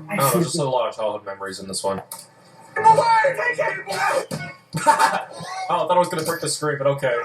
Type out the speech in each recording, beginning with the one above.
I don't know, just a lot of childhood memories in this one. Oh, I thought I was going to break the screen, but okay.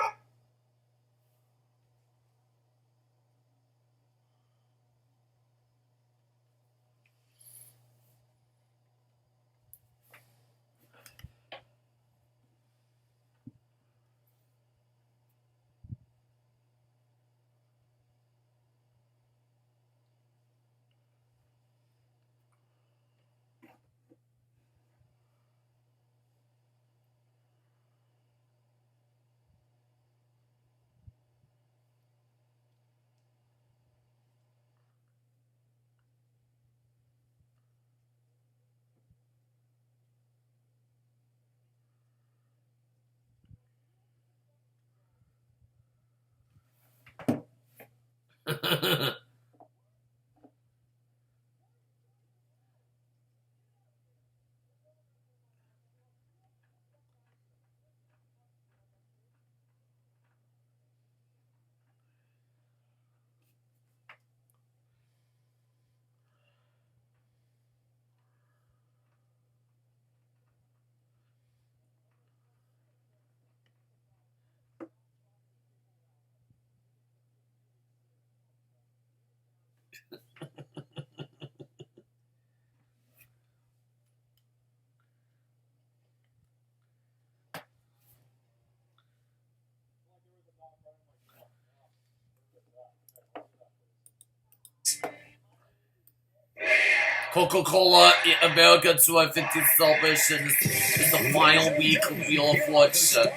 Coca-Cola America 250 celebration is the final week of Wheel of Fortune.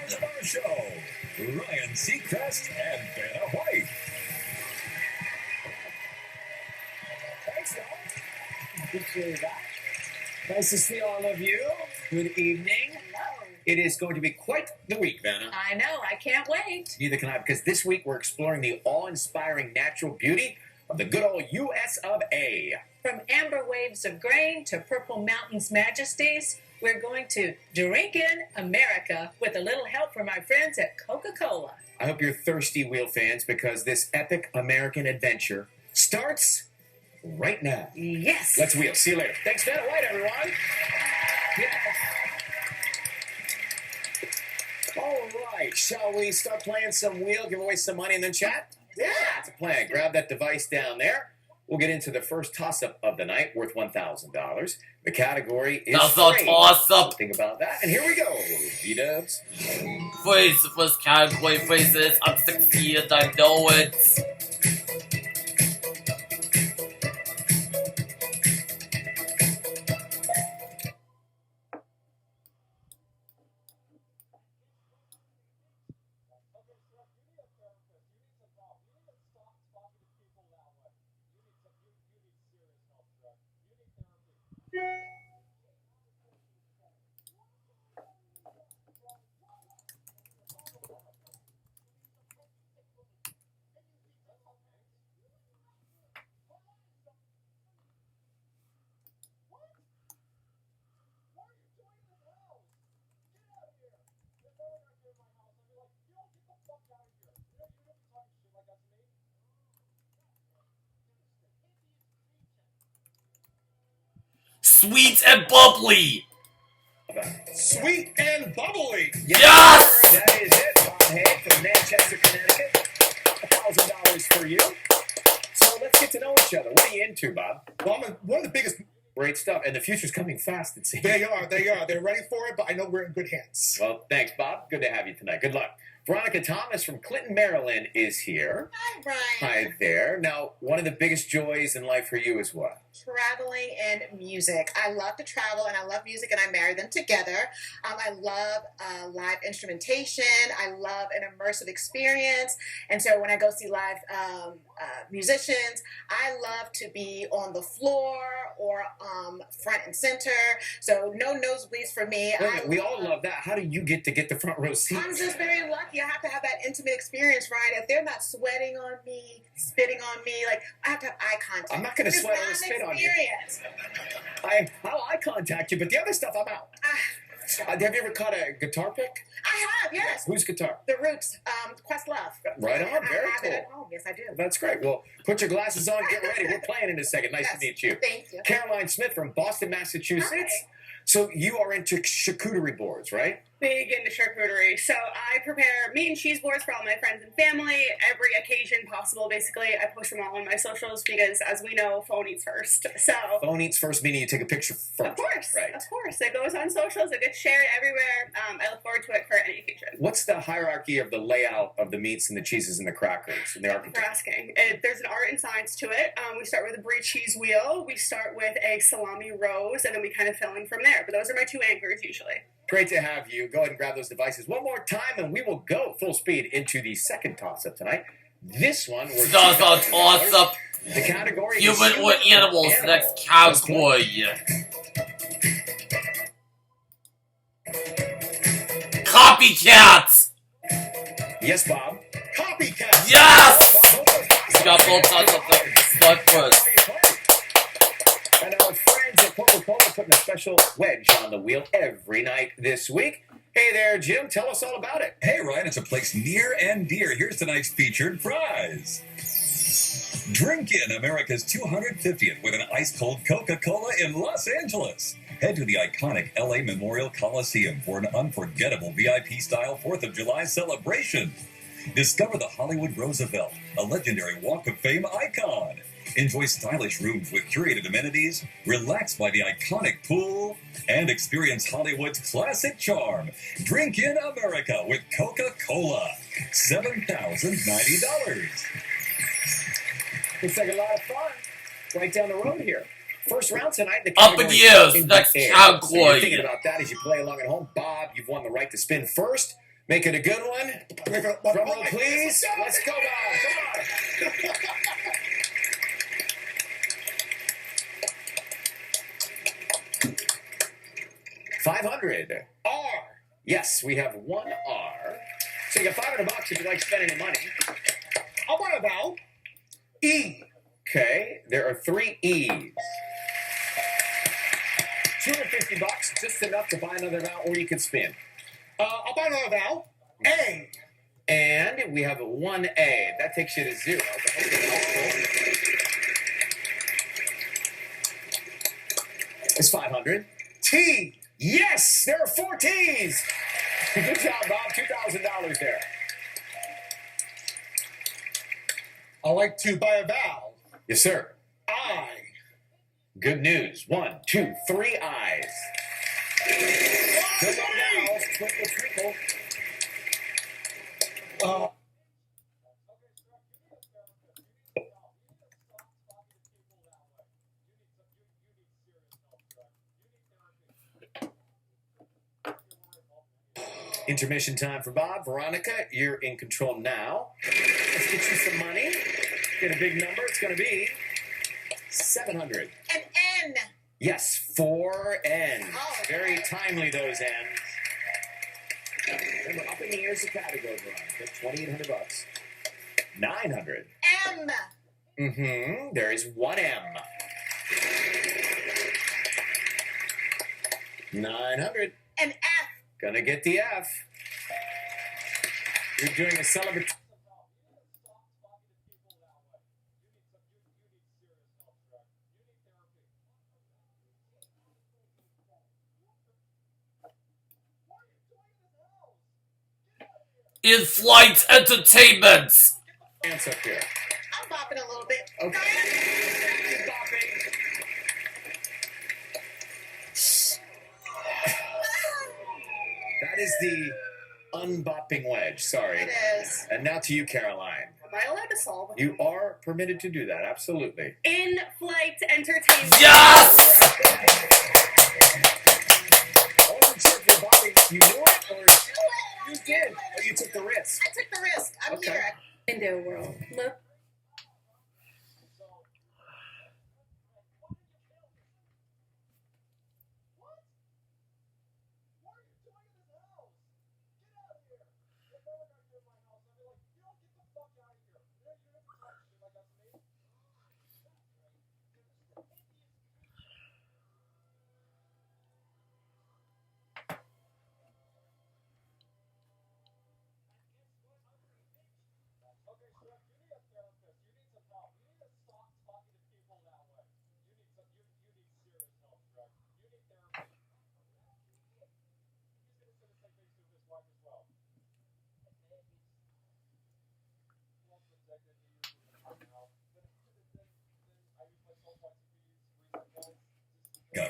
Ryan Seacrest and Vanna White. Thanks, y'all. Appreciate that. Nice to see all of you. Good evening. Hello. It is going to be quite the week, Vanna. I know. I can't wait. Neither can I, because this week we're exploring the awe-inspiring natural beauty of the good old U.S. of A. From amber waves of grain to purple mountains majesties, we're going to drink in America with a little help from our friends at Coca-Cola. I hope you're thirsty, Wheel fans, because this epic American adventure starts right now. Yes. Let's wheel. See you later. Thanks, Vanna White, everyone. Yes. All right. Shall we start playing some wheel, give away some money, and then chat? Yeah, that's a plan. Grab that device down there. We'll get into the first toss-up of the night, worth $1,000. The category is That's a toss-up. Think about that. And here we go. B-dubs. Phrase, the first category phrases. I'm 6 years, I know it. Sweet and bubbly. Sweet and bubbly. Yes! That is it. Bob Hay from Manchester, Connecticut. $1,000 for you. So let's get to know each other. What are you into, Bob? Well, I'm one of the biggest. Great stuff. And the future's coming fast, it seems. They are. They're ready for it, but I know we're in good hands. Well, thanks, Bob. Good to have you tonight. Good luck. Veronica Thomas from Clinton, Maryland is here. Hi, Brian. Hi there. Now, one of the biggest joys in life for you is what? Traveling and music. I love to travel and I love music, and I marry them together. I love live instrumentation. I love an immersive experience. And so when I go see live musicians, I love to be on the floor or front and center. So no nosebleeds for me. We all love that. How do you get the front row seats? I'm just very lucky. I have to have that intimate experience, Ryan. If they're not sweating on me, spitting on me, like, I have to have eye contact. I'm not going to sweat or spit on you. I'll eye contact you, but the other stuff, I'm out. Have you ever caught a guitar pick? I have, yes. Whose guitar? The Roots, Questlove. Right on, very I have cool. it at home. Yes, I do. That's great. Well, put your glasses on, get ready. We're playing in a second. Nice to meet you. Thank you. Caroline Smith from Boston, Massachusetts. Hi. So you are into charcuterie boards, right? Big into charcuterie. So I prepare meat and cheese boards for all my friends and family, every occasion possible, basically. I post them all on my socials because, as we know, phone eats first. So Phone eats first, meaning you take a picture first. of course, Right. of course. It goes on socials. It gets shared everywhere. I look forward to it for any occasion. What's the hierarchy of the layout of the meats and the cheeses and the crackers and the For architecture? asking. There's an art and science to it. We start with a brie cheese wheel. We start with a salami rose, and then we kind of fill in from there. But those are my two anchors usually. Great to have you. Go ahead and grab those devices one more time, and we will go full speed into the second toss-up tonight. This one, we're Does a toss-up The category is human or animals? Next category. Copycats! Yes, Bob. Copycat. Yes! Got full toss-up first. And our friends at Coca-Cola putting a special wedge on the wheel every night this week. Hey there, Jim. Tell us all about it. Hey, Ryan, it's a place near and dear. Here's tonight's featured prize. Drink in America's 250th with an ice-cold Coca-Cola in Los Angeles. Head to the iconic LA Memorial Coliseum for an unforgettable VIP-style 4th of July celebration. Discover the Hollywood Roosevelt, a legendary Walk of Fame icon. Enjoy stylish rooms with curated amenities, relax by the iconic pool, and experience Hollywood's classic charm. Drink in America with Coca-Cola. $7,090. Looks like a lot of fun. Right down the road here. First round tonight. The Up in category the air. is Next the air. category. So you're thinking about that as you play along at home. Bob, you've won the right to spin first. Make it a good one. Drum roll, please. Let's go, Bob. Come on. 500. R. Yes, we have one R. So you got $500 if you like spending the money. How about a vowel? E. Okay, there are 3 E's. $250, just enough to buy another vowel, or you can spin. How about another vowel? A. And we have 1A. That takes you to 0. It's 500. T. Yes, there are 4 T's. Good job, Bob. $2,000 there. I like to buy a vowel. Yes, sir. I. Good news. 1, 2, 3 I's. Good luck now. Twinkle, twinkle. Intermission time for Bob. Veronica, you're in control now. Let's get you some money. Get a big number. It's going to be 700. An N. Yes, 4 N's. Oh, Very okay. timely, those N's. Remember, up in the air is the category, Veronica. $2,800. 900. M. Mm-hmm. There is 1 M. 900. An F. Gonna get the F. You're doing a celebratory. In-flight entertainment. Dance up here. I'm bopping a little bit. Okay. Keep bopping. That is the unbopping wedge. Sorry. It is. And now to you, Caroline. Am I allowed to solve it? You are permitted to do that. Absolutely. In-flight entertainment. Yes! I wasn't sure if you're bopping. You knew it, or you did, or you took the risk. I took the risk. I'm Okay. here. In their world. Look.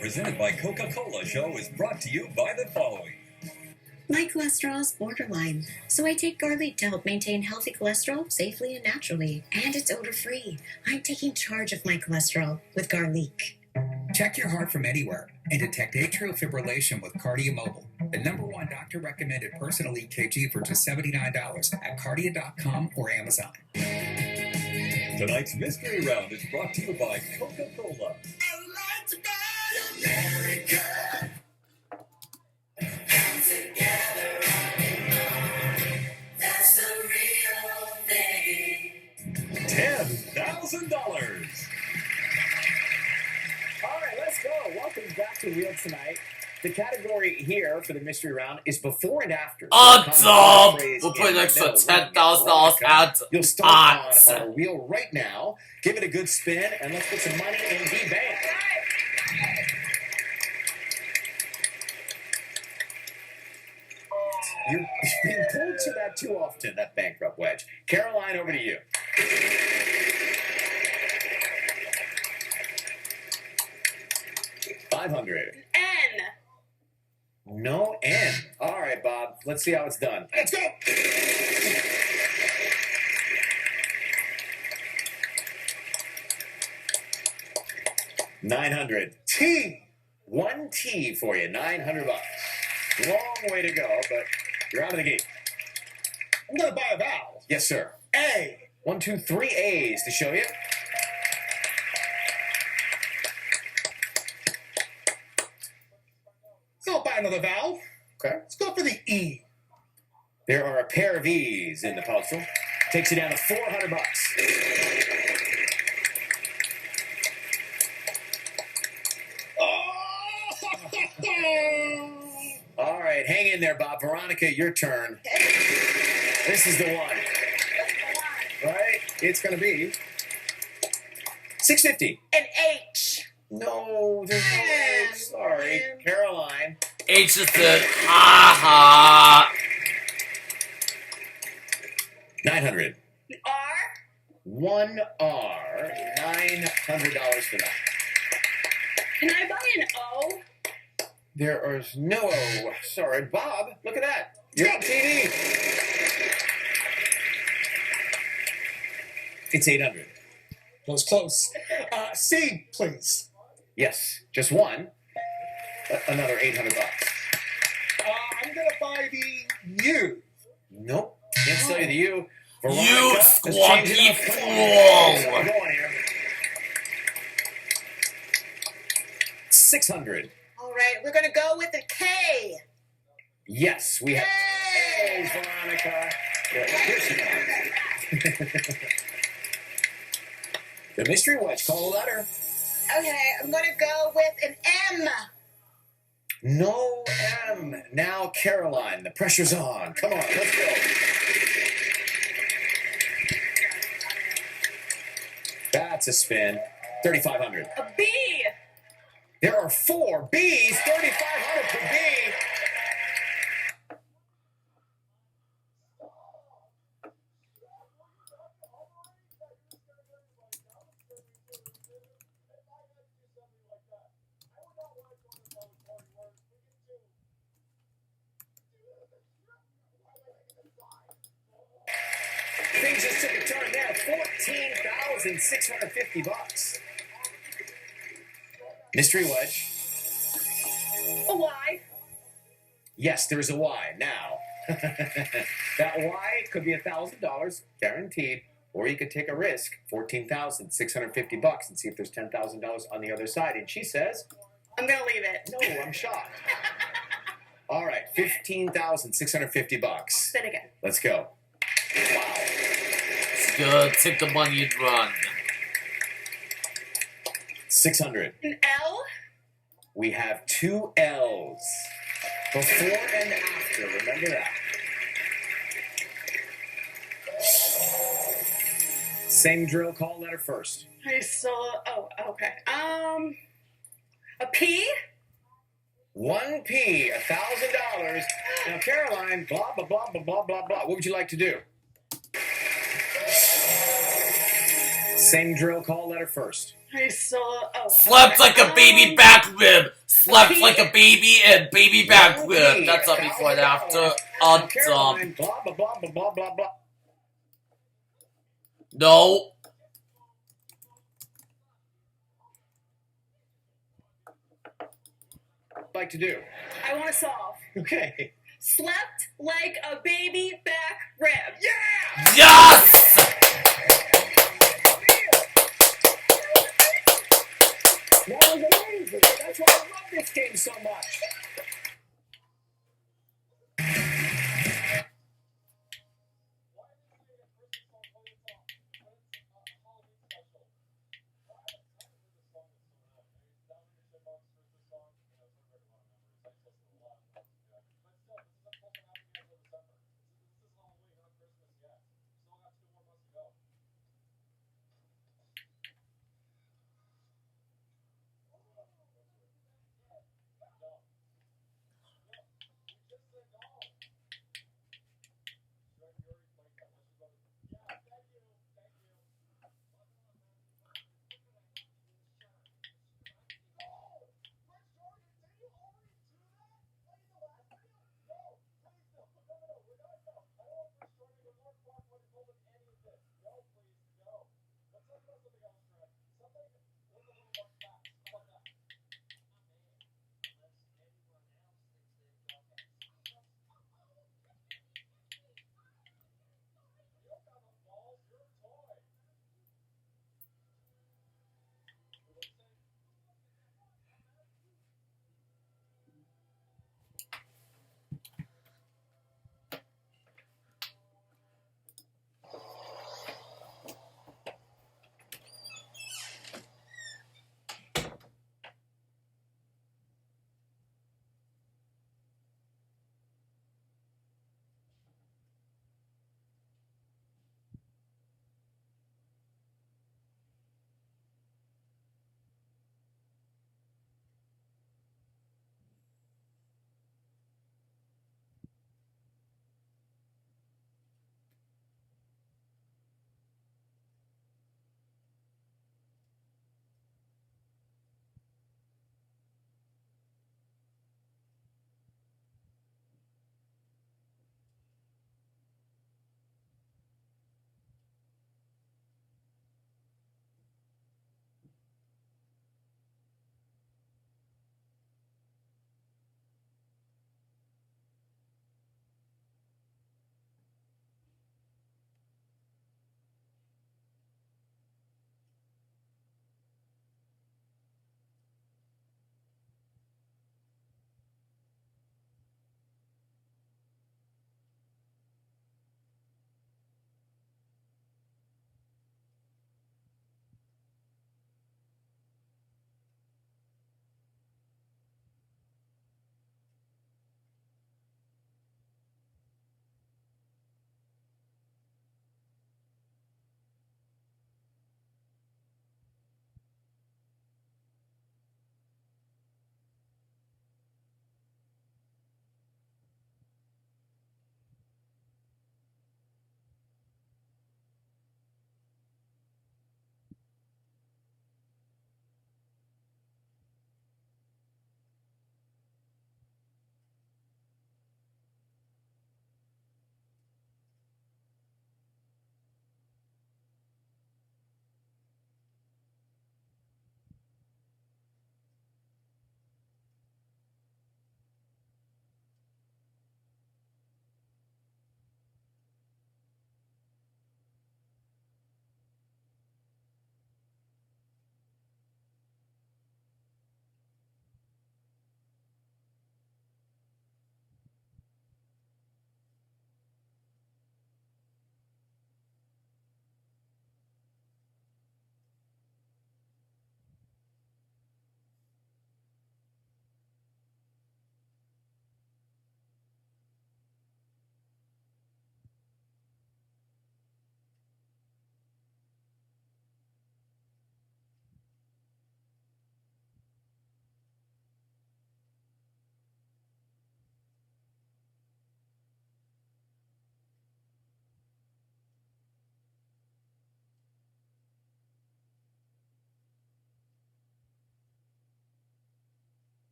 presented by Coca-Cola show is brought to you by the following. My cholesterol is borderline, so I take garlic to help maintain healthy cholesterol safely and naturally. And it's odor-free. I'm taking charge of my cholesterol with garlic. Check your heart from anywhere and detect atrial fibrillation with KardioMobile, the #1 doctor-recommended personal EKG for just $79 at Kardia.com or Amazon. Tonight's mystery round is brought to you by Coca-Cola. I would like to buy America. Come together, that's the real thing. $10,000. All right, let's go. Welcome back to Wheel Tonight. The category here for the mystery round is before and after. Tom! We'll put an extra $10,000 at You'll start odds. on our wheel right now. Give it a good spin, and let's put some money in the bank. You're being pulled to that too often, that bankrupt wedge. Caroline, over to you. $500. N. No N. All right, Bob. Let's see how it's done. Let's go. $900. T. One T for you. $900. Long way to go, but you're out of the gate. I'm going to buy a vowel. Yes, sir. A. 1, 2, 3 A's to show you. I'll buy another vowel. Okay. Let's go for the E. There are a pair of E's in the puzzle. Takes you down to $400. All right, hang in there, Bob. Veronica, your turn. This is the one. Right? It's going to be $650. An H. No, there's no H. Sorry. Caroline. H is the ha. 900. R. 1 R. $900 for that. Can I buy an O? There is no O. Sorry, Bob. Look at that. You're on TV. It's 800. Close, close. C, please. Yes, just one. Another $800. I'm going to buy the U. Nope. Can't sell you the U. Veronica You has squawky changed it up. fool. I'm going here. 600. All right, we're going to go with a K. Yes, we have Yay! A's, Veronica. Good. Here she comes. The mystery wedge. Call a letter. Okay, I'm going to go with an M. No M. Now, Caroline, the pressure's on. Come on, let's go. That's a spin. 3,500. A B. There are 4 B's. 3,500 for B. Things just took a turn there. $14,650. Mystery wedge. A Y. Yes, there's a Y. Now, that Y could be $1,000 guaranteed, or you could take a risk, $14,650, and see if there's $10,000 on the other side. And she says, I'm going to leave it. "No, I'm shocked." All right, $15,650. Spin again. Let's go. Wow. It's good. Take the money and run. 600. An L. We have 2 L's. Before and after. Remember that. Same drill. Call letter first. I still. Oh, okay. A P. 1 P. $1,000. Now, Caroline. Blah blah blah blah blah blah blah. What would you like to do? Same drill. Call letter first. I saw. Oh. Slept like a baby back rib. Slept like a baby and baby back rib. That's a before and after. Caroline, blah, blah, blah, blah, blah, blah, blah. No. Like to do. I want to solve. Okay. Slept like a baby back rib. Yeah! Yes! That was amazing. That's why I love this game so much.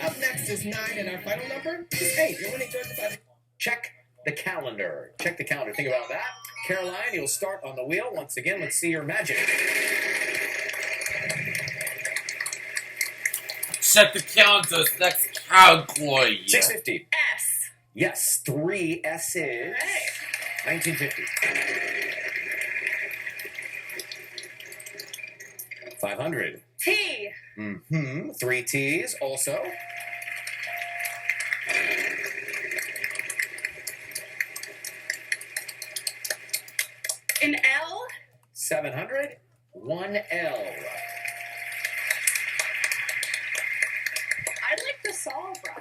Up next is 9, and our final number is 8. You're winning towards the final. Check the calendar. Check the calendar. Think about that. Caroline, you'll start on the wheel. Once again, let's see your magic. Check the calendars. Next category. 650. S. Yes, 3 S's. 1950. 500. T. 3 T's also. An L. 700. 1 L. I like the solve, Brian.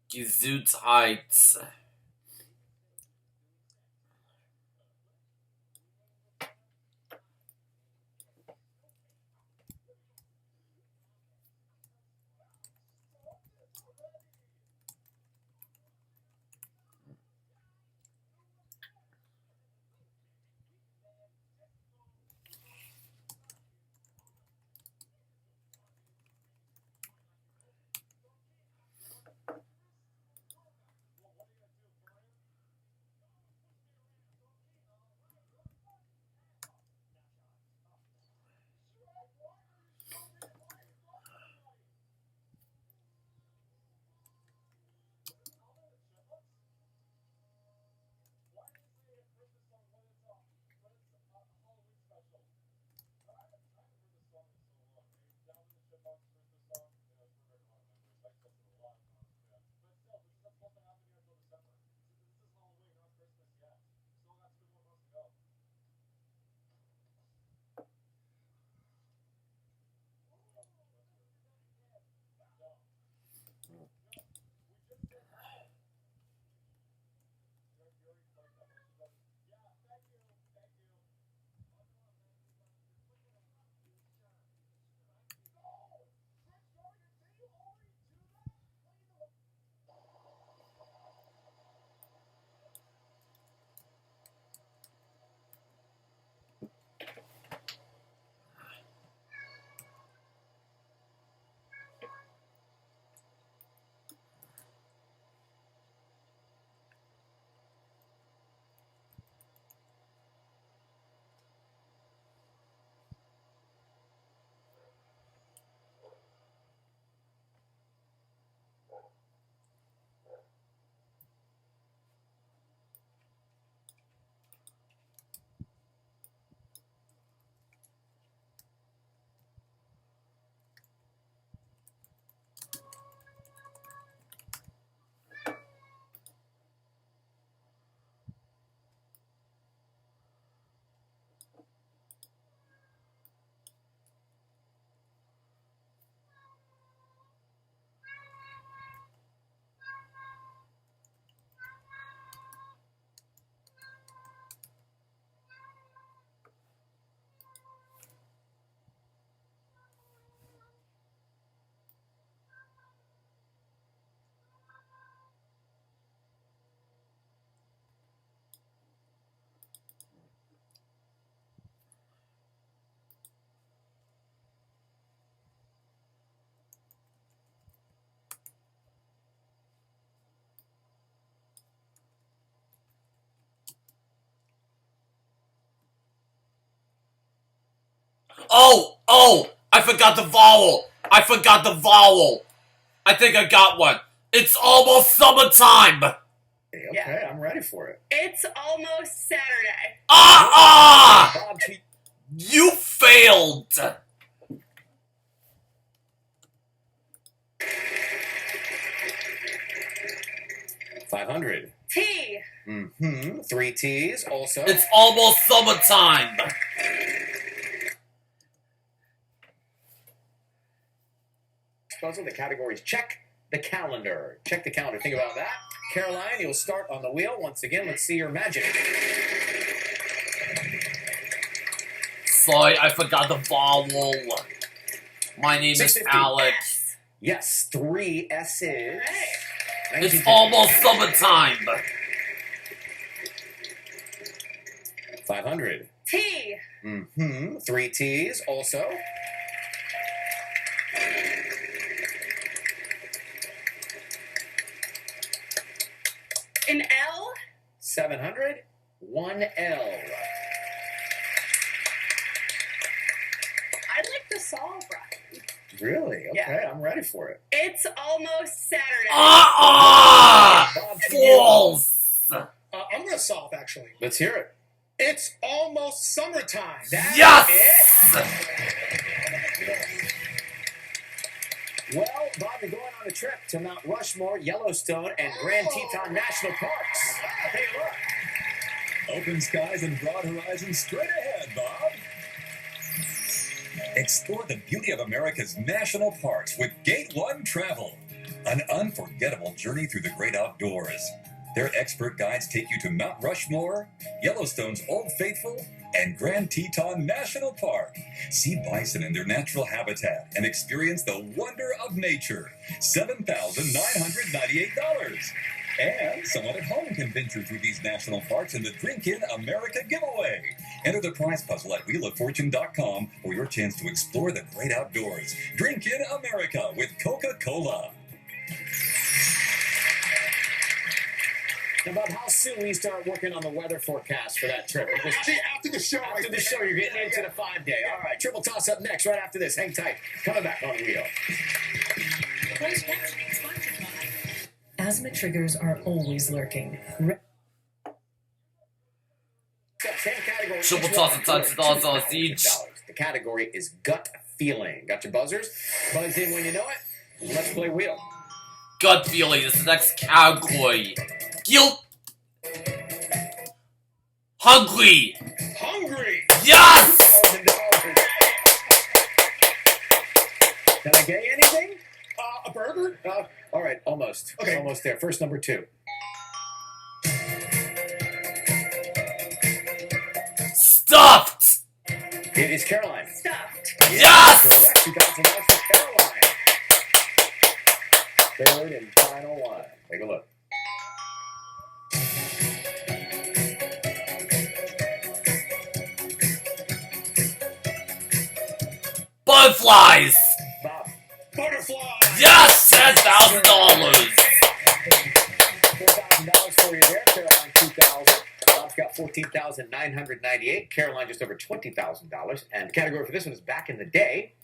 Gesundheit. Oh! I forgot the vowel! I think I got one. It's almost summertime! Okay, I'm ready for it. It's almost Saturday. Bob, You failed! $500. T. 3 T's also. It's almost summertime! Puzzle, the categories check the calendar. Check the calendar. Think about that. Caroline, you'll start on the wheel. Once again, let's see your magic. Sorry, I forgot the vowel. My name is 650. Alec. Yes, 3 S's. It's almost summertime. 500. T. 3 T's also. An L. 700. 1 L. I'd like to solve, Brian. Really? Okay, Yeah. I'm ready for it. It's almost Saturday. False! I'm going to solve, actually. Let's hear it. It's almost summertime. That's Yes! Well, Bob, you're going on a trip to Mount Rushmore, Yellowstone, and Grand Teton National Parks. Take a look. Open skies and broad horizons straight ahead, Bob. Explore the beauty of America's national parks with Gate 1 Travel. An unforgettable journey through the great outdoors. Their expert guides take you to Mount Rushmore, Yellowstone's Old Faithful, and Grand Teton National Park. See bison in their natural habitat and experience the wonder of nature. $7,998. And someone at home can venture through these national parks in the Drink In America giveaway. Enter the prize puzzle at wheeloffortune.com for your chance to explore the great outdoors. Drink In America with Coca-Cola. Now, Bob, how soon will you start working on the weather forecast for that trip? After the show. After the show, you're getting into the 5-day. All right, triple toss up next, right after this. Hang tight. Coming back on the wheel. Asthma triggers are always lurking. Same category. Triple toss and touch each. The category is gut feeling. Got your buzzers? Buzz in when you know it. Let's play wheel. Gut feeling is the next category. Guilt. Hungry. Yes! Can I get you anything? A burger? All right, almost. Okay. Almost there. First, number 2. Stuffed. It is Caroline. Stuffed. Yes! Correct. $2,000 for Caroline. Third and final one. Take a look. Butterflies. Bob. Butterfly. Yes! $10,000. $4,000 for you there. Caroline, $2,000. Bob's got $14,998. Caroline just over $20,000. And the category for this one is back in the day.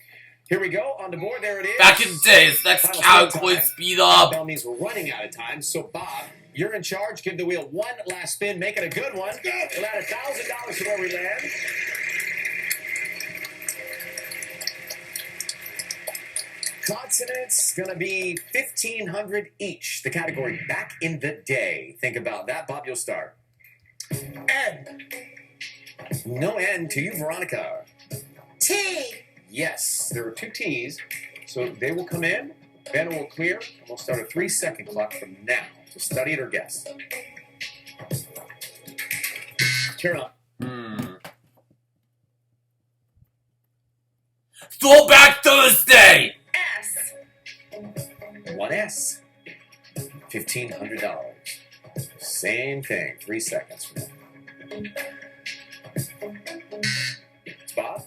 Here we go on the board. There it is. Back in days. Next Final category, time. speed up. That means we're running out of time. So Bob, you're in charge. Give the wheel one last spin. Make it a good one. We'll add $1,000 to where we land. Consonants gonna be 1,500 each. The category back in the day. Think about that. Bob, you'll start. N. No N to you, Veronica. T. Yes, there are 2 T's, so they will come in. Banner will clear, and we'll start a 3-second clock from now. So study it or guess. Caroline. Throwback Thursday. S. 1S. $1,500. Same thing. 3 seconds from now. It's Bob.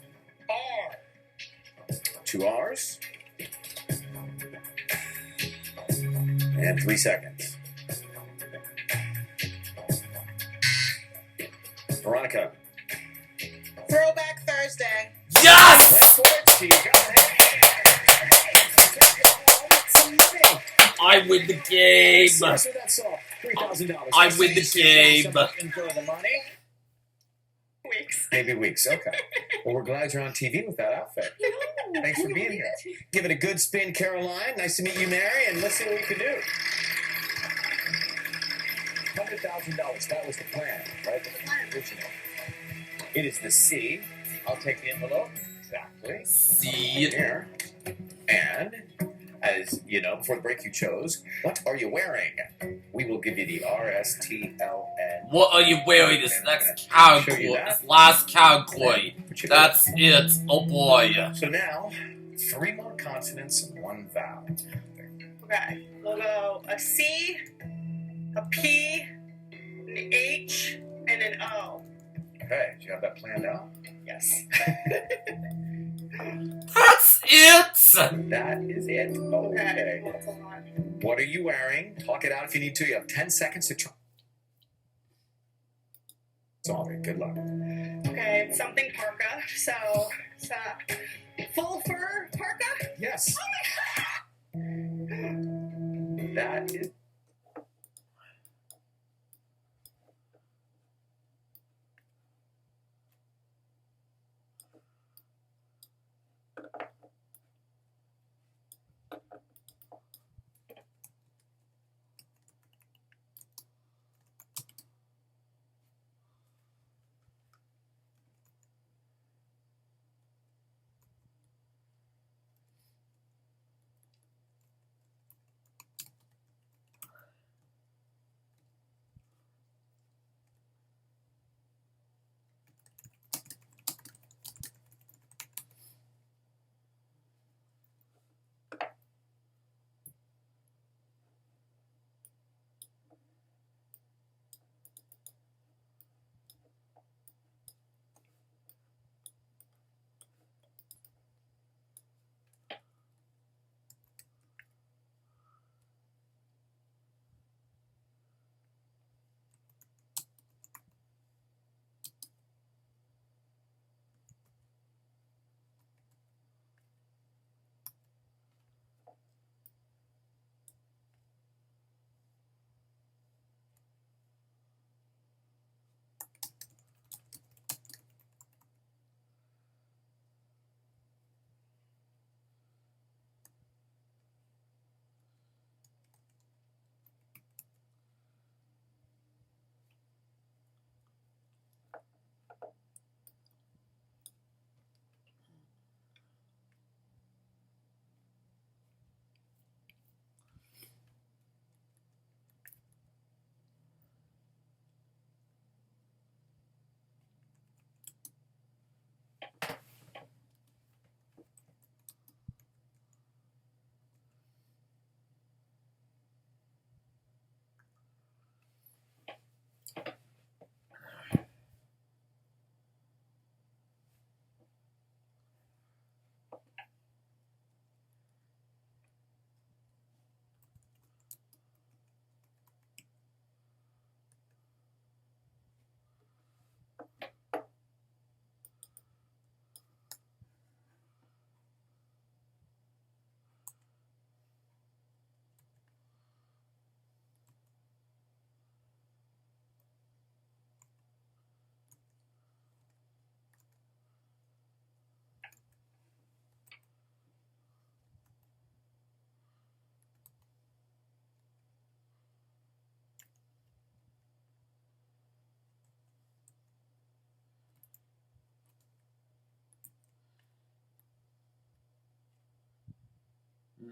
R. 2 R's. And 3 seconds. Veronica. Throwback Thursday. Yes! Went for it. She got it. I win the game. So that's all. $3,000. I win the game. Enjoy the money. Weeks. Maybe weeks. Okay. Well, we're glad you're on TV with that outfit. Thanks for being here. Give it a good spin, Caroline. Nice to meet you, Mary, and let's see what we can do. $100,000. That was the plan, right? The plan original. It is the C. I'll take the envelope. Exactly. C. Here. And, as you know, before the break you chose, what are you wearing? We will give you the RSTLN. What are you wearing this next category? This last category. That's it. Oh boy. So now, 3 more consonants and 1 vowel. Okay. We'll go a C, a P, an H, and an O. Okay, do you have that planned out? Yes. That's it! That is it. Okay. What's going on? What are you wearing? Talk it out if you need to. You have 10 seconds to try. Solve it. Good luck. Okay, it's something parka. So, it's a full fur parka? Yes. Oh my god! That is.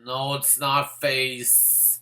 No, it's not face.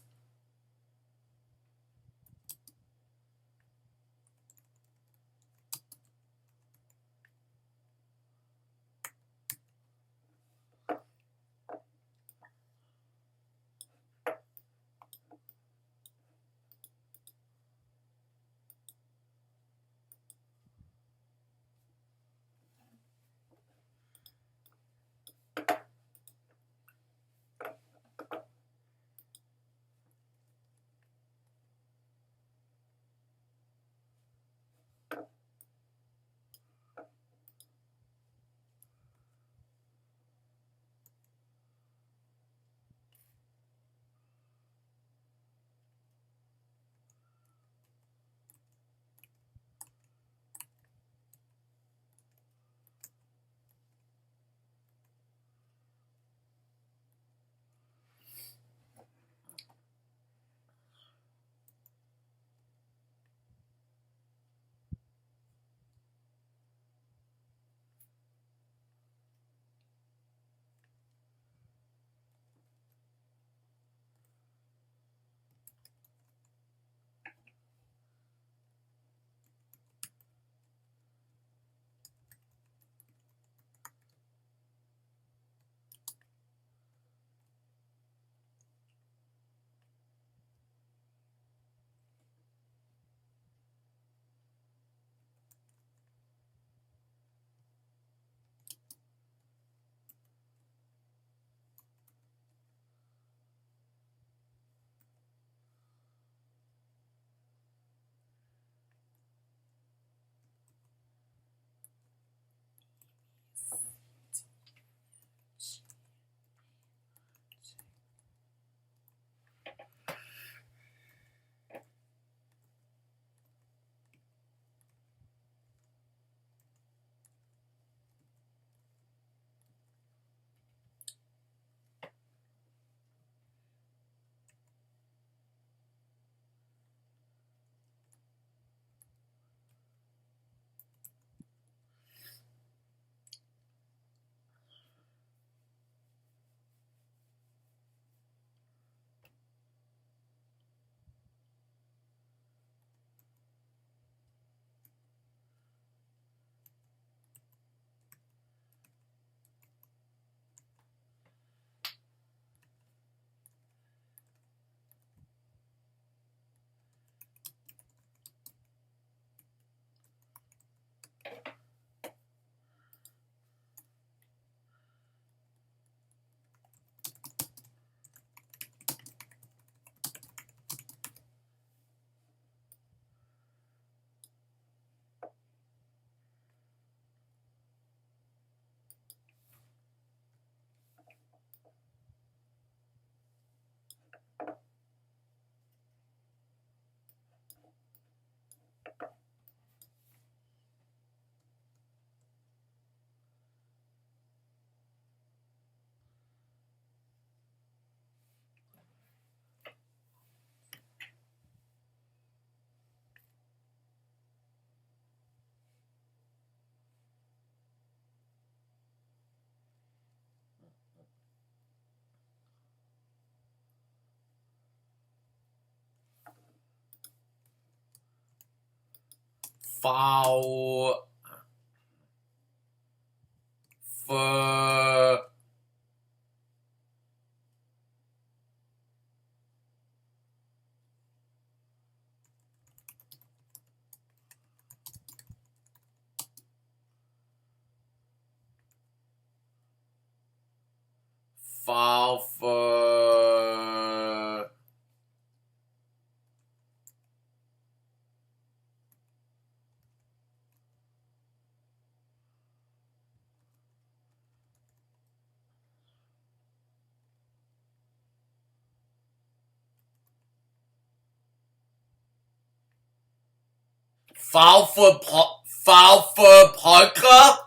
Foul. Foul for Parker.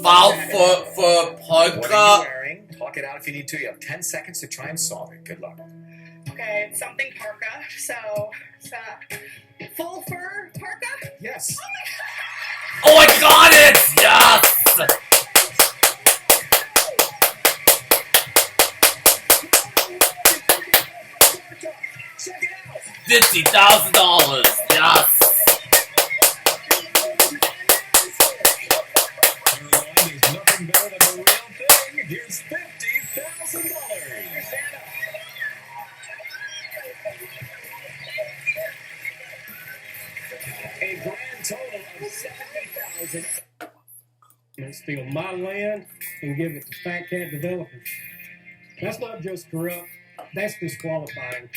Foul for Parker. What are you wearing? Talk it out if you need to. You have 10 seconds to try and solve it. Good luck. Okay, it's something parka. So, it's full fur parka? Yes. Oh, I got it! Yes! $50,000. Yes. There's nothing better than the real thing. Here's $50,000. A grand total of $70,000. And steal my land and give it to fat cat developers. That's not just corrupt. That's disqualifying.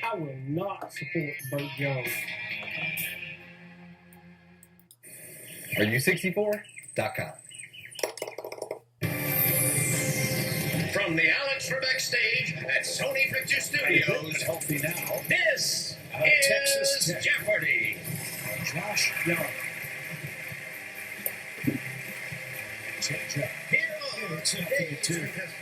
I will not support Burt Jones. Are you 64.com? From the Alex Trebek stage at Sony Picture Studios, Healthy now. this Out of Texas is Tech. Jeopardy! Josh Young. Here are today's contestants.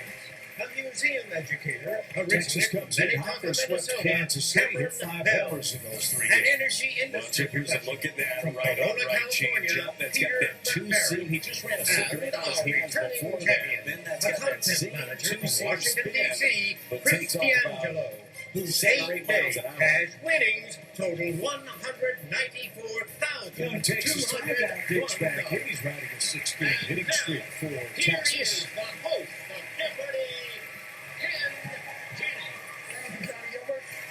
A museum educator, Texas originating comes from in hot. Minnetonka, They swept Minnesota, Kansas City. Hit Cameron 5 Bell. hours in those 3 An games. energy industry Here's a look at that from right Corona, on right California, changeup. That's got Peter that 2-seam. He just ran a circuit in his hands before that. Then that's a got that content seam manager from 2-seam Washington, spin. D.C., But Chris takes off about D'Angelo, whose 7 or 8 miles 8-day an hour. cash winnings total $194,201. Digs back here. He's riding a 6-game hitting streak for Here Texas. is the host of Jeopardy, Ken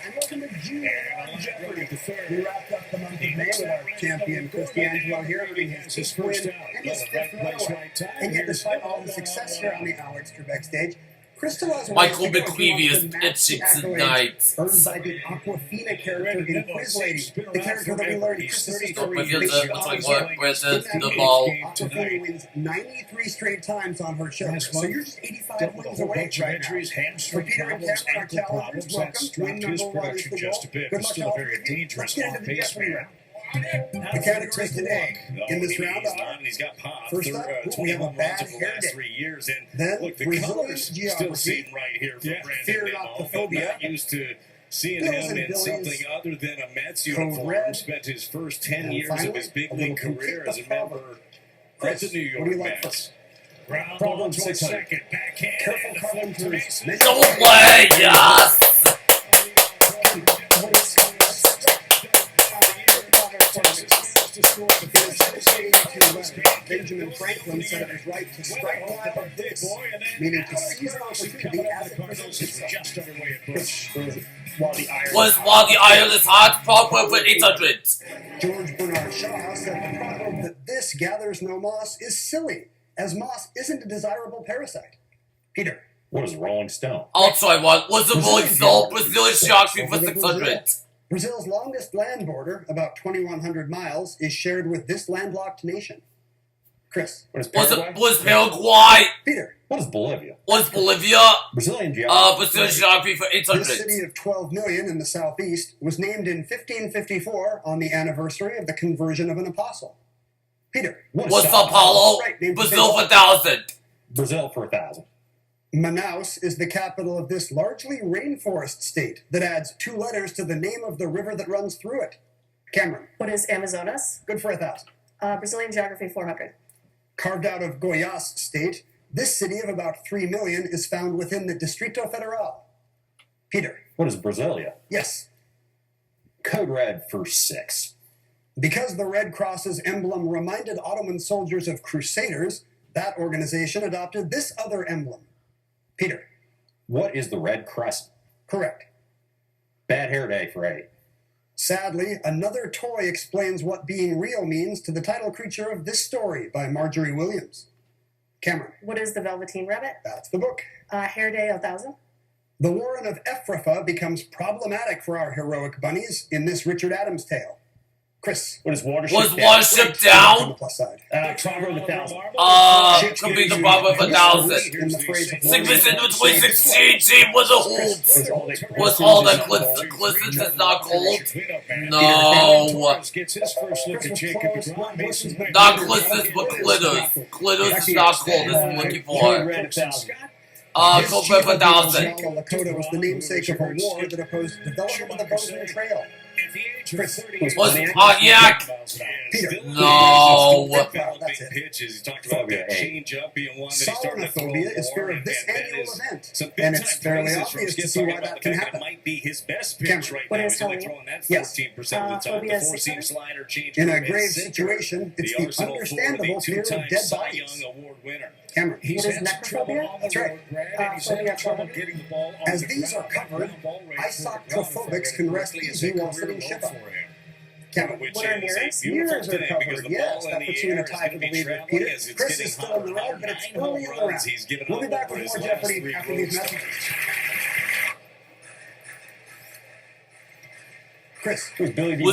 And welcome to Junior Jeopardy. We wrapped up the month of May with our champion, Chris D'Angelo, here winning his His fifth win first out. and his fifth Right place, runaway. right time. And yet, Here's despite all the success here on the Alex Trebek stage, Crystal has Michael ways to go if he McCreevy wants is to match itching the accolades tonight. earned by the Aquafina character in Quiz Lady, the character that we learned Chris's sister But Big here's Shot like was what in. where's In the that ball? game, Aquafina wins 93 straight times on her show. So you're just 85 wins away bunch of right now. injuries, For hamstring Peter and problems, Cameron, our ankle challengers, problems. welcome. That's Win dropped his number 1 is production the just a goal. bit, Good but luck to still all a very of you. dangerous Let's get into the on-base Jeopardy man. round. The categories today in this round He's are not, and he's got pop. first up, we have a 21 bad runs over the hair last day. 3 years, and Then look, the Brazilian colors still geography. seem right here for Brandon Fear Nimmo, Octophobia. but not used to seeing Bills him and in Billies. something other than a Mets Code uniform. red. Spent his first 10 And years of finally, his big a little league career as a complete member of Chris, the New what York do you like Mets. first? Ground Problem ball towards 600. second, backhand, Careful and the carbon flip to turns. bases. Double play, yes! Benjamin Franklin said it was right to strike off this, meaning to seize an opportunity as it presents itself. While the iron is hot, proper for 800. George Bernard Shaw said the proverb that this gathers no moss is silly, as moss isn't a desirable parasite. Peter. What is Rolling Stone? I'll try one. What's the Rolling Stone? Brazilian geography for 600. Brazil's longest land border, about 2,100 miles, is shared with this landlocked nation. Chris. What is Paraguay? Was Paraguay? Peter. What is Bolivia? Was Bolivia? Brazilian geography. Brazilian geography for 800. This city of 12 million in the southeast was named in 1554 on the anniversary of the conversion of an apostle. Peter. Was Sao Paulo? Right, named Brazil for 1,000. Brazil for 1,000. Manaus is the capital of this largely rainforest state that adds 2 letters to the name of the river that runs through it. Cameron. What is Amazonas? Good for 1,000. Brazilian geography 400. Carved out of Goiás state, this city of about 3 million is found within the Distrito Federal. Peter. What is Brasilia? Yes. Code red for 6. Because the Red Cross's emblem reminded Ottoman soldiers of crusaders, that organization adopted this other emblem. Peter. What is the Red Crescent? Correct. Bad hair day for Eddie. Sadly, another toy explains what being real means to the title creature of this story by Marjorie Williams. Cameron. What is the Velveteen Rabbit? That's the book. Hair Day 1000. The Warren of Ephrathah becomes problematic for our heroic bunnies in this Richard Adams tale. Chris. What is Watership Was Down? Watership Down? On the plus side. Proverb of 1000. Could be the Proverb of 1000. In the phrase of Sickness in between 16 was a hold. Was all that glistens is not cold? No. Gets his first look at Jacob DeGrom. Masyn Not glistens, but glitters. Glitters is not cold. This is what I'm looking for. Cold Red 1000. Lakota was the namesake of a war that opposed the development of the Bozeman Trail. Chris. Was Pontiac? Peter. No. That's it. pitches. He talked about that change up being one that he's starting to throw Solenophobia is fear more, of this and that annual is event, some and big it's time fairly praises from obvious to Skip see talking why about that the can fact happen. That might be his best pitch Cameron. right What now. is He's only Tony? throwing that Yes. 14% of the time. Phobia The four-seam 600? slider change In from a grave center. situation, it's the Arsenal understandable forward, the fear of two-time dead Cy bodies. Young Award winner. Cameron. He's What is had some trouble necrophobia? on the That's right. road, Brad, and he's had trouble phobia? getting the ball on As the these are ground. covered, Ground ball rate for the ground isoprophobics can rest quickly easy is a while career sitting low ship up. for him. Cameron. Which What are is a mirrors? beautiful Mirrors are thing because covered, the yes. ball in That the puts you in a air is tie going for to the be lead with traveling Peter. as it's Chris getting is still hotter. in the round, but it's 9 early in home the round. runs he's given We'll be up back over with his more last Jeopardy 3 after these road messages. starts. Chris. Was Billy D.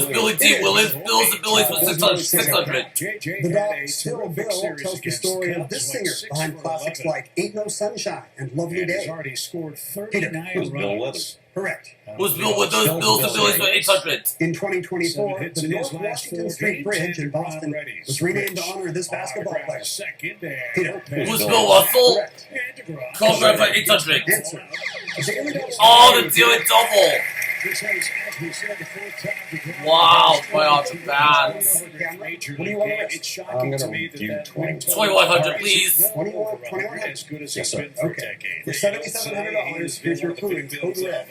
Willis? Bills and Billies for 600. The dog Still Bill tells the story of this singer behind classics like Ain't No Sunshine and Lovely And he's Day. already scored Peter. 39 runs. Correct. Was Bill with those Bills and Billies for 800? In 2024, Seven hits the in his North last Washington 4 Street games, Bridge in and Boston Ron Reddy's was renamed to pitch. honor this basketball player. Second, Peter. Was Bill Russell? Correct. Cold Red for 800. Answer. Oh, the Daily Double. Wow, playoffs are bad. What do you want to risk? I'm going to do 20. 2100, please. 2100. As good as he's Yes, sir. been for a Okay. decade. For $7,700, here's your clue in Code Red.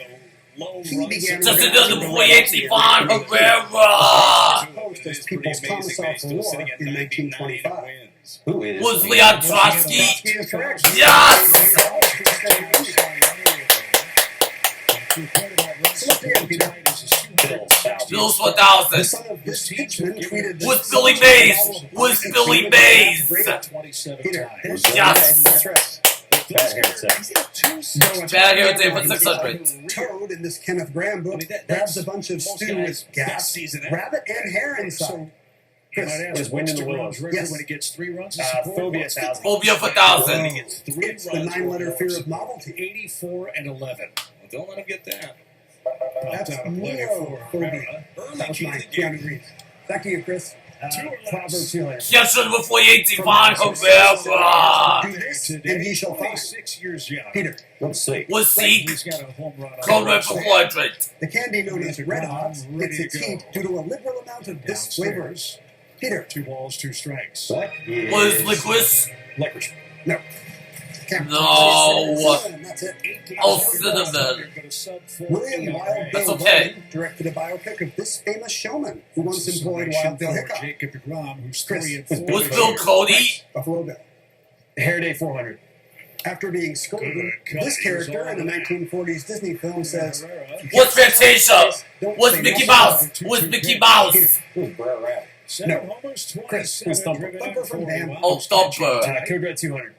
He began Just another .85 Herrera. post as People's Commissar for War in 1925. Who is Was Leon Trotsky? Trotsky is correct. Yes! Bills 1000. The son of this pitchman tweeted that Was Billy Mays? Was Billy Mays? Peter. Yes. That's right. Bad hair day for 600. Toad in this Kenneth Graham book grabs a bunch of stew with gas, rabbit, and hare inside. Chris. Was Winn in the Willows. Yes. When he gets 3 runs, Phobia 1000. Phobia for 1000. It's the 9-letter fear of novelty. 84 and 11. Well, don't let him get that. That's neophobia. That was mine. Keanu Reeves. Back to you, Chris. Proverbs 200. Yes, before 85 Herrera. Do this, and he shall find. 6 years young. Peter. Let's see. Was Zeke? He's got a home run. Cold Red for 400. The candy known as Red Hot gets its heat due to a liberal amount of this flavor. Peter. 2 balls, 2 strikes. What is Was Licorice? licorice? No. Cameron. No. That's it. Oh, cinnamon. William Wild That's Bill okay. Ryan directed a biopic of this famous showman who once employed Wild Bill Hickok. Jacob DeGrom, who's Chris. 3 and 4. Was Bill Cody? Buffalo Bill. Hair Day 400. After being scolded, this character in the 1940s Disney film says, Was Fantasia? "Don't Was say Mickey nothing." Mouse? Was Mickey Mouse? Who's Brett Rat? 7 homers, Chris. 27 Thumper. driven Thumper in, from 41. Bam. Oh, Thumper. Code Red 200.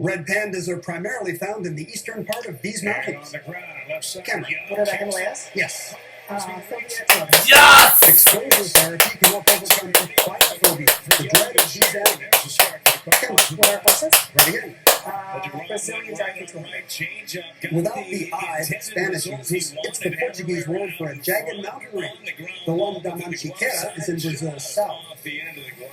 Red pandas are primarily found in the eastern part of these And on mountains. the ground, left side. Cameron. What are the Himalayas? Yes. Phobia 200. Yes! Exposure therapy can help overcome biophobia, the dread of these animals. Cameron. What are horses? Right again. Brazilians are 200. Without the I that Spanish uses, it's the Portuguese word for a jagged mountain range. The one da Mantiqueira is in Brazil's south.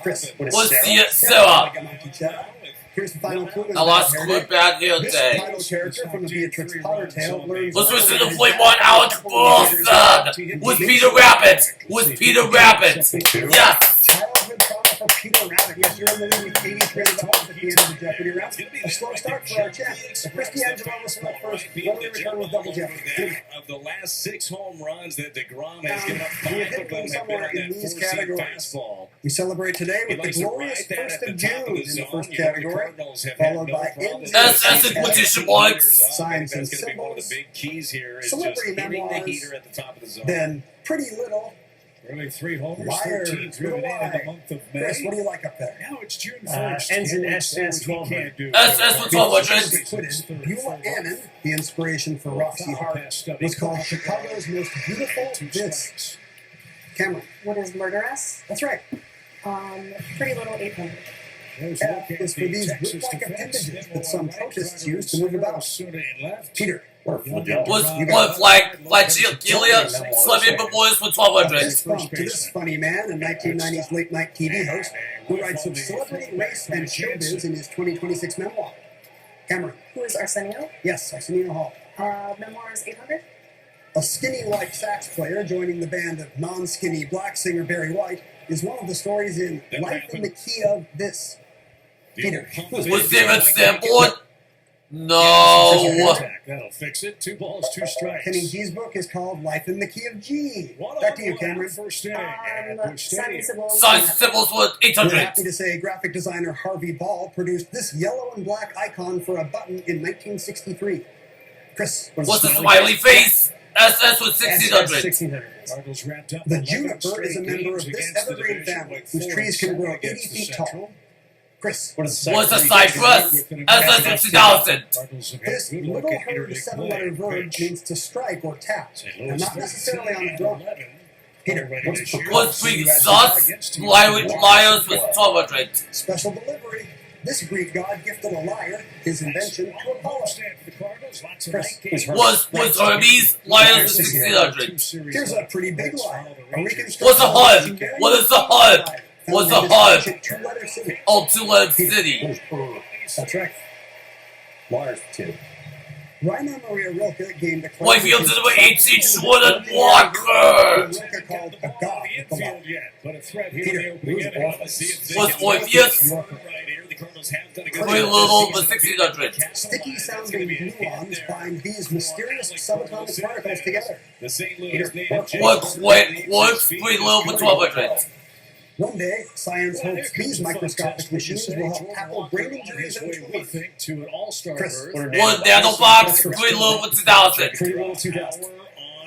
Chris. Was Sarah? Mantiqueira. Here's the final clue. I lost clue bad hair This day. title character from the Beatrix Potter tale learns... Was Mr. the Flame One Alec Wilson? Was Peter Rabbit? Was Peter Rabbit? Yes! Childhood trauma for Peter Rabbit. Yes, you're in the lead with 83 to the host at the end of the Jeopardy round. A slow start for our champ. Christy Angelo will select first. When we return with double Jeopardy. Of the last 6 home runs that DeGrom has given up, We're 5 of hitting them have been somewhere on in that these 4-seam categories. fastball. We celebrate today with the glorious first of June in the first category, followed by SS and quotation marks. signs and That's going to be one of the symbols, big keys here is celebrity just hitting the memoirs, heater at the top of the zone. then Pretty Little, Early 3 homers, Liar, 13 driven in Little the Lie. month of May. Chris, what do you like up there? Now it's June 1st. Ends in Can't SS do what he 1200. can't do. SS with 1200. Acquitted, Beulah Annan, the inspiration for Roxy Hart, was called Chicago's most beautiful this. Cameron. What is Murderess? That's right. Pretty Little 800. F is for these whip-like appendages that some protists use to move about. Peter. Was one flag Gilia, Slimming Memorials with 1200. Fist bump to this funny man, a 1990s late-night TV host who writes of celebrity, race, and showbiz in his 2026 memoir. Cameron. Who is Arsenio? Yes, Arsenio Hall. Memoirs 800. A skinny white sax player joining the band of non-skinny black singer Barry White is one of the stories in Life in the Key of This. Peter. Was David Sanborn? No. That'll fix it. 2 balls, 2 strikes. Kenny G's book is called Life in the Key of G. Back to you, Cameron. First inning. Sign Symbols. Signs and symbols with We're 800. happy to say graphic designer Harvey Ball produced this yellow and black icon for a button in 1963. Chris. Was the smiley face? SS with 1600. 1600. Cardinals wrapped up The 11 juniper is a straight member of games this against the evergreen division family with whose 4 trees can grow 80 against the feet tall. Central. Chris. Was a cypress? SS with 2000. Cardinals have had This good luck little in hard interleague 7-letter play. verb Pitch. means to strike or tap, St. and Louis not necessarily on the drum. 11. Peter. Already this year. Was Greek sus? Liars with 1200. Special delivery. This Greek god gifted a liar his invention to Apollo. Stand for the Cardinals. Lots of Chris. night games. Was Hermes? Liars with 1600. Here's a pretty big lie. A reconstruction What's a HUD? of the What is the HUD? What's a found in HUD? this ancient two-letter city. Oh, two-legged city. That's right. Wires too. Raina Maria Rilke gained a White fields in number 18, Schwartz Walker. Rilke called a god with the law. Infield yet, but a threat here Peter, in the opening who's inning. off? Let's see if they Was can Orpheus? right here. The Cardinals have done a good Pretty job Little this with season. 1600. Sticky sounding gluons bind these mysterious subatomic particles together. The St. Louis Peter, native Jay What's Pretty Little with 1200. One day, science hopes these microscopic machines will help tackle brain injuries and we tumors. think to an all-star Chris. berth. One Nanobox, Pretty Little with 2000. Pretty Little 2000.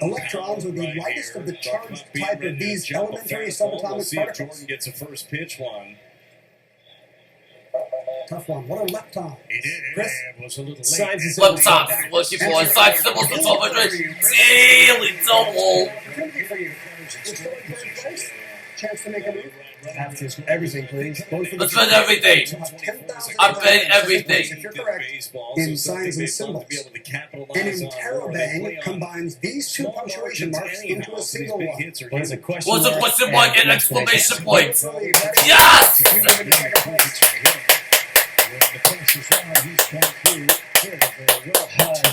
Electrons are the lightest of the charged type of these elementary We'll subatomic see if particles. Jordan gets a first pitch one. Tough one. What are leptons? He did. Chris? It was a little late. Signs and symbols. Laptops, looking for side symbols with 1200. Daily double. Opportunity for you. You're still in third place. Chance to make a move. Have to everything, please. Both of Let's the bet everything. I bet everything. If you're correct, in signs and symbols. An interrobang combines these two punctuation marks into a single one. What is a question What's a mark? question mark and exclamation point? Yes! Yes!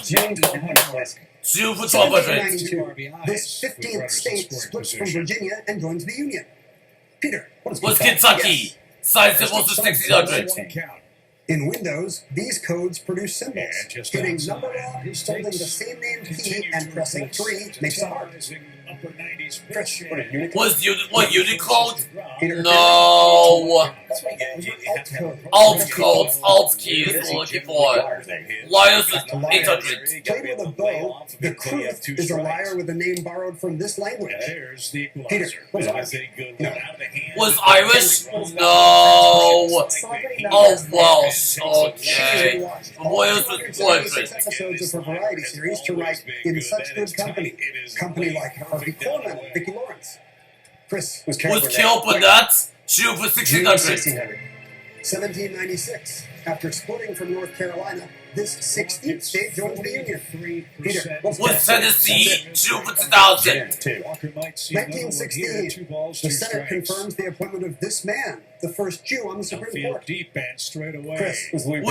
June 1200. 2 for 1200. 1792. This 15th state splits from Virginia and joins the Union. Peter, what is Was Kentucky? Side symbols with 1600. In Windows, these codes produce symbols. Yeah, just Hitting outside. number lock, holding the same name key, and pressing 3 makes a heart. Chris, Was Unicode? Peter, No. Alt code. Alt keys we're looking for. Liars with 800. Played with a bow, the Kruth is a liar with a name borrowed from this language. There's the Peter, equalizer. what is That it? was a good one. Out of the hand. Was Irish? No. Celebrity Oh, Numbers. Welsh. Okay. She watched all Liars with 276 200. episodes of her variety series to write in such good company. Company like Harvey Korman and Vicki Lawrence. Chris Was Kill Burnett? 2 for 1600. 1796. After splitting from North Carolina, this 16th state joins the Union. Peter, what's Was that? Tennessee? 2 for 2000. Walker might see another one 1916. here. 2 balls, The 2 Senate strikes. confirms the appointment of this man, the first Jew on the Supreme Outfield Court. deep and straight away. Chris, Was Louis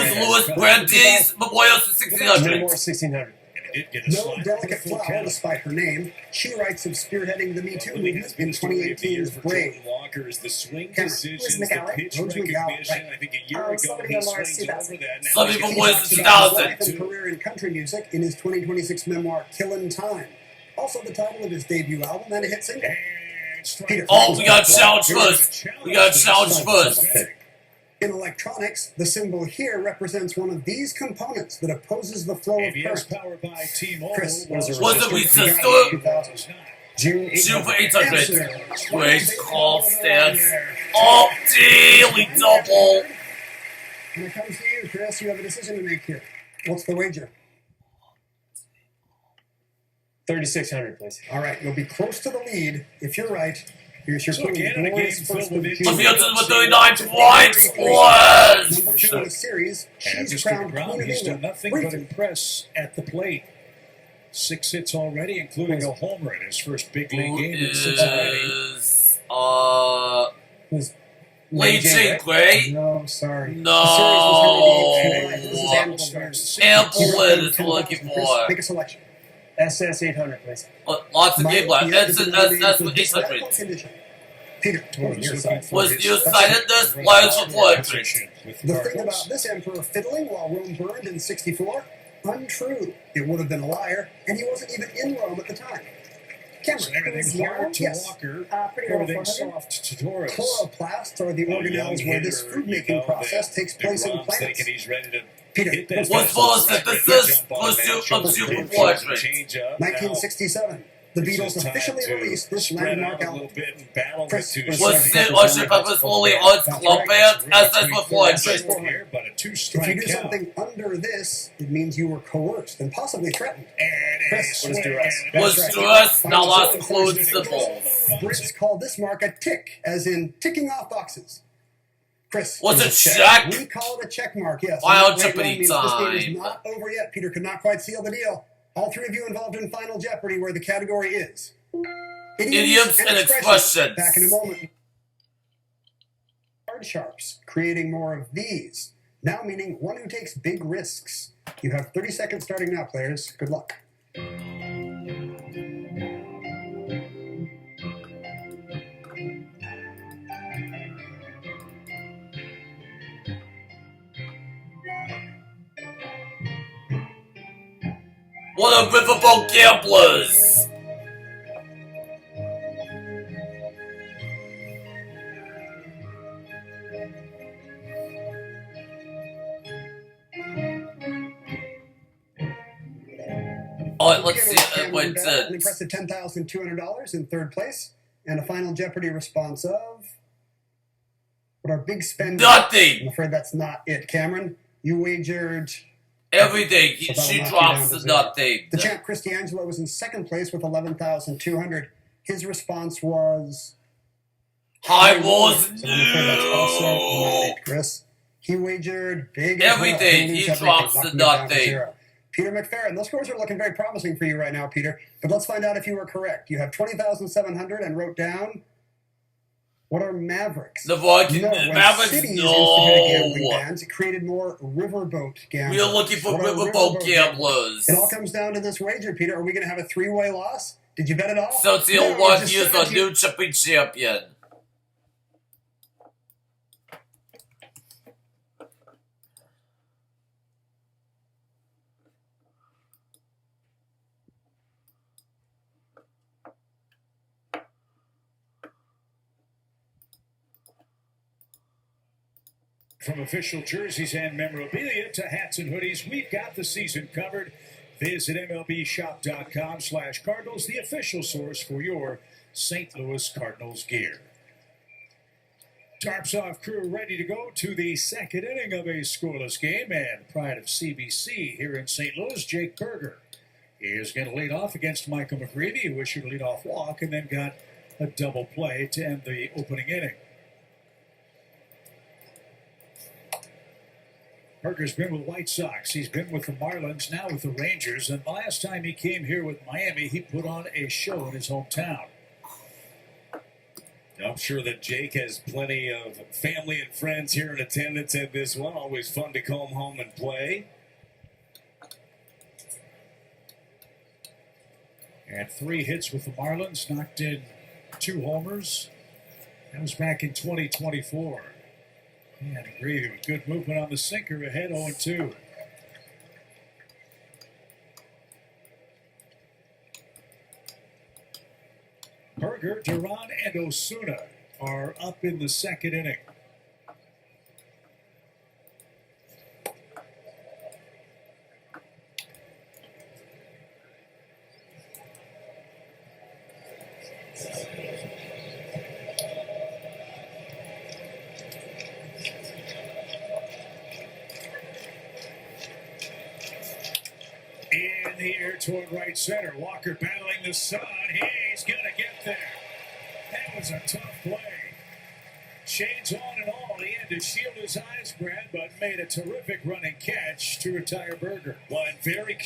Brandeis? Memorials with 1600. Memoir 1600. did get a No slide. delicate flower despite her name. She writes of spearheading the Me Too movement in 2018's Brave. Walker is the swing Cameron. decisions, Who's the McGowan? pitch Rose McGowan, recognition. right. I think a year ago Celebrity he Memoirs swings 2000. over that. Now Some he's people getting was back to 2000. Life and career in country music in his 2026 memoir, Killin' Time. Also the title of his debut album and a hit single. Peter Oh, we got challenge first. We got challenge first. In electronics, the symbol here represents one of these components that opposes the flow of ABS current. powered by T-Mobile. Chris, was Was it resistor? 2000. June June for 800. 800. Great call stance. Oh, daily double. When it comes to you, Chris, you have a decision to make here. What's the wager? 3,600, please. All right, you'll be close to the lead. If you're right, here's your So clue. again, a Glorious game first filled with of injuries. Let's June. get to with 39 points, boys. Number 2 in the series, And she's Mr. crowned Brown, Queen of he's done England. nothing but Briefly. impress at the plate. 6 hits already, including a homer in his first big league Who game in 6 already. is, Who's Lei Jing Gray? No, sorry. No. The series was going to be This is Ample Starts Winn. Ample Winn is what we're looking Chris, for. Make a selection. SS 800, please. Lots of game left. Mike, That's with medical 800. condition. Peter, Torres your looking side. for Was his you first cited this? run Lions out for 400. position with The thing Cardinals. about this emperor fiddling while Rome burned in 64, untrue. It would have been a liar, and he wasn't even in Rome at the time. So Cameron, everything hard to yes. Walker, Pretty low, everything 400. soft to Torres. Chloroplasts are the A young organelles where this hitter, food-making you know, process that takes place in DeGrom's plants. thinking he's ready to Peter, hit that What's fastball, photosynthesis? jump on Was that, you shows of the super pitch, portrait? change up. 1967. The Now, Beatles it's time officially to released this spread landmark out a album. little bit and battle Chris, the two was Was strikes. it Usher purposefully on club band? SS with 400. Here, but a If you two-strike do count. something under this, it means you were coerced and possibly threatened. And Chris, a was swing. duress. Was That's right. duress? Now Final let's score, include symbols. Brits call this mark a tick, as in ticking off boxes. Chris. Was is it a check? We call it a check mark, yes. Final And that Jeopardy means This game time. is not over yet. Peter could not quite seal the deal. All three of you involved in Final Jeopardy, where the category is Idioms and expressions. Back in a moment. Card sharps, creating more of these. Now meaning one who takes big risks. You have 30 seconds starting now, players. Good luck. What a riverboat gamblers! Alright, let's see what it An says. impressive $10,200 in third place, and a Final Jeopardy response of what our big spend. Nothing. I'm afraid that's not it, Cameron. You wagered Everything. So that'll She knock you drops down to to zero. nothing. The champ Chris D'Angelo was in second place with 11,200. His response was High rolls. So I'm afraid that's also not it, Chris. He wagered big as well. Everything. He'll lose He everything, drops to knocking it down nothing. zero. Peter McFerrin, those scores are looking very promising for you right now, Peter. But let's find out if you were correct. You have 20,700 and wrote down, what are Mavericks? The Viking- when Mavericks, cities no. instituted gambling bans, it created more riverboat gamblers. We are looking for What are riverboat gamblers. It all comes down to this wager, Peter. Are we going to have a three-way loss? Did you bet it all? Socio No, one just years said a that new Jeopardy champion. From official jerseys and memorabilia to hats and hoodies, we've got the season covered. Visit MLBshop.com/Cardinals, the official source for your St. Louis Cardinals gear. Tarps off crew ready to go to the second inning of a scoreless game, and pride of CBC here in St. Louis, Jake Berger is going to lead off against Michael McGreevy, who issued a leadoff walk and then got a double play to end the opening inning. Berger's been with White Sox. He's been with the Marlins, now with the Rangers. And the last time he came here with Miami, he put on a show in his hometown. I'm sure that Jake has plenty of family and friends here in attendance at this one. Always fun to come home and play. Had 3 hits with the Marlins, knocked in 2 homers. That was back in 2024. And McGreevy with good movement on the sinker, ahead 0-2. Berger, Duran, and Osuna are up in the second inning. In the air toward right center. Walker battling the sun. He's going to get there. That was a tough play. Shades on and all. He had to shield his eyes, Brad, but made a terrific running catch to retire Berger. Well, and very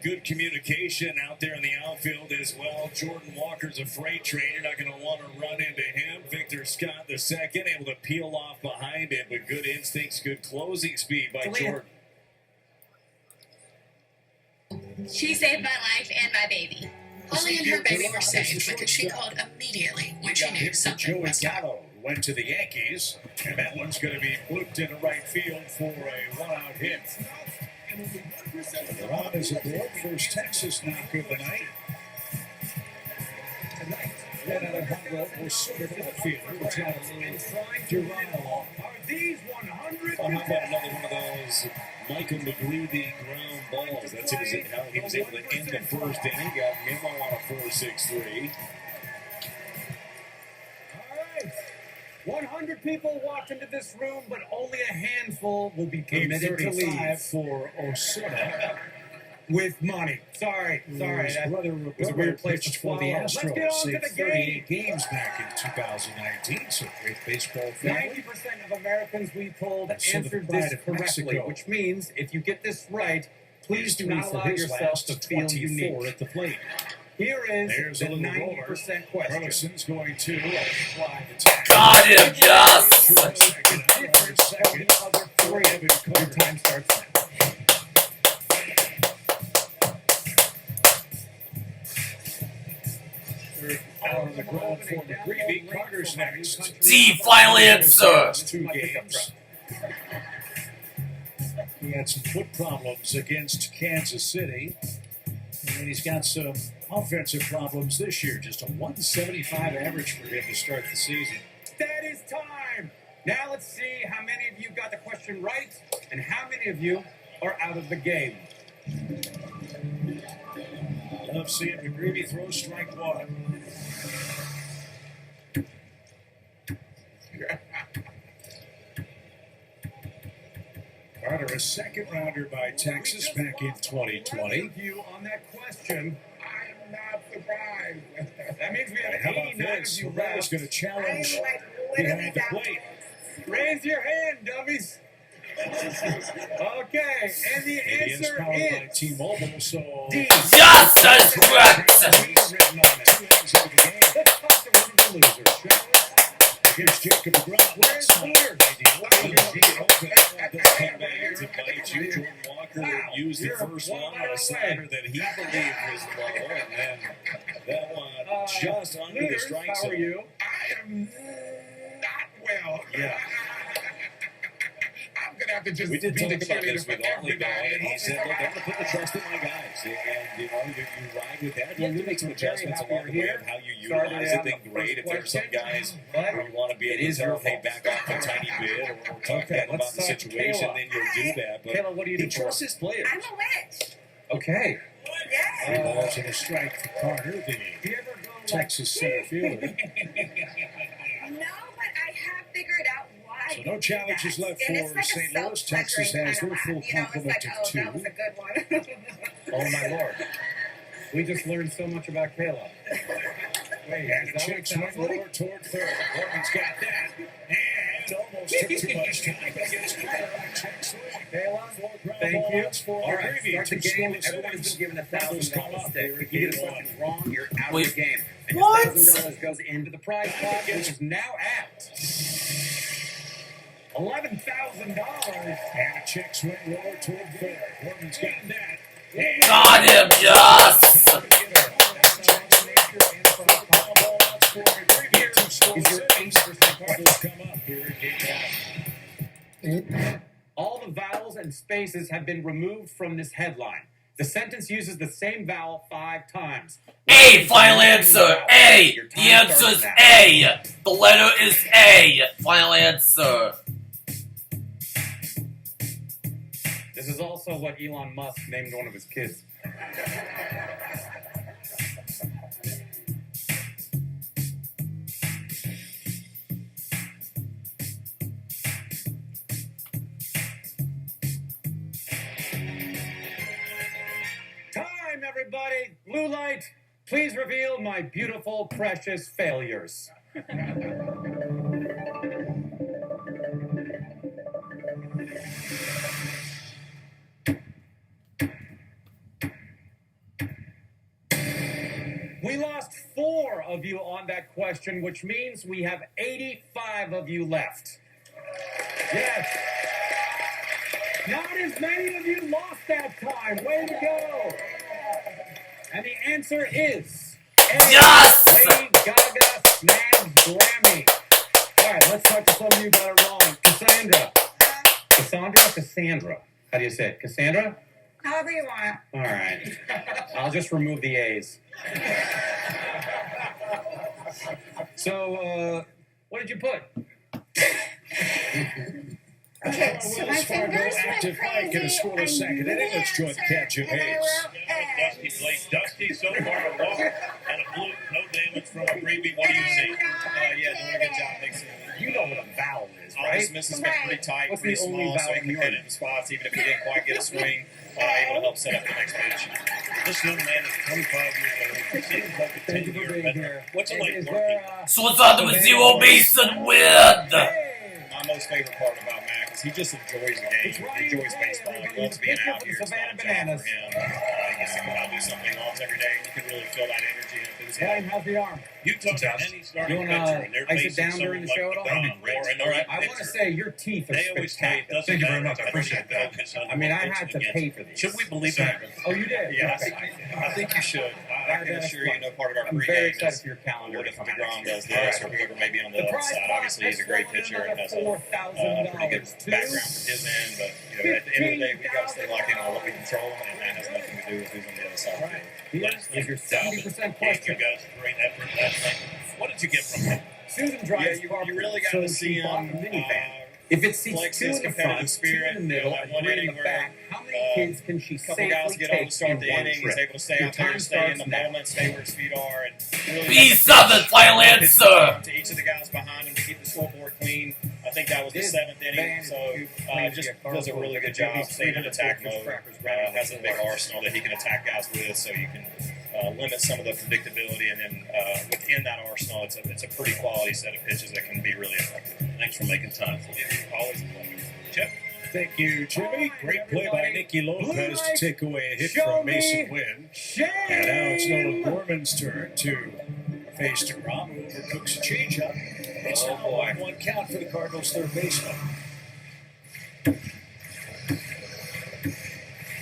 good communication out there in the outfield as well. Jordan Walker's a freight train. You're not going to want to run into him. Victor Scott the second, able to peel off behind him, but good instincts, good closing speed by Jordan. She saved my life and my baby. Holly and her baby were saved because she called immediately when she knew something was up. Gallo went to the Yankees, and that one's going to be blooped into right field for a one-out hit. Duran is aboard. First Texas knock of the night. Then Alejandro Osuna, the outfielder, was out and Duran along. Are these 100? How about another one of those Michael McGreevy ground balls? That's how he was able to end the first inning. Got Nimmo on a 4.63. All right. 100 people walked into this room, but only a handful will be permitted to leave. For Osuna. With money. Sorry. His brother was a weird place to for the swallow. Let's Astros. get on to Saved the 38 games back in 2019. So great baseball family. 90% of Americans we polled And so the answered pride this of correctly, Mexico. which means if you get this right, please do Three not for allow his yourself last to feel 24 unique. at the plate. Here is There's the a little roller. 90% question. Carlson's going to apply the tackle. Got him, yes! Second, the other three. Your time starts now. Out on the ground for McGreevy. Carter's next. D finally answers. 2 games. He had some foot problems against Kansas City. And he's got some offensive problems this year. Just a 175 average for him to start the season. That is time. Now let's see how many of you got the question right and how many of you are out of the game. Love seeing McGreevy throw strike 1. Carter, a second rounder by Texas back in 2020. You on that question, I am not surprised. That means we have How about 89 this? of you Morales left. going to challenge behind the plate. Raise your hand, dummies. Okay, and the It is answer powered by is T-Mobile, so... D. Yes, that's correct! Let's talk to one of the losers, shall we? Here's Jacob DeGrom. Where's Lueders? Jordan Walker used the first one on a slider that he believed was low, and then that one just under the Lueders, strike how are zone. you? I am not well. Yeah. I'm going to have to just We did be talk the about cheerleader this for with Alec, everybody. and he said, look, I'm going to put the trust in my guys. And, you ride with that. You have to make some adjustments along the way of how you utilize it. Then great if there's some guys where you want to be able to tell, hey, back off a tiny bit, or talk bad about the situation, then you'll do that. But Kayla, what do you do? he trusts his players. I'm a witch. Okay. 3 balls and a strike for Carter, the Texas center fielder. No, but I have figured out why. So no challenges left for St. Louis. Texas has their full complement of 2. That was a good one. Oh, my Lord. We just learned so much about Kayla. Wait, And is a that check what swing sounds like? lower toward third. Morgan's got that. And almost took too much time against Carter on a check swing. Kayla, 4 ground thank you. balls for All right, McGreevy. start the 2 game. scoreless Everyone's innings. been given Brothers come $1,000 up. stick. If you get something wrong, you're out Wait, of the game. And what? your $1,000 goes into the prize pot, which is now at $11,000. And a check swing lower toward third. Morgan's got that. Got him, yes! Here is your 80% Cardinals come up here in game 1. All the vowels and spaces have been removed from this headline. The sentence uses the same vowel 5 times. A, final answer. A. The answer is A. The letter is A. Final answer. This is also what Elon Musk named one of his kids. Time, everybody! Blue light, please reveal my beautiful, precious failures. We lost 4 of you on that question, which means we have 85 of you left. Yes. Not as many of you lost that time. Way to go. And the answer is A. Yes! Lady Gaga snags Grammy. All right, let's talk to some of you got it wrong. Cassandra. Cassandra? How do you say it? Cassandra? However you want. All right. I'll just remove the A's. So, what did you put? Okay, so my fingers Active went Mike in a crazy. scoreless second inning. Let's join Cat And I Hayes. will Dusty played Dusty so far, a walk and a fluke, no damage from a freebie. What do you see? Yeah, doing a good job mixing it. You know what a vowel is, All right? this misses got pretty tight, What's pretty the only small, so vowel he can you hit learned? it in spots, even if he didn't quite get a swing, able to help set up the next pitch. This young man is 25 years old. Seems like a 10-year veteran. What's it like working? So it's on with zero Masyn with. My most favorite part about Mac is he just enjoys the game. He enjoys baseball. He loves being out here. It's not a job for him. He gets to come out and do something else every day. You can really feel that energy and enthusiasm. How's the arm? You talk to any starting You pitcher, wanna and they're ice it facing down during the someone show like at all? DeGrom or another I want to pitcher. say your teeth are They always say it spectacular. doesn't matter. I appreciate that. I mean, I had to pay for these. Should we believe that? Oh, you did? Yeah, Okay. I think you should. I can assure you, no part of our I'm very pregame excited is for your calendar. what if DeGrom does this or whoever may be on the other side. Obviously, he's a great pitcher and has a pretty good background from his end, but you know, at the end of the day, we've got to stay locked in on what we control, and that has nothing to do with who's on the other side. Here's your 70% question. You guys, great effort. What did you get from him? Susan drives Yeah, you really got to see him. If it seats flex 2 his in the competitive front, 2 spirit, in the middle, that and one 3 in inning the where, back, how many kids can she a couple safely guys get on to take start in the one inning. trip? He's able to stay Your out there, time stay in starts the now. moment, stay where his feet are, and really B7, final answer. to each of the guys behind him to keep the scoreboard clean. I think that was the 7th inning, so just does a really good job staying in attack mode. Has a big arsenal that he can attack guys with, so you can limit some of the predictability, and then within that arsenal, it's a pretty quality set of pitches that can be really effective. Thanks for making time. Always a pleasure. Chip? Thank you, Jimmy. Great play by Nicky Lopez to take away a hit from Masyn Winn. And now it's Nolan Gorman's turn to face DeGrom, who overcooks a changeup. It's now a 1-1 count for the Cardinals' third baseman.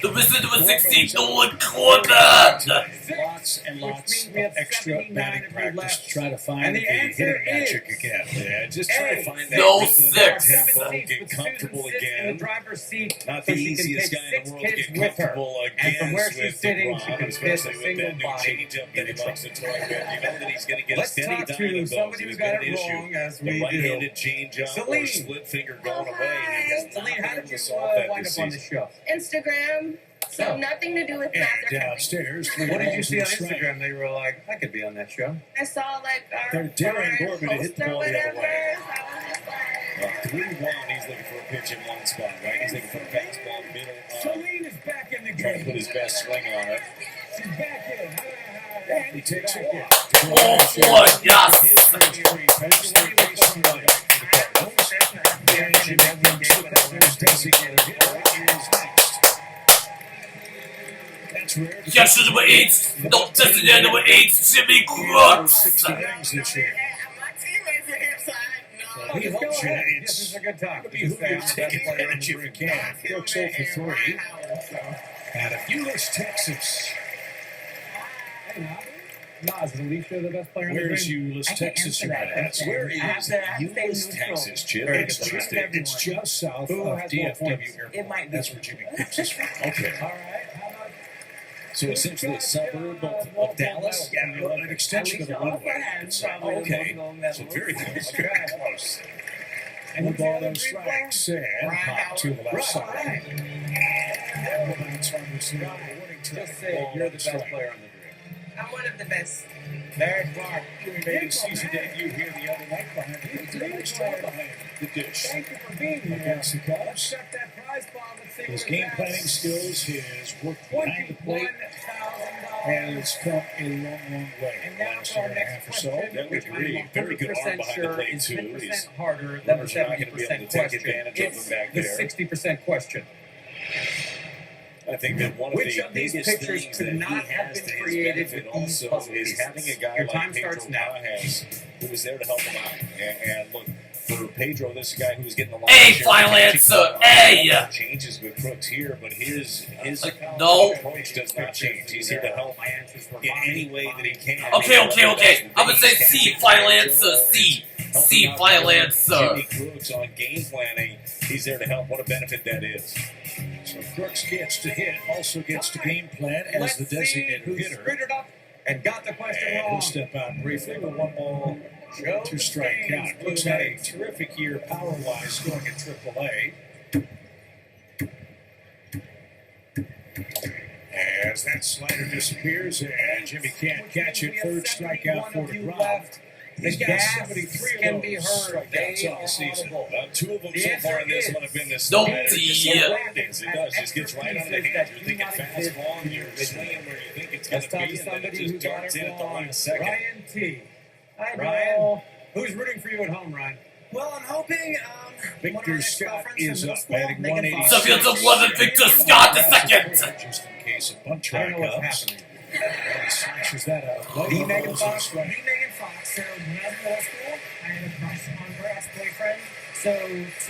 The Wizard was 16 Nolan Gorman. Lots and lots of extra batting practice to try to find And the the answer hitting is magic again. Yeah, just try to find that No rhythm, six. tempo, get comfortable In the again. driver's seat, Not so the she can easiest take guy in 6 the world to kids get with her. comfortable And from where against she's with sitting, DeGrom, she can fit a especially with single that new body. changeup that he likes to throw with. You know that he's going to get a Let's steady talk dime to of somebody those. who He's got got an it issue. wrong, as The we do. right-handed changeup or Celine. split finger going away. He has Celine, not how been able did to you solve that wind this up on the season. show? Instagram. So nothing to do with math or And counting. downstairs, What did you see on Strike. Instagram? They were like, I could be on that show. I saw like our They're daring foreign Gorman to hit the host or ball the other whatever. way. So I was just like, 3-1, he's looking for a pitch in one spot, right? He's looking for a fastball middle. Celine is back in the Trying to game. put his best swing on it. She's back in. He takes a walk. Oh, boy, yes. His first three pitches, third base right for the Cardinals. And Jimmy Brooks, the Cardinals' designated hitter, is next. That's rare. Yes, number 8. No, designated number 8, Jimmy Brooks. 60 innings this year. He hopes you This is a good time. be who you take advantage if you can. Brooks 0 for 3. At a viewless Texas. Nas, is Alicia the best player on the Where's team? Euless, Texas, you might ask? Where is Euless, Texas, Chip? It's just south Who of has more DFW points? Airport. That's where Jimmy Cooks is from. Okay. All right. How about So essentially a suburb of Dallas? Yeah, well, an extension of the runway. Okay. So very close. Very close. And with all those strikes and pop to the left side. That's on the scene of the warning track. just say you're the best player on the grid? I'm one of the best. Derek Clark. He made his season debut here the other night behind the behind the dish. Thank you for being here. Against the Let's Cubs. check that prize bomb and see His what game it's planning at. skills, his work behind the plate, has come a long, long way in the last year and a half or so. That would agree. Very good arm behind the plate, too. 10% harder than the Runners are not going to be able to 70% take question. advantage of It's them back the there. 60% question. I think that one of Which the of these biggest pictures things could that not he have has been to his created benefit with these also puzzle is pieces? having a guy Your like time Pedro starts now. has, who was there to help him out. And look, for Pedro, this is a guy who was getting a lot Hey, of final answer. Hey! changes with Crooks here, but his No. approach does not change. He's here to help in any way that he can. Okay. I'm gonna say C, final answer. C, final answer. Jimmy Crooks on game planning, he's there to help. What a benefit that is. So Crooks gets to hit, also gets to game plan as the designated hitter. Screwed it up and got the question And wrong. he'll step out briefly with one ball, two strike count. Crooks had a terrific year power-wise going at AAA. As that slider disappears, and Jimmy can't catch it. Third strikeout for DeGrom. He's got 73 can of be those heard. strikeouts on the season. Two of them so far in this one have been this Don't slider. see Just it. landings. It does. Just gets right on the hand. You're thinking fastball, and you're swinging where you think it's going Let's to talk be, to and then somebody it who just got darts it in at the wrong. last second. Ryan T. Hi, Ryan, who's rooting for you at home, Ryan? Well, I'm hoping Victor Scott is up, batting Megan 180. So fields of 11, Victor Scott the second. Just in case a bunt I track don't know what's comes. happening. He slashes that out. The Megan Fox. The Megan Fox. So when I was in middle school, I had a crush on her ex-boyfriend. So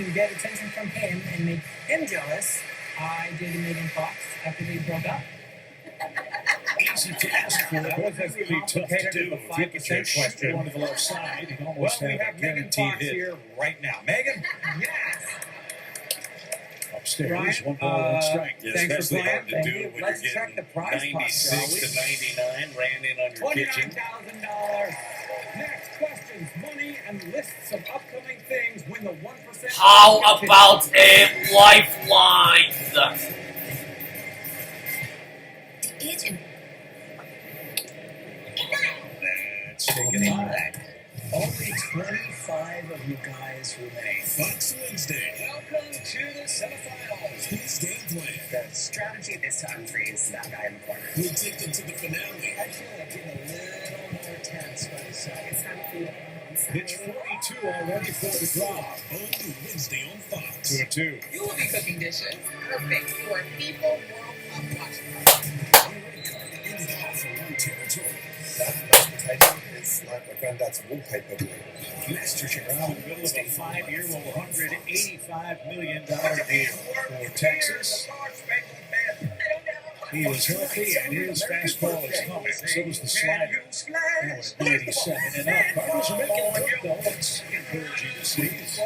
to get attention from him and make him jealous, I dated Megan Fox after we broke up. Easy to ask for. That was a Really tough to do. the 5% question. One to the left side. He Well, almost we had a have Megan guaranteed Fox hit. here right now. Megan? Yes. Upstairs, Ryan, one ball, one strike. Yeah, Thanks for especially playing. hard to do when Let's you're check getting the prize pot, 96 to 99, ran in on your kitchen. $29,000. Next questions, money, and lists of upcoming things. Win the 1%. How about a lifeline? The agent. Let's take it on. Only 25 of you guys remain. Fox Wednesday. Welcome to the semifinals. Who's game plan? The strategy this time for you is that guy in the corner. We'll take them to the finale. I feel like getting a little more tense by the side. It's time for you. Pitch 42 already for the draw. Only Wednesday on Fox. 2-2. You will be cooking dishes. Perfect for FIFA World Cup watching. Ended off for one territory. That potato is like my granddad's wallpaper glue. MasterChef in the middle of a 5-year, $185 million deal for Texas. He is healthy and his fastball is coming. So is the slider. Now at 97 and up. Cardinals are making it work, though. That's encouraging to see. He's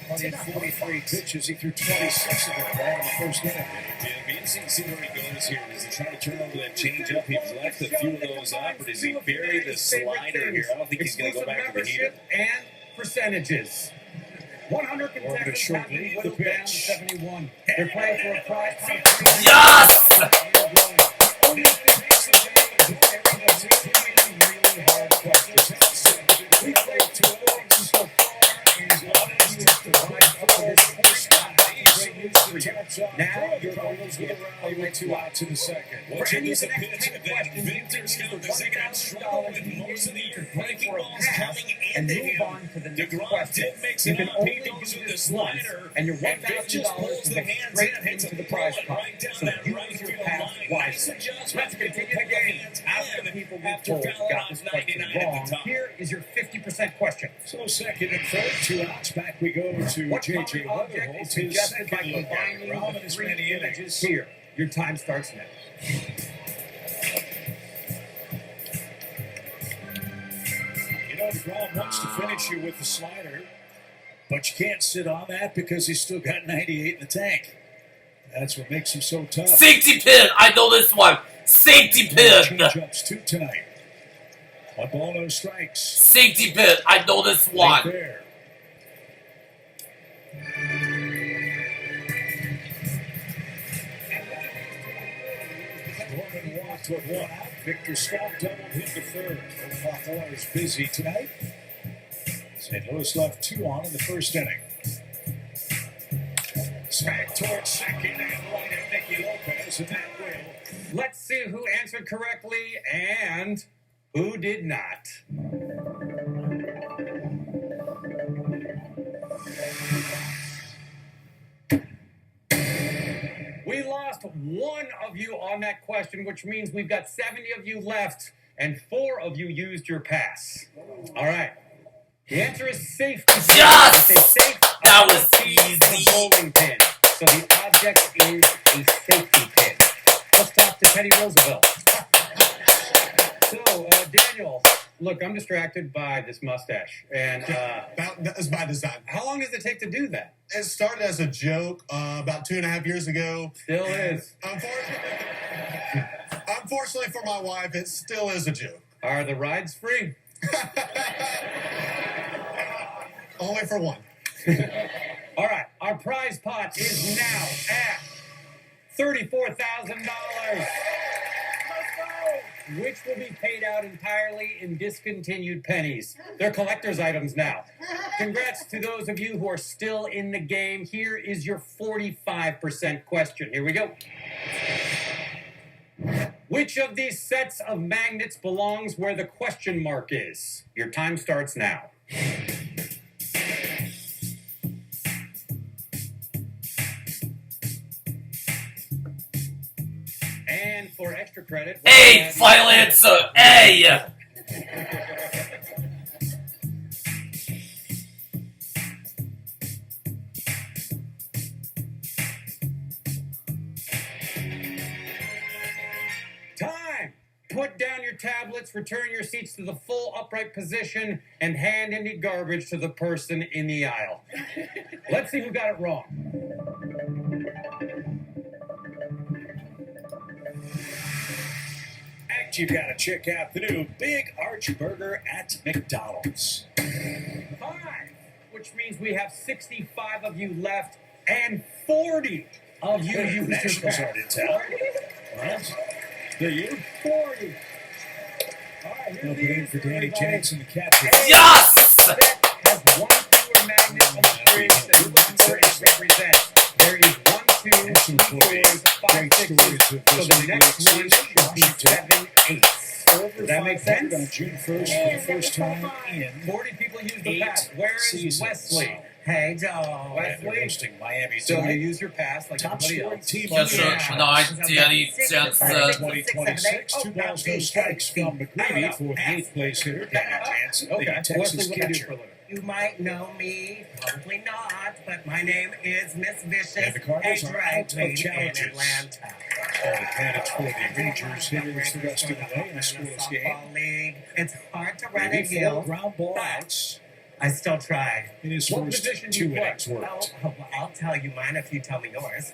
played 43 pitches. He threw 26 of them right in the first inning. It'll be interesting to see where he goes here. Does he try to turn over that change up? He's left a few of those up, or does he bury the slider here? I don't think he's going to go back to the heater. And percentages. 100 Orbit a contestants short have been lead, the whittled down to pitch. 71. They're playing for a prize. Yes! Only thing makes advantage of every that's extremely really hard questions. We played 2 points so far, and one of you have to rise up to this point. Great news for you. Now you're going to get rally with 2 outs in the second. What's For in any of this the next pitch? 10 And then questions, Victor Scott, you the second half struggled with most of the year. Breaking balls coming and into move him. on to the next DeGrom question. did mix You it can up. only He goes do with the this once, slider. and your And Vic just $1,000 pulls to the go hands straight in, hits into a the prize bullet pot. right down So that use right your field path line. wisely. Nice adjustment. Let's continue the game. After the people we After told fouling got out this question 99 at the wrong, top. here is your 50% question. So second and third, 2 outs. Back we go to What J.J. common object Leatherholt. is His suggested by second look at combining Rahm the in his 3 many images innings. here? Your time starts now. know, DeGrom wants to finish you with the slider, but you can't sit on that because he's still got 98 in the tank. That's what makes him so tough. Safety pin! I know this one! Safety pin! Change-ups two tonight. 1 ball, no strikes. Safety pin! I know this one! Right there. Norman walked with 1 out. Victor Scott doubled hit the third. Hawthorne is busy tonight. St. Louis left 2 on in the first inning. Smack towards second and right at Nicky Lopez, and that will. Let's see who answered correctly and who did not. We lost 1 of you on that question, which means we've got 70 of you left, and 4 of you used your pass. All right. The answer is safety pin. Yes! It's a safe That was easy. A bowling pin. So the object is a safety pin. Let's talk to Teddy Roosevelt. So, Daniel, look, I'm distracted by this mustache. And That is by design. how long does it take to do that? It started as a joke about 2.5 years ago. Still is. Unfortunately for my wife, it still is a joke. Are the rides free? Only for 1. All right, our prize pot is now at $34,000, which will be paid out entirely in discontinued pennies. They're collector's items now. Congrats to those of you who are still in the game. Here is your 45% question. Here we go. Which of these sets of magnets belongs where the question mark is? Your time starts now. And for extra credit... A! Final answer! A! Time! Put down your tablets, return your seats to the full upright position, and hand any garbage to the person in the aisle. Let's see who got it wrong. Next, you gotta check out the new Big Arch Burger at McDonald's. 5, which means we have 65 of you left, and 40 of you used your Nationals pass. aren't in town. What? Do you? 40. All right, here's Up the in answer, for Danny everybody. Jansen, the catcher. Yes! Set has 1 fewer magnet on the string than number it represents. There is 1, 2, 3, 4, 5, 6. So the next one should be 7, 8. Does that make sense? On June 1st for the first time in 40 people used the pass. Where is seasons. Wesley? Hey, Joe. and they're Wesley. hosting Miami So you tonight. use your pass like Top everybody scoring else. team Yes, sir. 9, Danny Jansen. 2026. 2 balls, no strikes from McGreevy for the 8th place hitter, Danny Jansen, Okay. the Wesley, Texas what do you do catcher. for a living? You might know me, probably not, but my name is Miss Vicious, And the Cardinals a are drag out of queen in challenges. Atlanta. All the candidates for the Rangers hitters the rest of the way in a scoreless game. Softball league. It's hard to run a Maybe 4 hill, ground ball outs I still try. in his What first position do 2 you play? innings worked. I'll tell you mine if you tell me yours.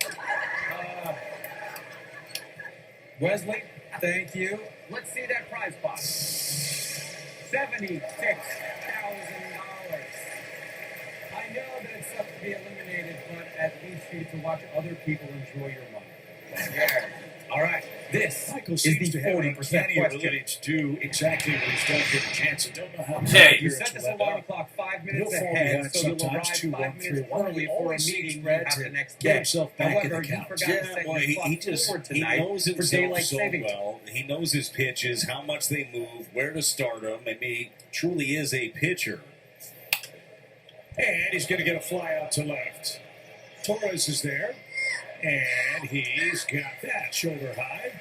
Wesley, thank you. Let's see that prize pot. $76,000. I know that it's tough to be eliminated, but at least you get to watch other people enjoy your money. Yeah. All right. This Michael is seems the to have an 40% uncanny question. ability to do exactly what he's done here to Jansen. Don't know how Okay. You set this alarm clock 5 minutes He'll fall ahead, behind so you'll sometimes, arrive 2, 5 1, minutes 3, 1. early He for a always meeting seems you ready have to the next get day. himself back in However, the you count. forgot to Yeah, set well, your he clock just forward he tonight knows for himself daylight so savings. well. He knows his pitches, how much they move, where to start them. I mean, he truly is a pitcher. And he's going to get a fly out to left. Torres is there. And he's got that shoulder high.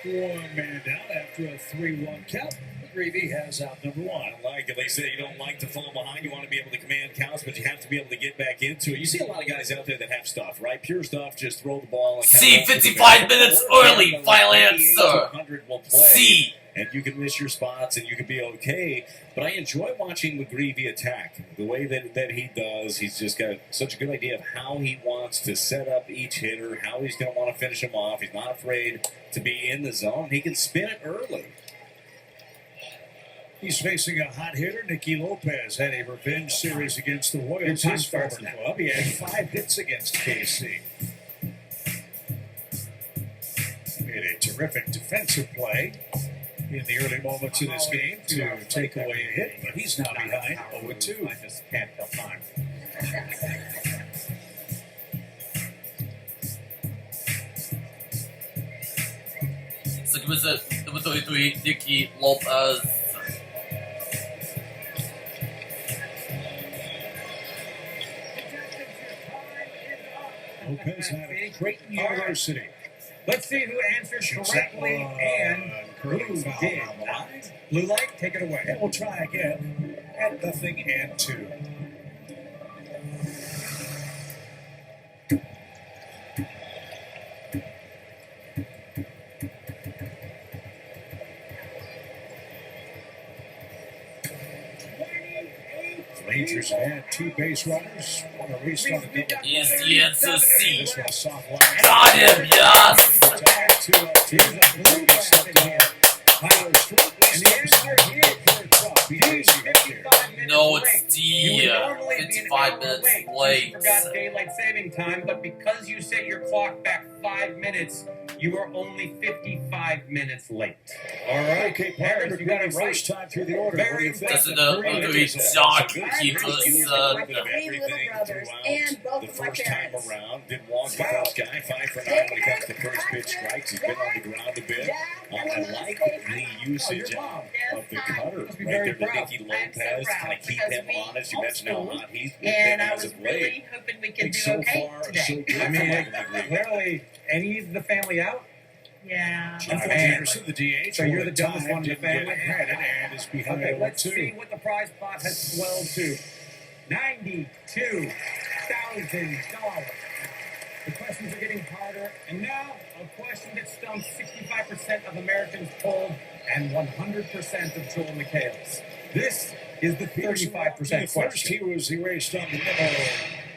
1 man down after a 3-1 count. McGreevy has out number 1. I don't like it. They say you don't like to fall behind. You want to be able to command counts, but you have to be able to get back into it. You see a lot of guys out there that have stuff, right? Pure stuff, just throw the ball. And C, 55 minutes early. Final answer. 100 will play. C. and you can miss your spots and you can be okay. But I enjoy watching McGreevy attack. The way that he does, he's just got such a good idea of how he wants to set up each hitter, how he's going to want to finish him off. He's not afraid to be in the zone. He can spin it early. He's facing a hot hitter. Nicky Lopez had a revenge series against the Royals, his former club. He had 5 hits against KC. Made a terrific defensive play in the early moments of this game to take away a hit, but he's now behind 0-2. I just can't tell time. Seguimos a Nicky Lopez. Lopez out of Creighton University. Let's see who answered correctly and who did. Blue light, take it away. And we'll try again at 0-2. Rangers had 2 base runners, 1 erased on the double. Is the answer C? This was soft line. Got him, yes! No, it's D. 55 minutes late. You forgot daylight saving time, but because you set your clock back 5 minutes, you are only 55 minutes late. All right, okay, Harris, you got it right. First time through the order. Very Doesn't know who John keeps My 3 little brothers and both the first time around. Didn't walk the first guy. 5 for 9 when he got the first pitch strikes. He's been on the ground a bit. I like the usage of the cutter right there to Nicky Lopez. Kind of keep him honest. You mentioned how hot he's been as of late. Hoping we can do So okay far, today. so good. I mean, clearly, any of the family out? Yeah. John Anderson, the DH. So you're the dumbest one in the Didn't get family? credit and is behind Okay, let's 0-2. see what the prize pot has swelled to. $92,000. The questions are getting harder, and now a question that stumps 65% of Americans polled and 100% of Joel McHale's. This is the 35% First, question. he was erased on the Nimmo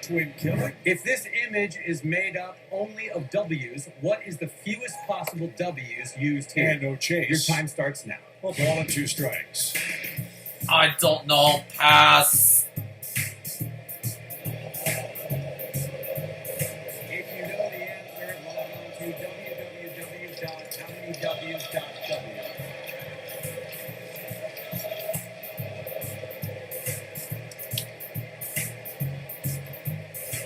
twin killer. If this image is made up only of W's, what is the fewest possible W's used here? And no chase. Your time starts now. Ball and 2 strikes. I don't know. Pass. If you know the answer, log on to www.howmanyws.w.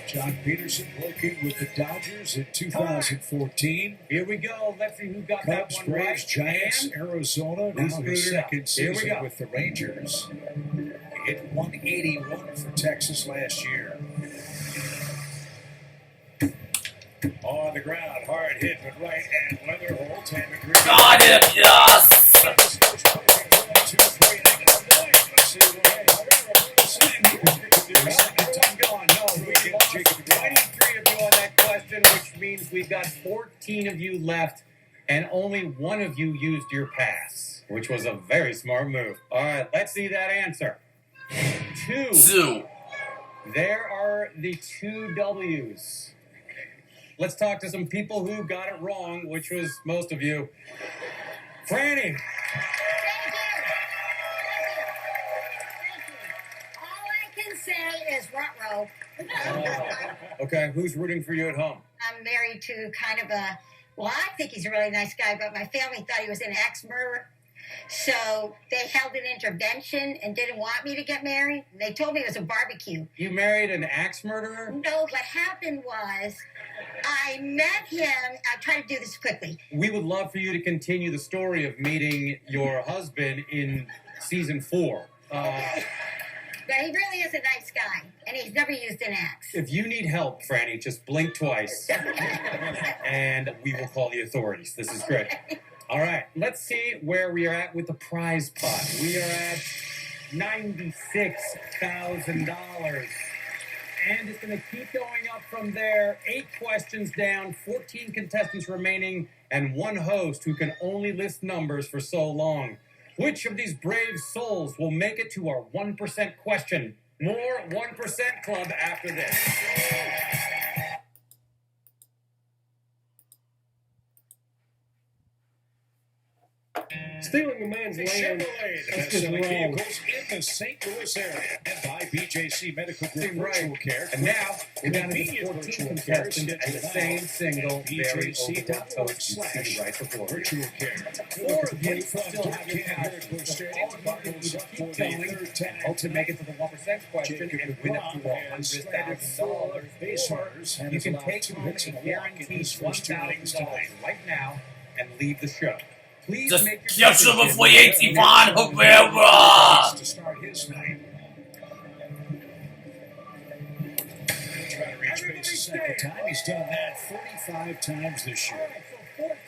John Peterson working with the Dodgers in 2014. Here we go. Let's see who got Cubs, that one Braves, right. Giants, And Arizona. Who's Now booted his up? second Here we season go. with the Rangers. He hit 181 for Texas last year. On the ground, hard hit, but right and Leatherholt and McGreevy. Got him, yes! We lost 23 of you on that question, which means we've got 14 of you left, and only 1 of you used your pass, which was a very smart move. All right, let's see that answer. 2. There are the 2 W's. Let's talk to some people who got it wrong, which was most of you. Franny. All I can say is ruh-roh. Okay, who's rooting for you at home? I'm married to kind of a, well, I think he's a really nice guy, but my family thought he was an axe murderer. So they held an intervention and didn't want me to get married. They told me it was a barbecue. You married an axe murderer? No, what happened was I met him. I'll try to do this quickly. We would love for you to continue the story of meeting your husband in season 4. But he really is a nice guy, and he's never used an axe. If you need help, Franny, just blink twice, and we will call the authorities. This is great. All right, let's see where we are at with the prize pot. We are at $96,000. And it's going to keep going up from from there, 8 questions down, 14 contestants remaining, and one host who can only list numbers for so long. Which of these brave souls will make it to our 1% question? More 1% Club after this. Stealing a man's The land. Chevrolet, the That's just best-selling wrong. vehicles in the St. Louis area, and by BJC Medical Group Right. Virtual Care. And now we're down to Convenient 14 virtual contestants care and the same single, very overworked host you see right before you. virtual care. Or if you From still have your Canada, house, goes straight all into you buckles need up to for keep the going, third time. hope to make it to the 1% question Jacob and win up to DeGrom has slided $100,000. base Or runners and you has can allowed take 2 home hits and a a walk in guaranteed his first 2 innings $1,000 tonight. right now and leave the show. Please Just make your catch him decision before you next Van time. Herrera. To start his night. Trying to reach base a second time. He's done that 35 times this year.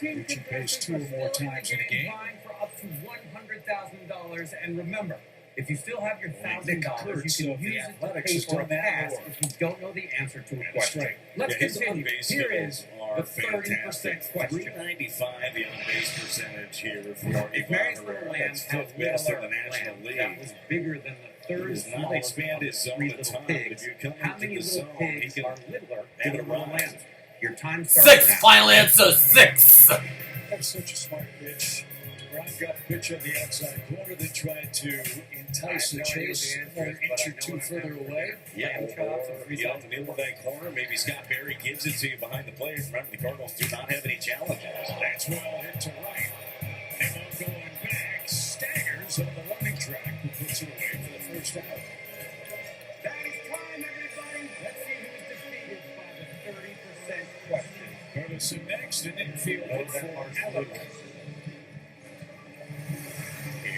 Reaching base 2 or more times in a game. For up to $100,000. And remember, if you still have your $1,000, Nick you Kurtz can of the use it to Athletics pay has for a done that pass more. if you don't know the answer to a That's question. right. Let's His continue. on-base Here skills is are the 30% fantastic. question. 395 the on-base percentage here for If Mary's Little Herrera. Lamb That's has fifth best in the Little National Lamb League. that was bigger than the He third does not smallest expand of his the zone 3 a little ton. pigs. If you come How into many the little zone, he pigs can are littler get than a Little rise. Lambs? Your time starts 6, now. final answer, 6. That's such a smart pitch. DeGrom got the pitch on the outside corner, then tried to entice the chase an inch or 2 further away. Yeah, get off the middle of that corner. Maybe Scott Berry gives it to you behind the plate. Remember, the Cardinals do not have any challenges. That's well hit to right. Nimmo going back, staggers on the running track, and puts it away for the first out. That is time, everybody. Let's see who's defeated by the 30% question. Ferguson next, and infield hit for Alec.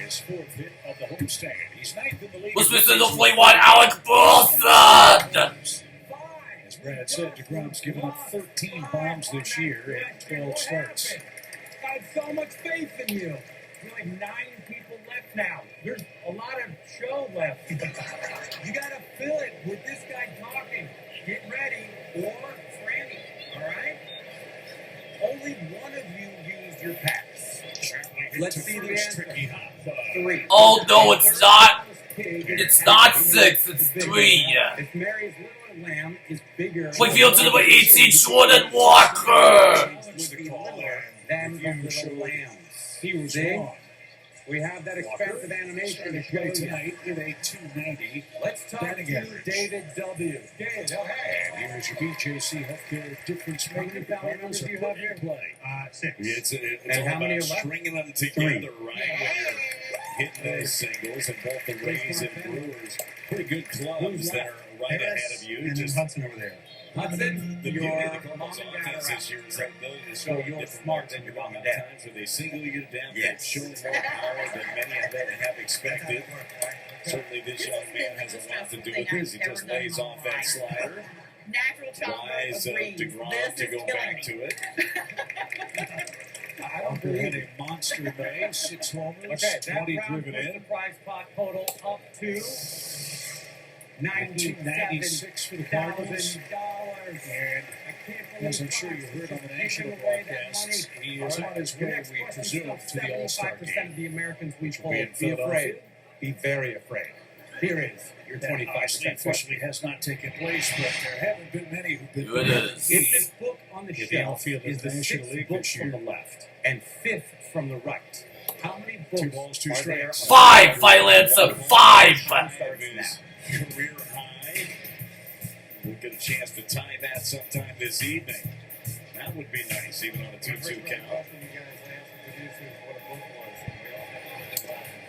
His 4th hit of the homestand. He's 9th in the league. Was missing the 41 Alec Wilson. As Brad said, DeGrom's given up 13 bombs this year and 12 starts. I have so much faith in you. There's like 9 people left now. There's a lot of show left. You gotta fill it with this guy talking. Get ready or Franny, all right? Only one of you used your pass. Let's see the answer. 3. Oh no, it's not. It's not 6, it's 3. If Mary's Little Lamb is bigger Playfield to number 18, Jordan Walker. than the Little Lambs. He was See? wrong. We have that expensive animation to show Play you. tonight with a 290. Let's talk batting to average. David W. David, oh, hey. And here's your BJC Healthcare difference maker. The Cardinals do you are have here? play. 6. It's And all how many about are left? stringing them together, right? Hitting those singles, and both the Rays and Brewers, pretty good clubs that are right ahead of you. And Just then Hudson over there. Hudson, the beauty your of the Cardinals mom and dad offense are this year is out. that ability to So score you're different smarter marks than in your your mom and times dad. where they single you down. Yes. They've shown more power than many of them have expected. Certainly, this young man has a lot to do with this. He just lays off that slider. Natural childbirth Wise of agrees. DeGrom This to is go killing back me. to it. I don't Walker believe had it. a monster day, 6 homers, Okay, that 20 round driven puts the in. prize pot total up to $96 for the Cardinals. $97,000. And as I'm sure you heard on the national broadcasts, he is on his way, we presume, to the All-Star 75% game. of the Americans we Which will polled, be in be Philadelphia. afraid. Be very afraid. Here is your That obviously 25% question. officially has not taken place, but there haven't been many who've been Lueders. If this book on the If shelf Alfield is the in the National 6th League book this from year. the left and 5th from the right, how many 2 books balls, 2 are there? strikes. 5, final answer, 5. Time starts now. Career high. We'll get a chance to tie that sometime this evening. That would be nice, even on a 2-2 count.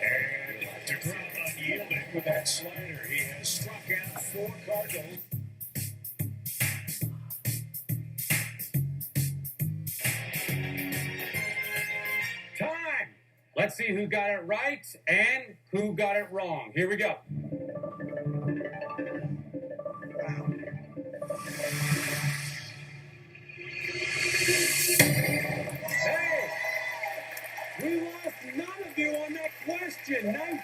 And DeGrom unyielding with that slider. He has struck out 4 Cardinals. Time. Let's see who got it right and who got it wrong. Here we go. Hey, we lost none of you on that question. Nicely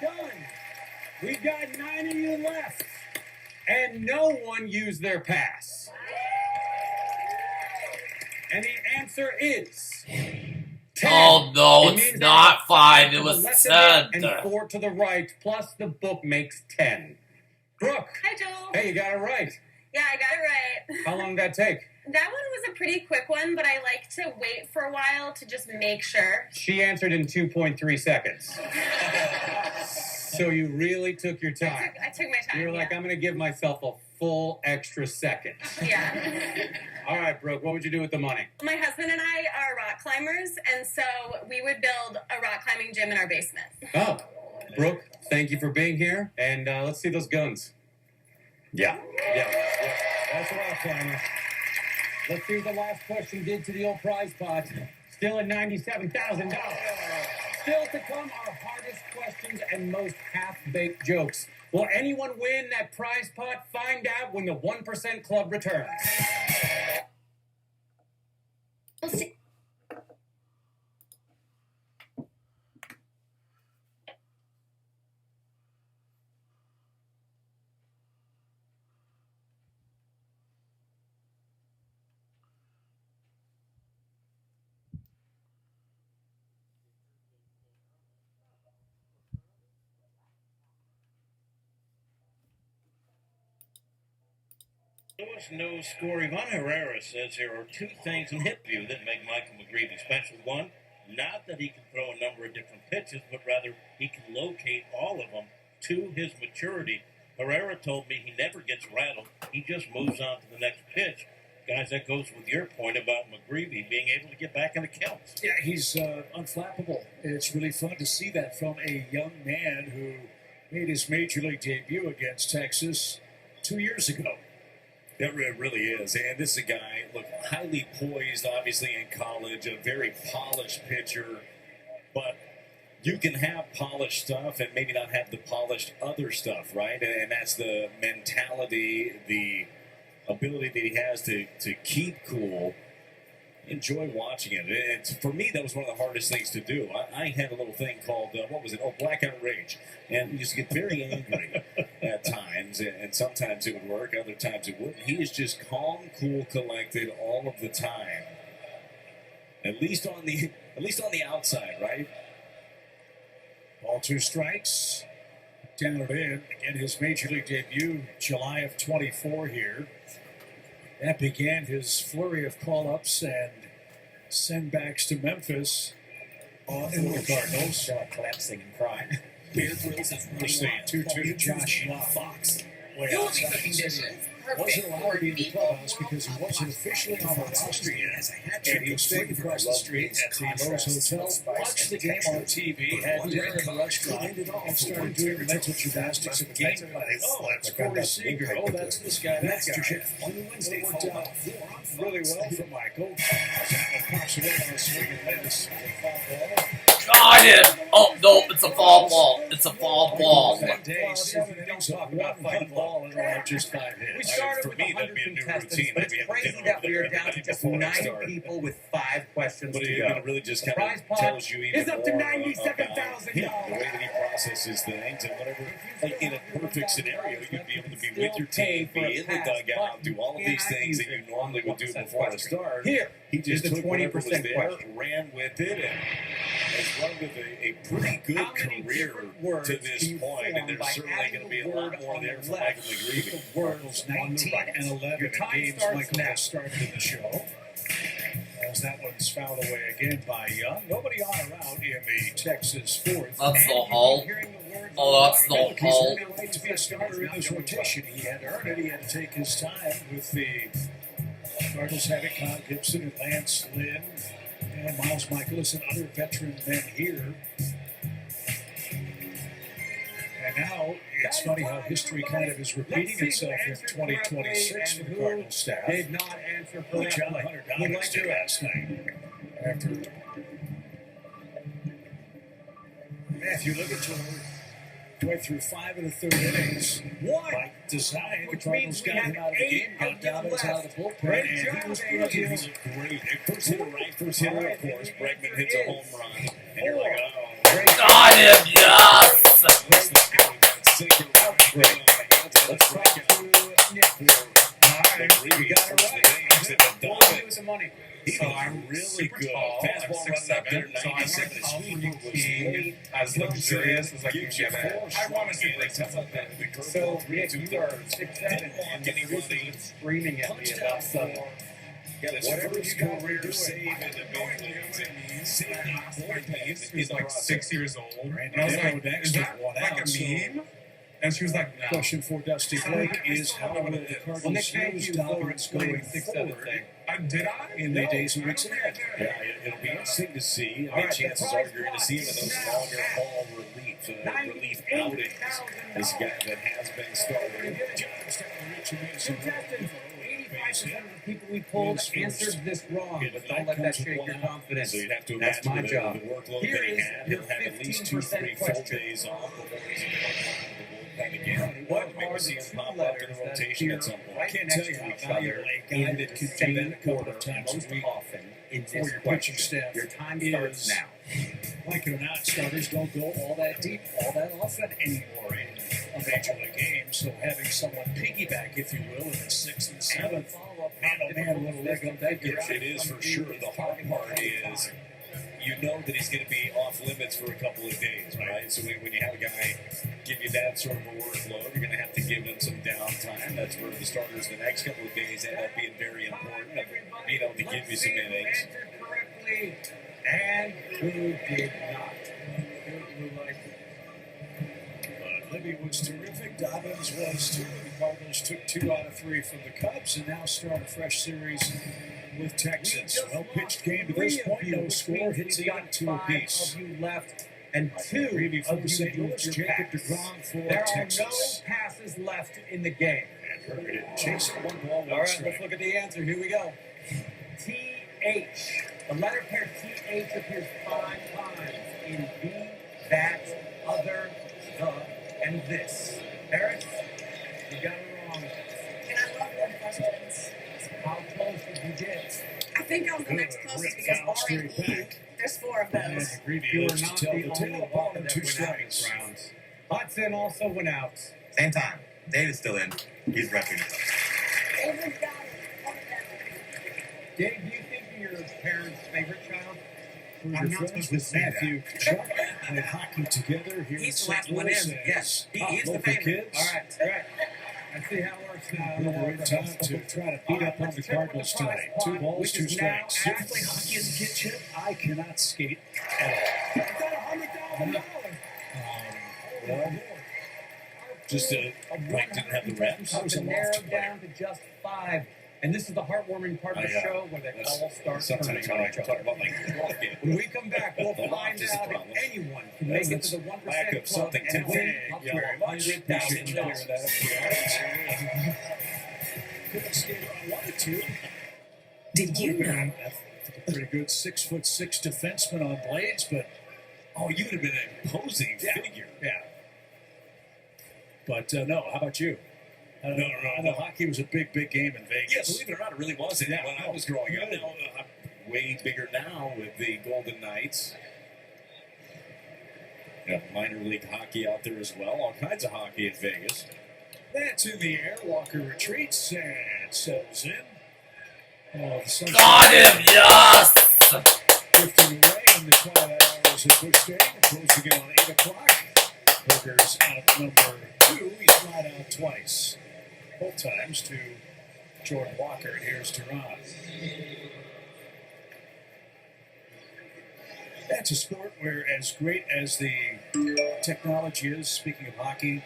done. We got 9 of you left. And and no one used their pass. And the answer is 10. Oh no, It it's means not there are 5. It to the was left of it 10. and 4 to the right, plus the book makes 10. Brooke. Hi, Joel. Hey, you got it right. Yeah, I got it right. How long did that take? That one was a pretty quick one, but I like to wait for a while to just make sure. She answered in 2.3 seconds. So you really took your time. I took my time. You were like, I'm going to give myself a full extra second. Yeah. All right, Brooke, what would you do with the money? My husband and I are rock climbers, and so we would build a rock climbing gym in our basement. Oh, Brooke, thank you for being here. And let's see those guns. Yeah. That's a rock climber. Let's see what the last question did to the old prize pot. Still at $97,000. Still to come are hardest questions and most half-baked jokes. Will anyone win that prize pot? Find out when the 1% Club returns. We'll see. Louis News score Ivan Herrera says there are two things in hip view that make Michael McGreevy special. One, not that he can throw a number of different pitches, but rather he can locate all of them. Two, his maturity. Herrera told me he never gets rattled. He just moves on to the next pitch. Guys, that goes with your point about McGreevy being able to get back in the counts. Yeah, he's unflappable. It's really fun to see that from a young man who made his major league debut against Texas 2 years ago. It really is. And this is a guy, look, highly poised, obviously, in college, a very polished pitcher. But you can have polished stuff and maybe not have the polished other stuff, right? And that's the mentality, the ability that he has to keep cool. Enjoy watching it. It's, for me, that was one of the hardest things to do. I had a little thing called, what was it? Oh, blackout rage. And you just get very angry at times. And sometimes it would work, other times it wouldn't. He is just calm, cool, collected all of the time. At least on the outside, right? Ball 2 strikes. Down and in. Again, his major league debut, July of 24 here. That began his flurry of call-ups and send-backs to Memphis for the Cardinals. Collapsing and crying. We're seeing 2-2 Josh Fox. Way outside. Wasn't allowed to be in the clubhouse because he wasn't officially on the roster yet. And he was staying across the street at the Lowe's Hotel, watched the game on TV, had dinner in the restaurant, and started doing mental gymnastics at the game planning. Oh, that's Corey Seager. Oh, that's this guy, that guy. On Wednesday, worked out really well for Michael. That one pops away on a swing and miss. Got it! Oh, no, it's a foul ball. It's a foul ball. That day, 7 innings of one ball and only just 5 hits. We started with 100 contestants, but it's crazy that we are down to just 9 people with 5 questions But to it go. really just The kind prize of pot tells you even is up to more $97,000. about him, the way that he processes things, and whatever. Like in a perfect scenario, you'd be able to be with your team, be in the dugout, do all of these things that you normally would do before the start. Here, he just is the took whatever was 20% there, question. ran with it, and has run with a pretty good career to this point. And there's certainly going to be a lot more there for Michael McGreevy. Cardinals 19 and 11 in games Michael has started in the show. As that one's fouled away again by Young. Nobody on or out in the Texas fourth. That's the hole. Oh, that's the hole. He had right to be a starter in this rotation. He had to earn it. He had to take his time with the Cardinals having Kyle Gibson and Lance Lynn and Miles Michaelis and other veteran men here. And now it's funny how history kind of is repeating itself in 2026 for the Cardinals staff. Did not answer What John correctly. Hunter Dominic's did last night. After Matthew Liberatore went through 5 of the 3rd innings. By design, the Cardinals got him out of the game, got Dobbins out of the bullpen, and he was good. He was great. First hitter, right? First hitter, of course. Bregman hits a home run. And you're like, oh. Got him, yes! Let's talk to We got it right. With the money. So I'm really good. Fastball running up there, 97. His speed was great. As luxurious as I can get at. I want to see like stuff like that. So, Nick, you are 6'7", and the producer is screaming at me about stuff. Whatever you career save in the big leagues, He's like 6 years old. And I was like, is that like a meme? And she was like, no. Question for Dusty Blake is how will the Cardinals use dominance going forward did I? in the days and weeks ahead? Yeah, it'll be interesting to see. I mean, chances are you're going to see him in those longer ball relief outings. This guy that has been starting. Contestant, 85% of the people we polled answered this wrong, but don't let that shake your confidence. So you'd have to That's my job. The workload Here that he is had. your He'll have at least 2-3 full question. days off before he's going to come again. What Maybe are see the him two pop up letters in the that rotation appear at some point. right I can't next tell you to how each other valuable a guy in that the can do that same a couple order of times a most week often in for this your pitching question? staff. Your time starts is, now. Like it or not, starters don't go all that deep, all that often anymore in a major league game. So having someone piggyback, if you will, in the 6th and 7th, man, oh man, what a leg up that gives. It is for sure. The hard part is you know that he's going to be off limits for a couple of days, right? So when you have a guy give you that sort of a workload, you're going to have to give him some downtime. That's where the starters the next couple of days end up being very important, being able to give you some innings. Correctly, and who did not? Libby was terrific. Dobbins was too. The Cardinals took 2 out of 3 from the Cubs and now start a fresh series with Texas. Well pitched game to this point. No score. Hits even 2 apiece. Of you left, and 2 Preview for of you St. Louis, used your Jacob pass. DeGrom for There Texas. are no passes left in the game. Chasing 1 ball, 1 All right, strike. let's look at the answer. Here we go. TH. The letter pair TH appears 5 times in the, that, other, the, and this. Eric, you got it wrong. And I love more questions. How close did you get? I think I was the next closest because R and E, there's 4 of those. You are not the only one that went out this round. Hudson also went out. Same time. David's still in. He's repping it. Dave, do you think you're your parents' favorite child? I'm not supposed to say Matthew Chuck played hockey together here He's in the last St. one Louis. in. Yes, he's the local favorite. kids. All right. I see how it works now. We're in time to try to beat up on the Cardinals tonight. 2 balls, 2 strikes. Did you play hockey as a kid, Chip? I cannot skate at all. Well, Just Mike didn't have the reps. I was a narrowed loft player. down to just 5. And this is the heartwarming part of the show where they all start turning Sometimes on when I each talk other. about like golf game. When we come back, we'll The loft find is the out problem. if anyone can make it to the 1% Lack of club something and to win take. up to Yeah, Appreciate you clearing $100,000. that up. Couldn't skate if I wanted to. Did you know? I think a pretty good 6'6" defenseman on blades, but Oh, you would have been an imposing figure. yeah. But no, how about you? I know hockey was a big game in Vegas. Yeah, believe it or not, it really wasn't. Yeah. When I was growing up, now, I'm way bigger now with the Golden Knights. Yeah, minor league hockey out there as well. All kinds of hockey in Vegas. That's in the air. Walker retreats and settles in. Oh, the sun Got him, yes! drifting away in the twilight hours of Bush Day. Close again on 8 o'clock. Burger's out number 2. He's flat out twice. Both times to Jordan Walker. And here's Duran. That's a sport where, as great as the technology is, speaking of hockey,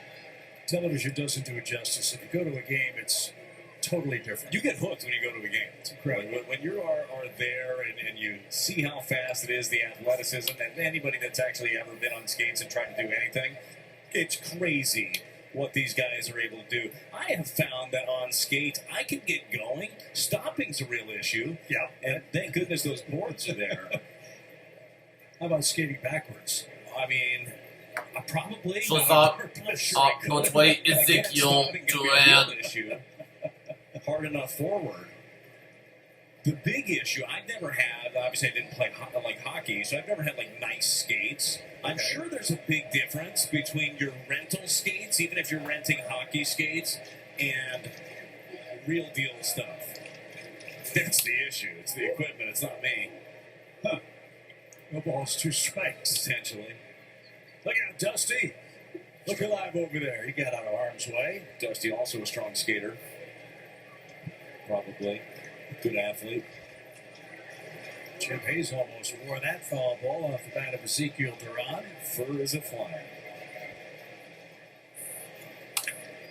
television doesn't do it justice. If you go to a game, it's totally different. You get hooked when you go to a game. It's incredible. When you are there and you see how fast it is, the athleticism, and anybody that's actually ever been on skates and tried to do anything, it's crazy what these guys are able to do. I have found that on skates, I can get going. Stopping's a real issue. Yeah. And thank goodness those boards are there. How about skating backwards? I mean, probably. So not stop. 100% sure I Not could. wait, But again, Ezekiel, stopping can be a Durant. real issue. Hard enough forward. The big issue, I've never had, obviously I didn't play like hockey, so I've never had like nice skates. I'm sure there's a big difference between your rental skates, even if you're renting hockey skates, and real deal stuff. That's the issue. It's the equipment. It's not me. Huh. No balls, 2 strikes. Potentially. Look out, Dusty. Look alive over there. He got out of harm's way. Dusty, also a strong skater. Probably. Good athlete. Chip Hayes almost wore that foul ball off the bat of Ezekiel Duran. Fur is a flying.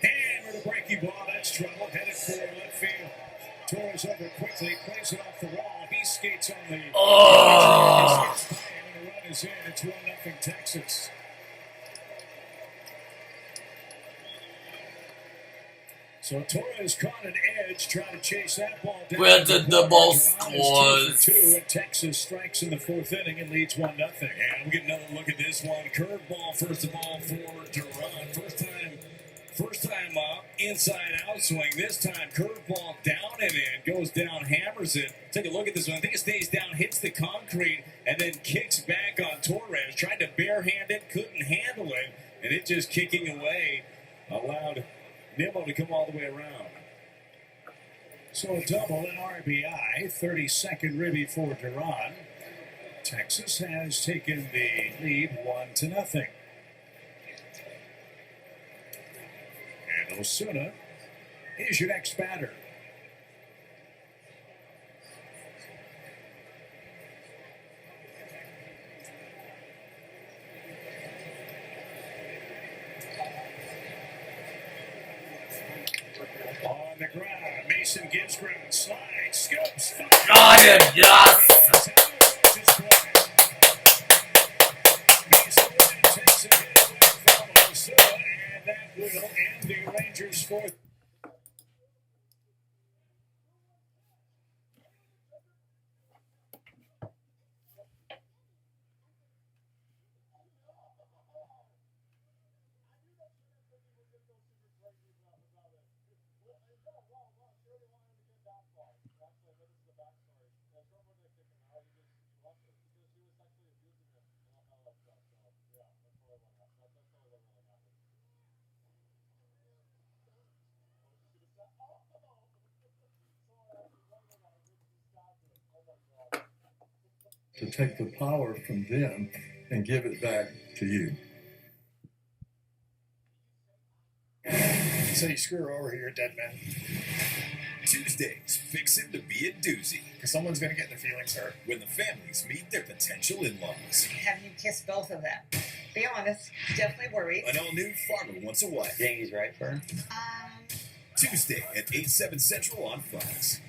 And with a breaking ball, that's trouble. Headed for left field. Torres over quickly, plays it off the wall. He skates on the... Oh! And the run is in. It's 1-0 Texas. So Torres caught an edge, trying to chase that ball down. Where did the ball scores? 2 and Texas strikes in the 4th inning and leads 1-0. And we get another look at this one. Curveball, first of all, for Duran. First time inside out swing. This time curveball down and in. Goes down, hammers it. Take a look at this one. I think it stays down, hits the concrete, and then kicks back on Torres. Tried to barehand it, couldn't handle it, and it just kicking away allowed Nimmo to come all the way around. So a double and RBI, 32nd ribby for Duran. Texas has taken the lead 1-0. And Osuna is your next batter. On the ground, Masyn gives ground, slides, scoops, Got him, yes! And that will end the Rangers' 4th. To take the power from them and give it back to you. So you screw her over here, dead man. Tuesdays, fix it to be a doozy. Because someone's going to get their feelings hurt. When the families meet their potential in-laws. Have you kissed both of them? Be honest, definitely worried. An all-new Farmer Wants a Wife. You think he's right for her? Tuesday at 8, 7 Central on Fox.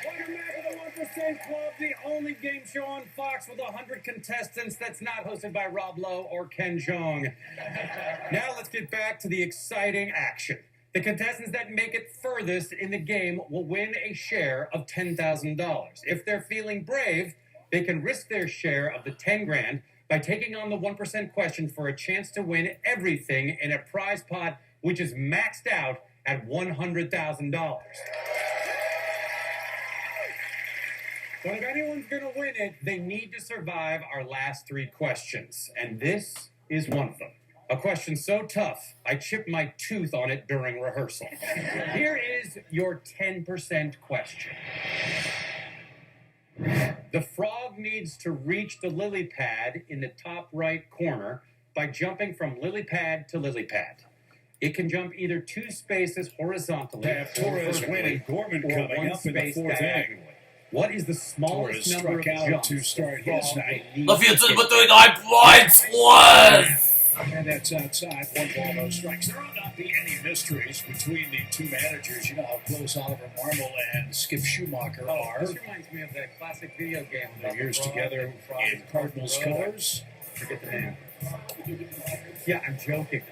Welcome back to the 1% Club, the only game show on Fox with 100 contestants that's not hosted by Rob Lowe or Ken Jeong. Now let's get back to the exciting action. The contestants that make it furthest in the game will win a share of $10,000. If they're feeling brave, they can risk their share of the 10 grand by taking on the 1% question for a chance to win everything in a prize pot which is maxed out at $100,000. But if anyone's going to win it, they need to survive our last 3 questions. And this is one of them. A question so tough, I chipped my tooth on it during rehearsal. Here is your 10% question. The frog needs to reach the lily pad in the top right corner by jumping from lily pad to lily pad. It can jump either 2 spaces horizontally, Have Torres, Winn, and Gorman or coming 1 up in the space 4th inning. diagonally. What is the smallest Torres number of struck out jumps to start his night. The future between our points was. And that's outside. 1 ball, no strikes. There ought not be any mysteries between the 2 managers. You know how close Oliver Marmol and Skip Schumacher are. This reminds me of that classic video game. Their years together in Cardinals colors. Forget the name. Yeah, I'm joking.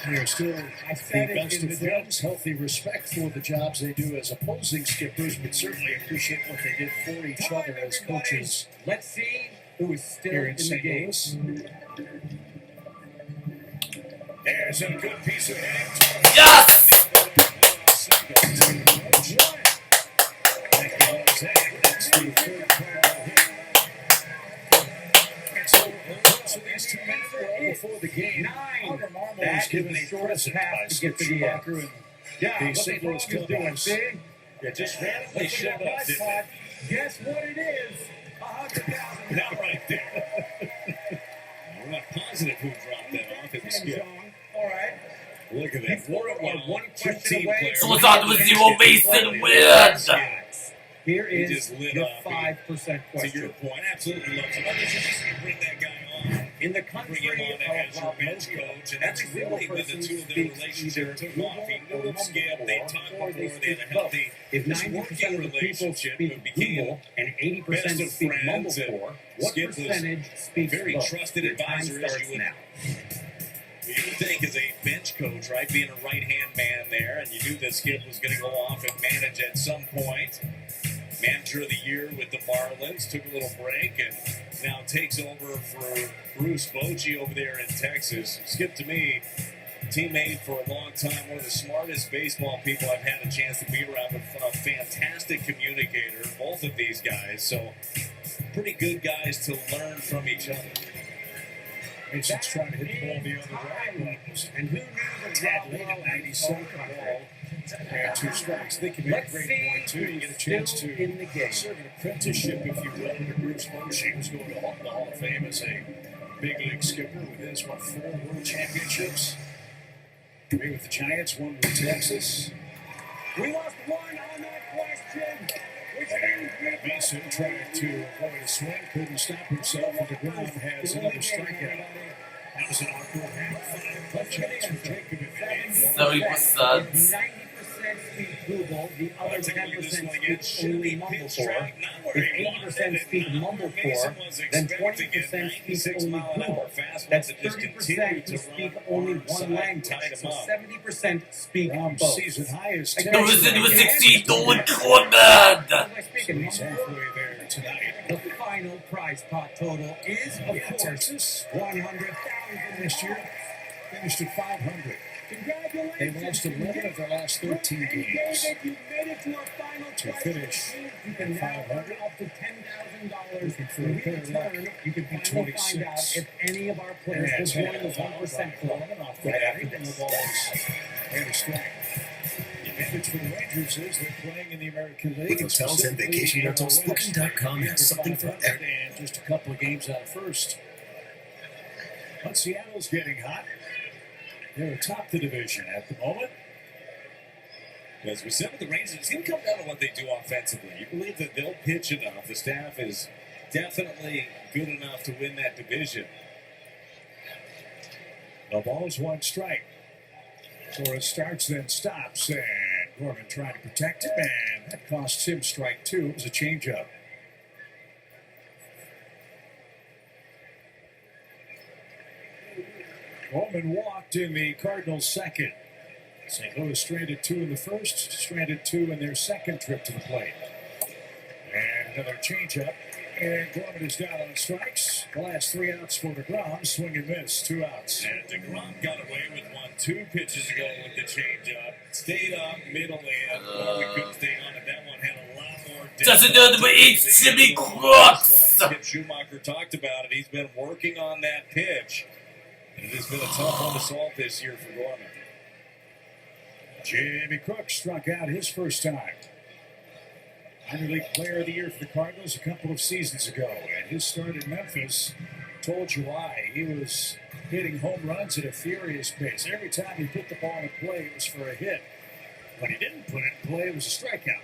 They're still the said it best in of the friends. Healthy respect for the jobs they do as opposing skippers, but certainly appreciate what they did for each other as coaches. Let's see who is still Here in in the St. game. Louis. There's a good piece of hitting. Yes! That's the 3rd Cardinal hit. And so these 2 minutes before the game, Oliver Marmol That is the shortest path to get to the end. Yeah, what the Frog is doing, see? Yeah, just randomly showed up. Guess what it is? $100,000. Now right there. We're not positive who dropped that off at the skip. All right. Look at that. One question away. So it's on with zero Masyn wins. Here is just lit the up 5% question. To your point, absolutely love it. Others are just going to bring that guy on. In the country bring him on as your bench coach, and that's really when the two of their relationship took off. He moved Skip, they talked before, they had a healthy, if 90% of the people speak Google and 80% speak Mumblecore, what percentage speaks very both? trusted Your time advisor as starts you would now. You would think as a bench coach, right, being a right-hand man there, and you knew that Skip was going to go off and manage at some point. Manager of the year with the Marlins, took a little break, and now takes over for Bruce Bochy over there in Texas. Skip, to me, teammate for a long time, one of the smartest baseball people I've had a chance to be around, a fantastic communicator, both of these guys. So, pretty good guys to learn from each other. Mason's trying to hit the ball the other way. And who knew that Tad late at 97 ball. And 2 strikes. They can make a great point, too. You get a chance to serve an apprenticeship, if you will, to Bruce Bochy, who's going to the Hall of Fame as a big league skipper with his, 4 world championships. 3 with the Giants, 1 with Texas. We lost 1 on that question. And Mason tried to avoid a swing, couldn't stop himself, and DeGrom has another strikeout. That was an awkward half. Tough chance for Jacob at the end. 30%. 90% speak Google, the other 10% speak only Mumblecore. If 80% speak Mumblecore, then 20% speak only Google. That's 30% who speak only one language. So 70% speak both. Season high is It was 16 going command. He's halfway there tonight. The final prize pot total is, of course, 100,000 this year. Finished at 500. Congratulations. They've lost 11 of their last 13 games. You made it to our final to finish you can at 500. up to $10,000. For a pair of luck, you can finally find out if any of our players will join the 1% club. After the balls and a strike. The advantage for the Rangers is they're playing in the American League. With hotels and vacation rentals, Booking.com has something for everyone. And just a couple of games out first. But Seattle's getting hot. They're atop the division at the moment. As we said with the Rangers, it's going to come down to what they do offensively. You believe that they'll pitch enough. The staff is definitely good enough to win that division. The ball's 1 strike. Torres starts, then stops, and Gorman trying to protect him, and that costs him strike 2. It was a changeup. Gorman walked in the Cardinals' second. St. Louis stranded 2 in the first, stranded 2 in their second trip to the plate. And another changeup, and Gorman is down on strikes. The last 3 outs for DeGrom, swing and miss, 2 outs. And DeGrom got away with 2 pitches ago with the changeup. Stayed up, middle in. We couldn't stay on it. That one had a lot more depth. Doesn't know the way Jimmy Crooks. Skip Schumacher talked about it. He's been working on that pitch. And it has been a tough one to solve this year for Gorman. Jimmy Crooks struck out his first time. Minor League Player of the Year for the Cardinals a couple of seasons ago. And his start in Memphis told you why. He was hitting home runs at a furious pace. Every time he put the ball in play, it was for a hit. When he didn't put it in play, it was a strikeout.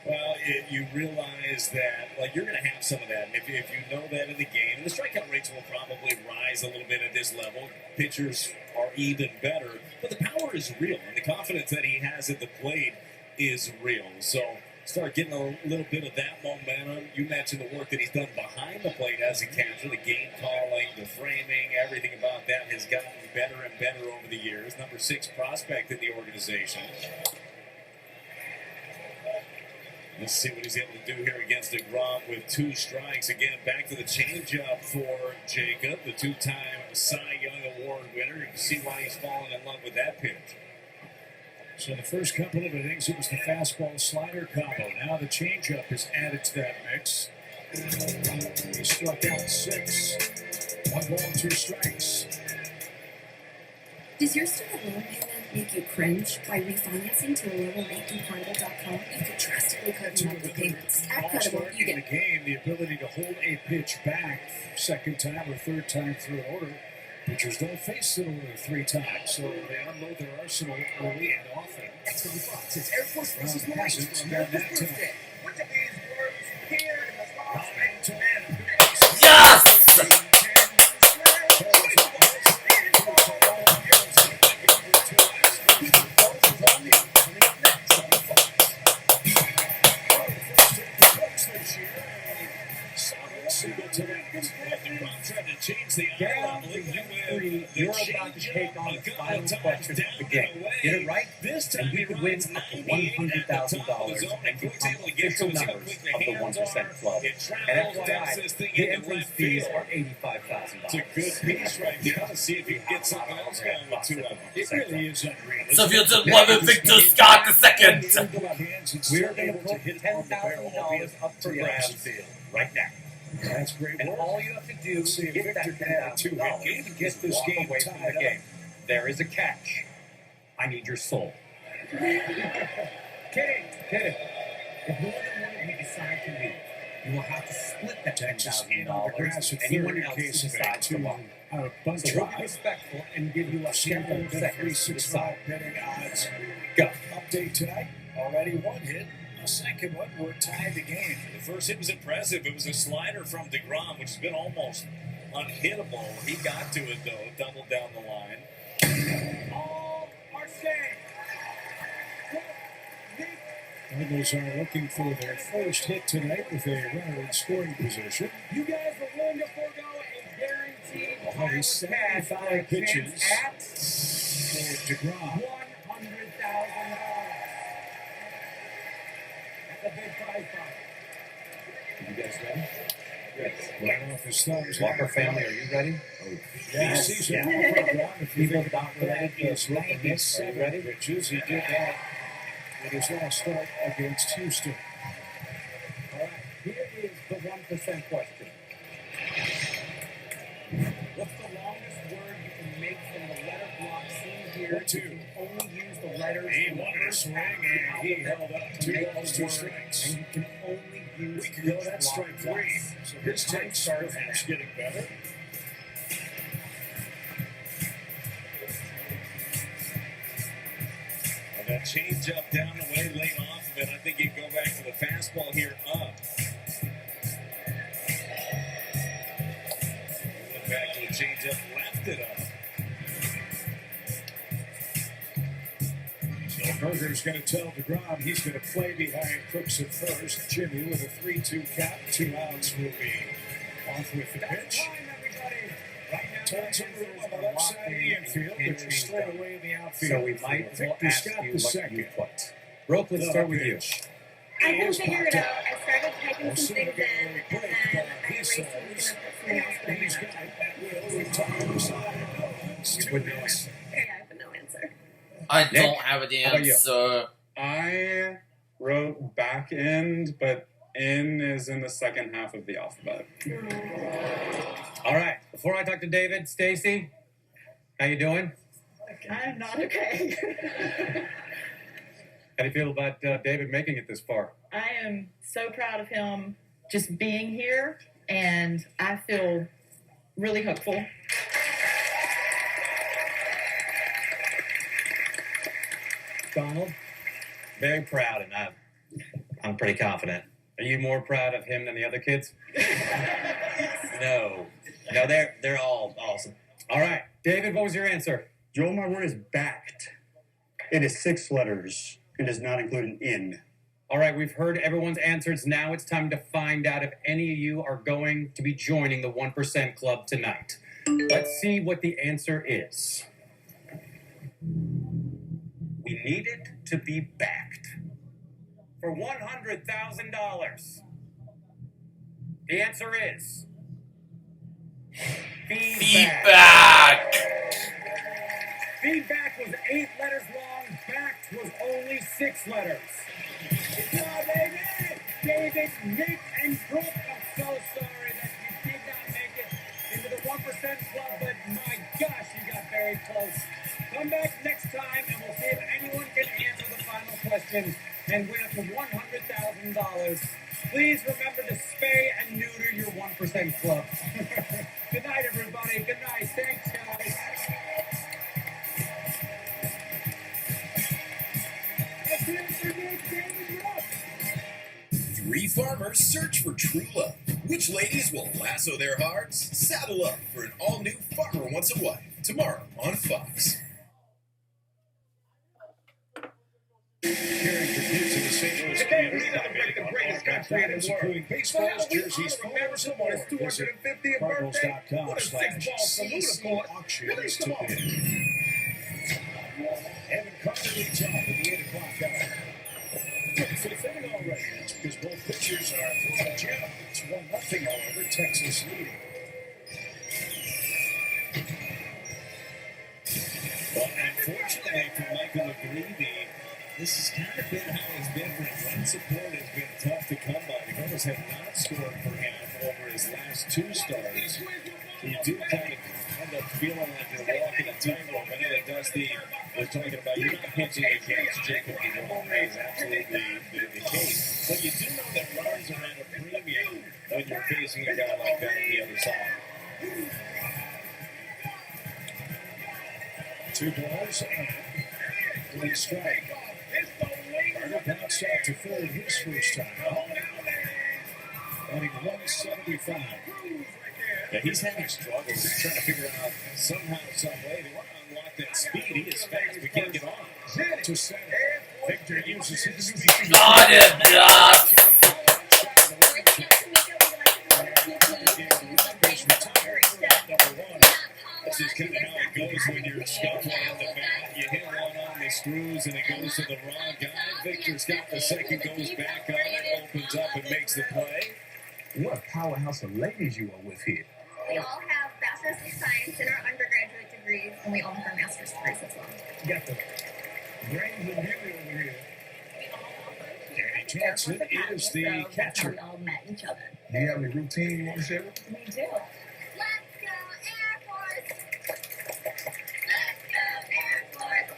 Well, you realize that, you're going to have some of that. And if you know that in the game, and the strikeout rates will probably rise a little bit at this level. Pitchers are even better. But the power is real, and the confidence that he has at the plate is real. So start getting a little bit of that momentum. You mentioned the work that he's done behind the plate as a catcher, the game calling, the framing, everything about that has gotten better and better over the years. Number 6 prospect in the organization. Let's see what he's able to do here against DeGrom with 2 strikes. Again, back to the changeup for Jacob, the 2-time Cy Young Award winner. You can see why he's fallen in love with that pitch. So the first couple of innings, it was the fastball-slider combo. Now the changeup is added to that mix. He struck out 6. 1 ball, 2 strikes. Does your student loan payment make you cringe? By refinancing to a lower rate through Cardinal.com, you can drastically cut your monthly payments. At Credible, you in the get game, the ability to hold a pitch back second time or third time through an order. Pitchers don't face an order 3 times, so they unload their arsenal early and often. It's Air Force versus Marines for America's America's birthday. Which of these words here in the Yes! You're about to take on the final question of the game. Get it right, and you could win up to $100,000 and become official members of the 1% Club. And FYI, the entrance fees are $85,000. It's a good piece right now. See if you can get something else going with 2 of them. It really is unreal. Soviet Women Victor Scott II. We're going to put $10,000 up for grabs right now. That's great and work. all you have to do is get that $10,000 to get this game away from the game. There is a catch. I need your soul. Kidding. If more than one of you decide to leave, you will have to split that $10,000 with anyone else who decides to walk. So we'll be respectful and give you a couple of seconds to decide. Betting odds. Go. Update tonight. Already 1 hit. The second one, we're tied the game. The first hit was impressive. It was a slider from DeGrom, which has been almost unhittable. He got to it, though, doubled down the line. All are safe. Cardinals are looking for their first hit tonight with a runner in scoring position. You guys are willing to forego a guaranteed Only 75 pitches at for DeGrom. $100,000. That's a big prize fight. You guys ready? Yes. Right off his thumbs. Walker family, are you ready? Yes. Season If you People think not related to he's us looking looking at 7 ready? pitches, he did that in his last start against Houston. All right, here is the 1% question. What's the longest word you can make from the letter block seen here? You can only use the letters. He wanted a swing, and he held up 2 balls, 2 strikes. And you can only use We could go each that block strike 3. once. So his take starts getting better. That change up down the way, late off of it. I think you can go back to the fastball here up. Went back to the change up, left it up. So Berger's going to tell DeGrom he's going to play behind Cooks at first. Jimmy with a 3-2 count. 2 outs will be off with the pitch. Turns over on the left side of the infield, but you're straight away in the outfield. So we might as well ask you what you put. Brooke, let's start with you. I couldn't figure it out. I started typing some things in, and then I erased them and put something else, but I You would know it. I have no answer. I don't have an How about you? answer. I wrote back end, but in is in the second half of the alphabet. All right. Before I talk to David, Stacy, how you doing? I'm not okay. How do you feel about David making it this far? I am so proud of him just being here, and I feel really hopeful. Donald? Very proud, and I'm pretty confident. Are you more proud of him than the other kids? No, they're all awesome. All right, David, what was your answer? Joel, my word is backed. It is 6 letters. It does not include an in. All right, we've heard everyone's answers. Now it's time to find out if any of you are going to be joining the 1% Club tonight. Let's see what the answer is. We need it to be backed for $100,000. The answer is Feedback. Feedback was 8 letters long. Backed was only 6 letters. Good job, baby! David, Nick, and Brooke, I'm so sorry that you did not make it into the 1% Club, but my gosh, you got very close. Come back next time, and we'll see if anyone can answer the final question and win up to $100,000. Please remember to spay and neuter your 1% club. Good night, everybody. Good night. Thanks, guys. Let's hear it for Nick, David, Russ. Three farmers search for true love. Which ladies will lasso their hearts? Saddle up for an all-new Farmer Wants a Wife tomorrow on Fox. Caring for kids in the St. Louis community. The greatest country in the world. Baseballs, jerseys, phones, and more. Visit Cardinals.com/CC auctions today. Evan Carter leads off at the 8 o'clock hour. Good for the fitting already. That's because both pitchers are throwing a gem. It's 1-0, however, Texas leading. Well, unfortunately for Michael McGreevy, this has kind of been how it's been for him. Run support has been tough to come by. The Cardinals have not scored for him over his last two starts. So you do kind of end up feeling like you're walking a tightrope. I know that Dusty was talking about you're not pitching against Jacob DeGrom. That is absolutely the case. But you do know that runs are at a premium when you're facing a guy like that on the other side. 2 balls and 1 strike. Carter bounced out to third his first time out. Batting 175. Yeah, he's having struggles. He's trying to figure out somehow, some way. They want to unlock that speed. He is fast. We can't get on. To center. Victor uses his speed. Got it, yes. That's just kind of how it goes when you're scuffling at the bat. You hit one on the screws and it goes to the wrong guy. Victor's got the second, goes back on it, opens up and makes the play. What a powerhouse of ladies you are with here. We all have bachelor's in science in our undergraduate degrees, and we all have our master's degrees as well. You got the brains of beauty over here. Danny Jansen is the catcher. We all met each other. Do you have any routine you want to share with us? We do. Let's go Air Force! Let's go Air Force!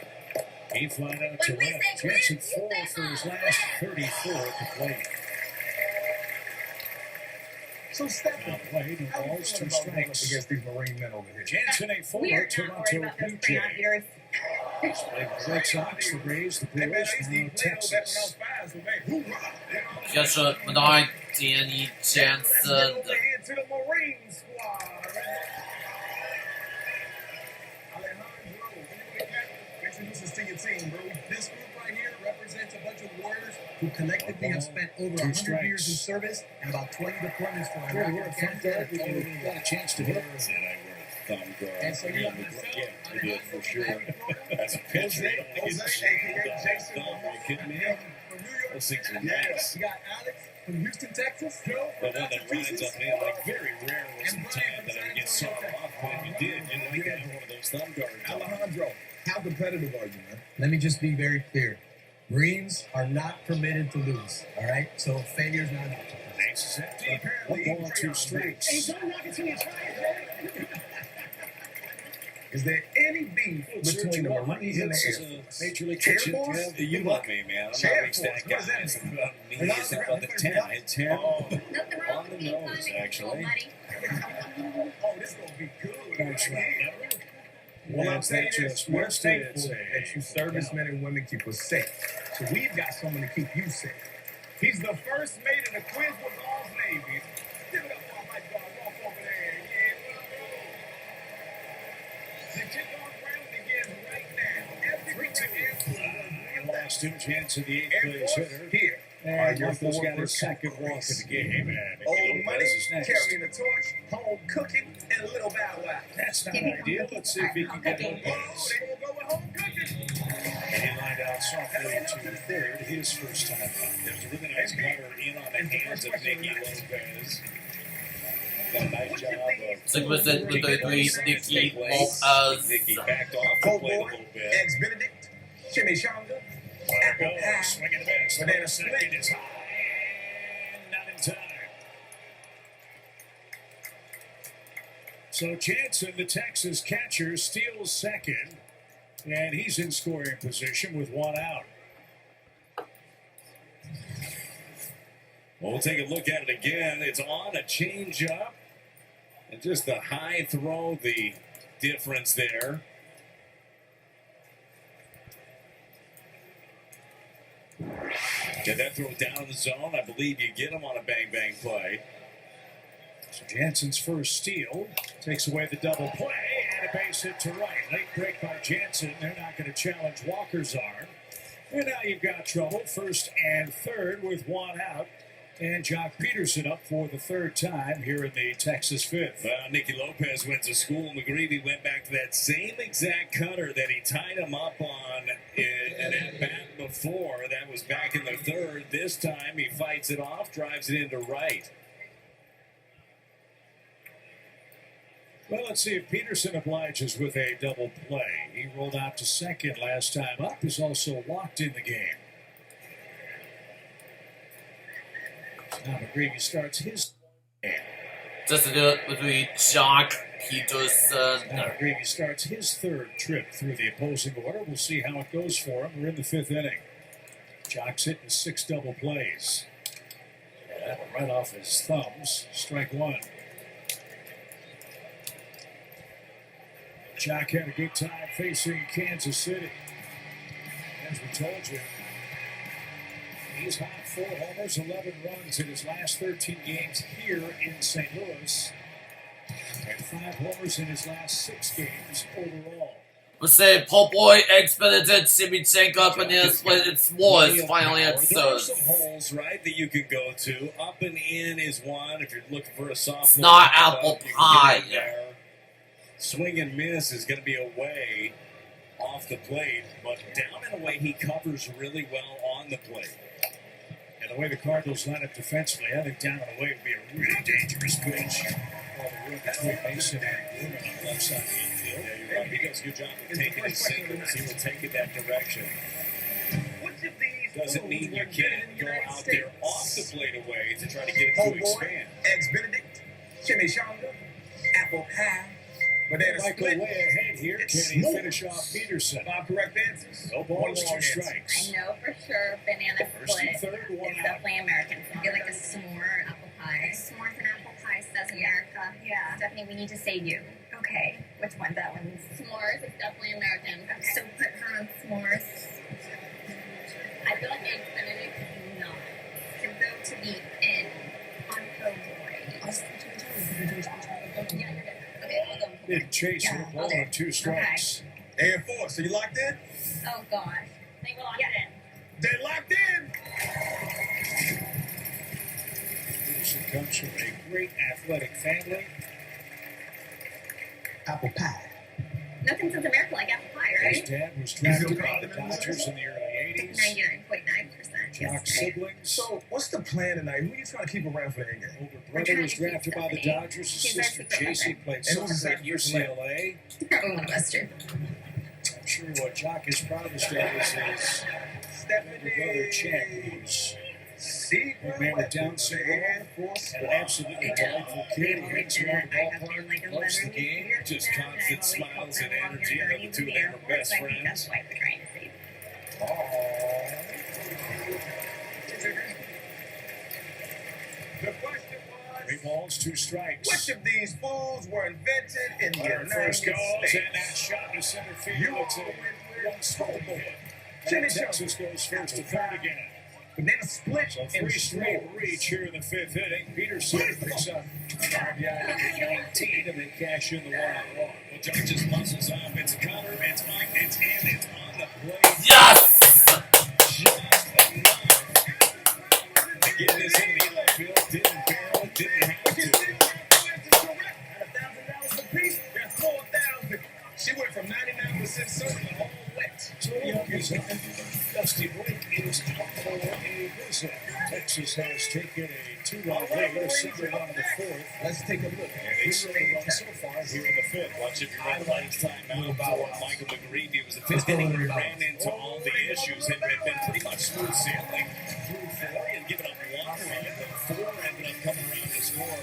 He flied out to left. Jansen 4 for his last 34 at the plate. So Stephen, Played and balls 2 strikes. against these Marine men over here. Jansen a We forward, are not Toronto worried about those Blue crayon Jay. eaters. Played the Red Sox, the Rays, the Brewers, now Texas. 就是不到建议 Jansen 的。 To the Marine squad. Alejandro, introduce us to your team, bro. This group right here represents a bunch of warriors who collectively have spent over 100 years in service and about 20 deployments for Iraq and Afghanistan. You got a chance to hit. Thumb guard. And so you have Yeah, we did for sure. That's a pitcher. Jason, Are you kidding me? Those things are yeah, nice. you got Alex from Houston, Texas. The one that rides up in, like, very rare was some time that I would get saw off, but if you did, you like to have one of those thumb guards. Alejandro, how competitive are you, man? Let me just be very clear. Marines are not permitted to lose, all right? So failure is not an option. Base is empty. 1 ball, 2 strikes. Is there any beef between the Marines and the Air Force? Major League Air Kitchen. Force? You love me, man. I'm not Air reached that Force, guy. what does that It's mean? about me. It's about the 10. It's him. Nothing wrong On with the being nose, fun and actually. buddy. Oh, this is gonna be good. That's right. What I'm saying That's is, just we're missed it. thankful It's that you servicemen and women keep us safe. So we've got someone to keep you safe. He's the first mate in the quiz with all Navy. Give it up for my dog. Walk over there. Yeah. The kickoff round begins right now. Everything Last 2 Jansen, the 8th Air place Force hitter. here. And Your Martha's got forward his second walk of the game. And Old Nicky money, Lopez is next. carrying the torch, home cooking, and a little bow wow. That's not ideal. Let's see if he can get home Oh, base. they gonna go with home cooking. And he lined out softly to third, his first time out. There's a really nice cutter in on the hands of Nicky Lopez. Done a nice job of 这个是对 Nicky Lopez。 Nicky backed off the Cold plate a boy, little bit. eggs Benedict, chimichanga, apple pie, Swinging the best. banana split. Is high. And not in time. So Jansen, the Texas catcher, steals second. And he's in scoring position with one out. Well, we'll take a look at it again. It's on a changeup. And just the high throw, the difference there. Get that throw down in the zone. I believe you get him on a bang-bang play. So Jansen's first steal takes away the double play and a base hit to right. Late break by Jansen. They're not going to challenge Walker's arm. And now you've got trouble. First and third with one out. And Jock Peterson up for the third time here in the Texas fifth. Well, Nicky Lopez went to school. McGreevy went back to that same exact cutter that he tied him up on an at-bat before. That was back in the third. This time he fights it off, drives it into right. Well, let's see if Peterson obliges with a double play. He rolled out to second last time up. He's also walked in the game. Now McGreevy starts his game. Just to do it between Jock Peterson. Now McGreevy starts his third trip through the opposing order. We'll see how it goes for him. We're in the fifth inning. Jock's hitting 6 double plays. Yeah, right off his thumbs. Strike one. Jock had a good time facing Kansas City. As we told you, he's hot 4 homers, 11 runs in his last 13 games here in St. Louis, and 5 homers in his last 6 games overall. We'll say Paul Boy expedited Simichenko up in the split. It's Wars finally at There are third. some holes, right, that you can go to. Up and in is one. If you're looking for a soft It's not apple you can pie. get in there. Swing and miss is going to be away off the plate, but down and away he covers really well on the plate. And the way the Cardinals line up defensively, I think down and away would be a really dangerous pitch. All the room between Masyn and Winn on the left side of the infield. Yeah, you're right. He does a good job of taking his signals. He will take it that direction. Doesn't mean you can't go out there off the plate away to try to get it to expand. Eggs Benedict, chimichanga, apple pie. Michael way ahead here. Can he finish off Peterson? 5 correct answers. No balls, 2 strikes. I know for sure banana First split and third, one is out. definitely American. So I feel like a s'more apple pie. S'mores and apple pie says America. Yeah. Stephanie, we need to save you. Okay. Which one? That one's s'mores is definitely American. Okay. So put her on s'mores. I feel like Eggs Benedict is not. To go to the end on Pillsbury. Yeah, you're good. Okay, I'll go. Big chase for the ball on 2 strikes. And 4. So you locked in? Oh gosh. I think we're locked in. They locked in. Peterson comes from a great athletic family. Apple pie. Nothing says America like apple pie, His right? dad was drafted by the Dodgers in the early 80s. 99.9%. Jock's siblings. So what's the plan tonight? Who are you trying to keep around for the end game? Older brother was drafted by the Dodgers. His sister JC played soccer at UCLA. Oh, Buster. I'm sure what Jock is proudest of is his older brother Chad, who's a man with Down syndrome, and an absolutely delightful kid. He hits around the ballpark, loves the game. Just constant smiles and energy. I know the two of them are best friends. That's why we're trying to save. The question was, 3 balls, 2 strikes. which of these foods were invented in the Runner United first goes, States? and that shot to center field. You It's a all went with solo hit. Jimmy And Texas goes first to third again. Banana split So and 3 straight straight. reach here in the 5th inning. Peterson picks up RBI number 19 and then cash in the one-out walk. Well, Jock just muscles up. It's a cover. It's on. It's in. It's on the plate. Yes! Just enough to get this in the left field. Didn't barrel. Didn't have to. $1,000 apiece. That's 4,000. She went from 99% certain to all wet. So Dusty Blake is out for a visit. Texas has taken a 2-run lead, a single run in the 4th. Let's take a look. And a single run so far here in the 5th. Watch if you read lifetime out for Michael McGreevy. It was the 5th inning. He ran into all the issues. It had been pretty much smooth sailing through 4. He had given up 1 run, but 4 ended up coming around to score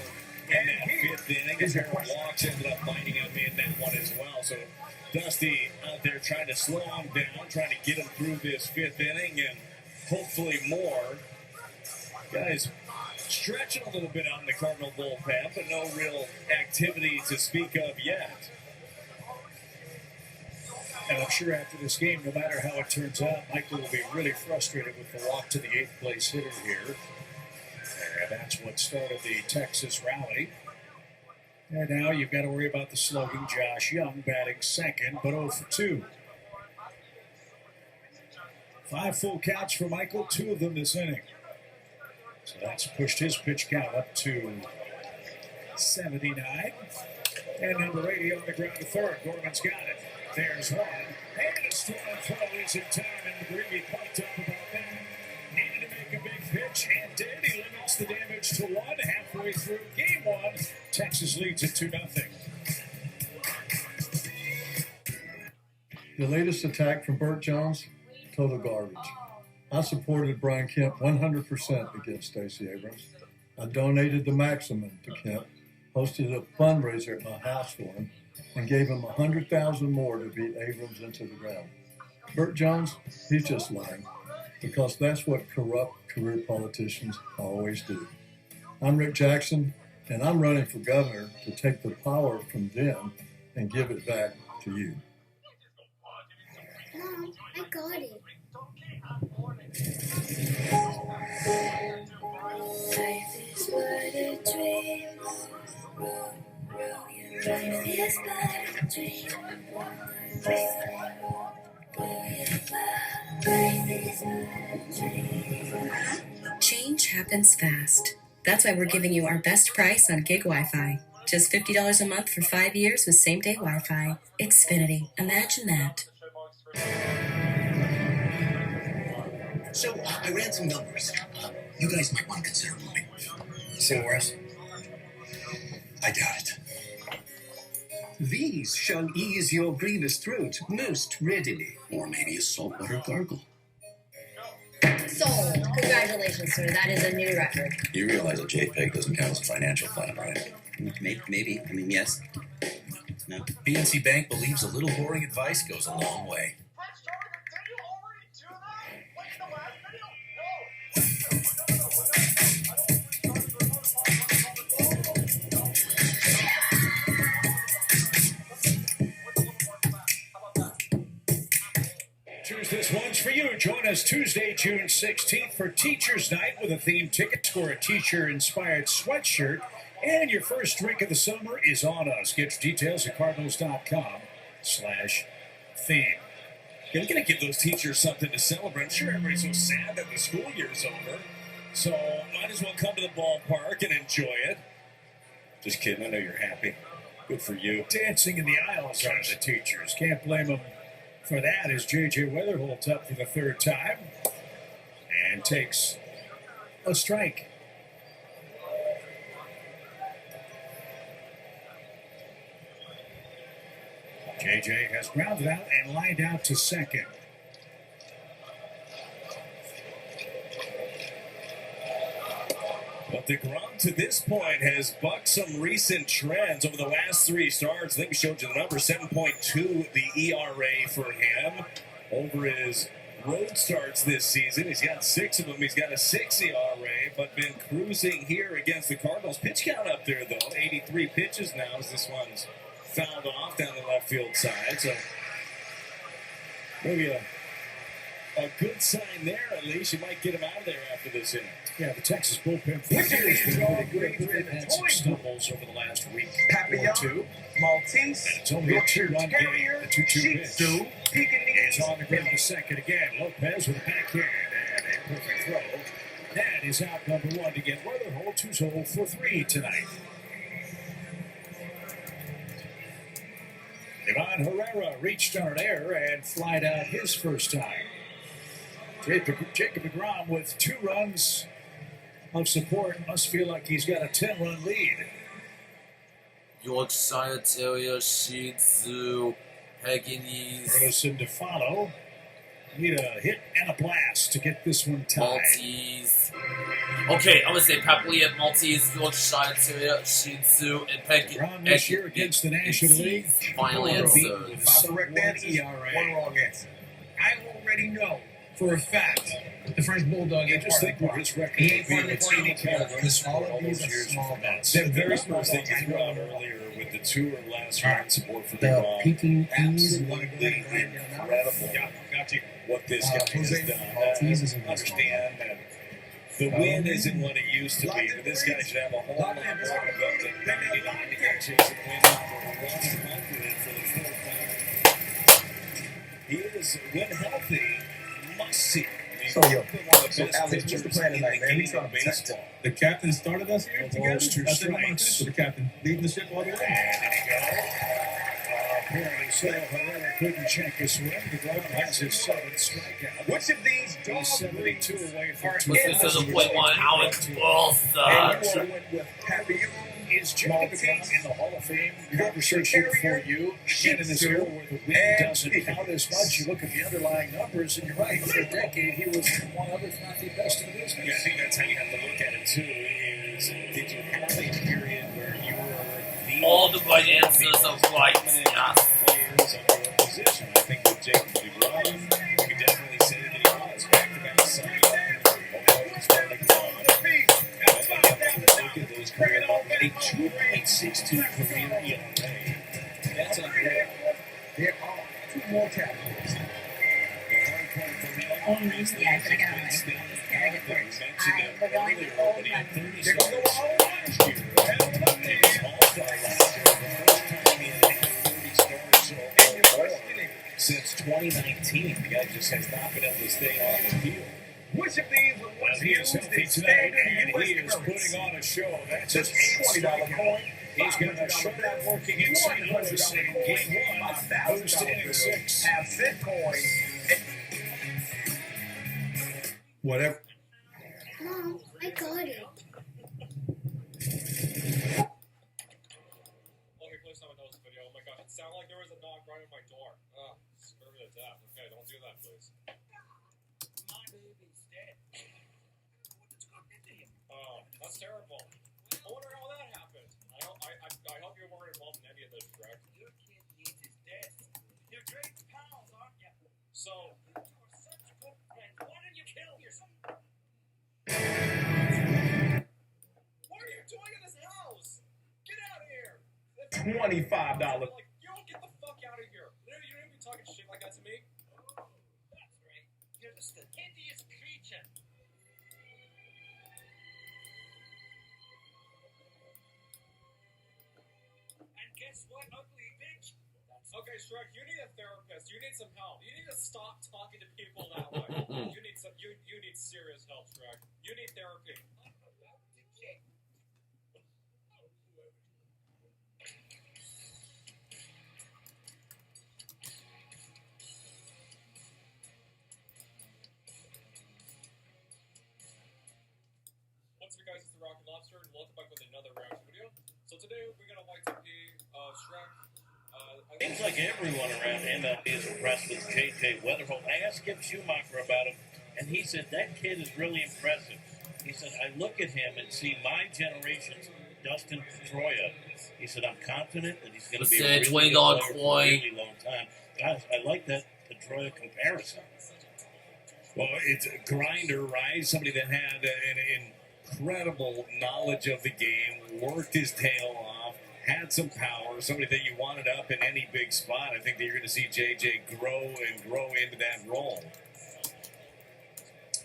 in that 5th inning. His walks ended up biting him in that one as well. So Dusty out there trying to to slow him down, trying to get him through this fifth inning and hopefully more. Guys stretching a little bit on the Cardinal bullpen, but no real activity to speak of yet. And I'm sure after this game, no matter how it turns out, Michael will be really frustrated with the walk to the 8th place hitter here. And that's what started the Texas rally. And now you've got to worry about the slugging. Josh Young batting second, but 0 for 2. 5 full counts for Michael, 2 of them this inning. So that's pushed his pitch count up to 79. And number 80 on the ground to third. Gorman's got it. There's one. And a strong throw is in time, and McGreevy pumped up about that. Needed to make a big pitch, and did. He limits the damage to 1 halfway through game 1. Texas leads it 2-0. The latest attack from Burt Jones, total garbage. I supported Brian Kemp 100% against Stacey Abrams. I donated the maximum to Kemp, hosted a fundraiser at my house for him, and gave him $100,000 more to beat Abrams into the ground. Burt Jones, he's just lying, because that's what corrupt career politicians always do. I'm Rick Jackson, and I'm running for governor to take the power from them and give it back to you. Mom, I got it. Life is but a dream. Life is but a dream. Change happens fast. That's why we're giving you our best price on gig Wi-Fi. Just $50 a month for 5 years with same-day Wi-Fi. Xfinity. Imagine that. So, I ran some numbers. You guys might want to consider moving. Somewhere else? I doubt it. These shall ease your grievous throat most readily. Or maybe a saltwater gargle. Sold. Congratulations, sir. That is a new record. You realize a JPEG doesn't count as a financial plan, right? Maybe. I mean, yes. No. PNC Bank believes a little boring advice goes a long way. This one's for you. Join us Tuesday, June 16th for Teacher's Night with a themed ticket. Score a teacher-inspired sweatshirt, and your first drink of the summer is on us. Get your details at cardinals.com/theme. You're going to give those teachers something to celebrate. I'm sure everybody's so sad that the school year's over. So might as well come to the ballpark and enjoy it. Just kidding. I know you're happy. Good for you. Dancing in the aisles are the teachers. Can't blame them for that, as J.J. Weather holds up for the 3rd time and takes a strike. J.J. has grounded out and lined out to second. But DeGrom to this point has bucked some recent trends over the last 3 starts. I think we showed you the number, 7.2 the ERA for him over his road starts this season. He's got 6 of them. He's got a 6 ERA, but been cruising here against the Cardinals. Pitch count up there, though. 83 pitches now as this one's fouled off down the left field side. So maybe a good sign there, at least. You might get him out of there after this inning. Yeah, the Texas bullpen for years has been pretty good, but they've had some stumbles over the last week or 2. Maltese, And it's only a 2-run game. Terrier, The 2-2 Shih pitch Tzu, Pekingese. is on the ground to second again. Lopez with a backhand and a perfect throw. That is out number 1 to get Weatherholt, who's 0 for 3 tonight. Ivan Herrera reached on an error and flied out his first time. Jacob DeGrom with 2 runs of support must feel like he's got a 10-run lead. Yorkshire Terrier, Shih Tzu, Pekingese, Ernest to follow. Need a hit and a blast to get this one tied. Maltese. Okay, I'm gonna say Papulia, Maltese, Yorkshire Terrier, Shih Tzu, and Round this year against the National League. Finally answered. If I correct that, one wrong answer. I already know for a fact the French Bulldog ain't part of the his record He ain't part of the with Queen categories All all of these those are years small for bats. They're Very very small small. bats. They threw out earlier with the 2 or last round support for the The Raw. Peking Ease, you want to go Absolutely ahead and land down incredible. Yeah, got you. What this guy has Jose done. Maltese is in this Understand that the win isn't what it used to be, but this guy should have a whole lot more of the 99 inches and win number 100 for the 4th time. He is, when healthy, must see. So, Alex, what's the plan tonight, man? He's on baseball. The captain started us here together. Balls to strikes. The captain leading the ship all the way. And there you go. Apparently so. Herrera couldn't check his swing. The Glove has his 7th strikeout. Which of these He's dog 72 away from What's this to the point one? Alec And Wilson. you all went with Papillon. Is Jimmy McGraw in the Hall of Fame conversation for you? Again, in this era where the win doesn't count as much, you look at the underlying numbers, and you're right. For a decade, he was one of, if not the best in the business. Yeah, I think that's how you have to look at it too. Is did you have a period where you were the All the right answers are right. Yes. players of your position? I think with Jacob DeGrom, you could definitely say that he was back-to-back Cy Look at those career a 2.62 career ERA. That's unreal. There are 2 more categories. Since 2019, the guy just has not been able to stay on the field. Which of these was He is healthy tonight, and he is putting on a show. That's his $20 coin. He's going to show that working in St. Louis in Game 1. Moves to inning 6. Have Bitcoin. Whatever. Mom, I got it. Let me play some of those video. Oh my god, it sounded like there was a dog right at my door. Oh, screw me to death. Okay, don't do that, please. My baby's dead. Oh, that's terrible. I wonder how that happened. I hope you weren't involved in any of this, correct? Your kid needs his death. You're great pals, aren't you? So, you're such good friends. Why didn't you kill yourself? What are you doing in this house? Get out of here! $25. Like, yo, get the fuck out of here. You don't even be talking shit like that to me. That's right. You're just the hideous creature. And guess what, ugly bitch? Okay, Shrek, you need a therapist. You need some help. You need to stop talking to people that way. You need serious help, Shrek. You need therapy. What's up, guys? It's the Rocket Lobster, and welcome back with another reaction video. So today we're gonna YTP Shrek. Seems like everyone around MLB is impressed with J.J. Weatherholt. I asked Skip Schumacher about him, and he said, that kid is really impressive. He said, I look at him and see my generation's Dustin Pedroia. He said, I'm confident that he's going to be a really good player for a really long time. Guys, I like that Pedroia comparison. Well, it's a grinder, right? Somebody that had an incredible knowledge of the game, worked his tail off, had some power, somebody that you wanted up in any big spot. I think that you're going to see JJ grow into that role.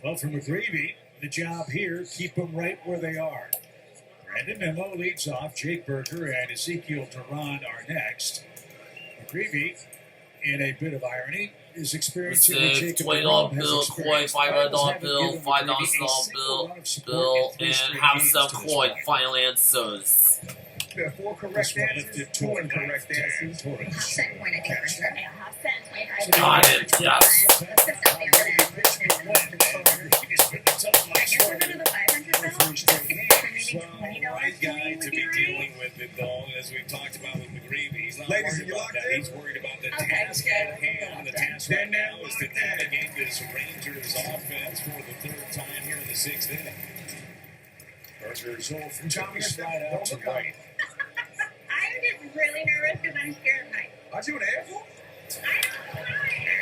Well, for McGreevy, the job here, keep them right where they are. Brandon Nimmo leads off. Jake Berger and Ezekiel Duran are next. McGreevy, in a bit of irony, is experiencing what Jacob $20 bill, coin, $500 bill, $5 bill, and have some coin. Final answers. There are 4 correct answers, 2 incorrect answers. Half cent coin, I think, for sure. Yeah, half cent, 25. Got it, yes. Let's just out Right guy to be dealing with it, though, as we've talked about with McGreevy. He's not Ladies, worried you about locked that. in? He's worried about the task at hand. The task right now is to navigate this Rangers offense for the 3rd time here in the 6th inning. Burger's over from Tommy slide out to right. I'm just really nervous because I'm scared of heights. Aren't you an asshole?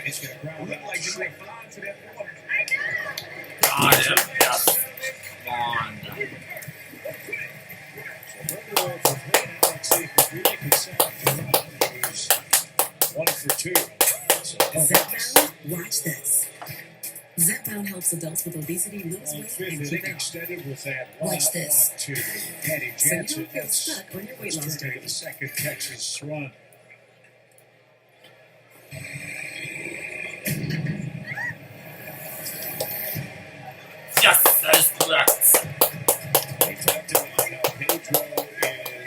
He's going to ground out Like you're like flying to that water. God, yes. Come on. So Burger for 3 and Alex really can set up the run. He's 1 for 2. So, Zepbound, watch this. Zepbound helps adults with obesity lose weight fifth and keep inning it off. extended with that Watch this. walk to Patty So you Jansen. don't feel stuck on your weight loss Starting journey. the second Texas run. Yes, that is correct. They talked about how Pedro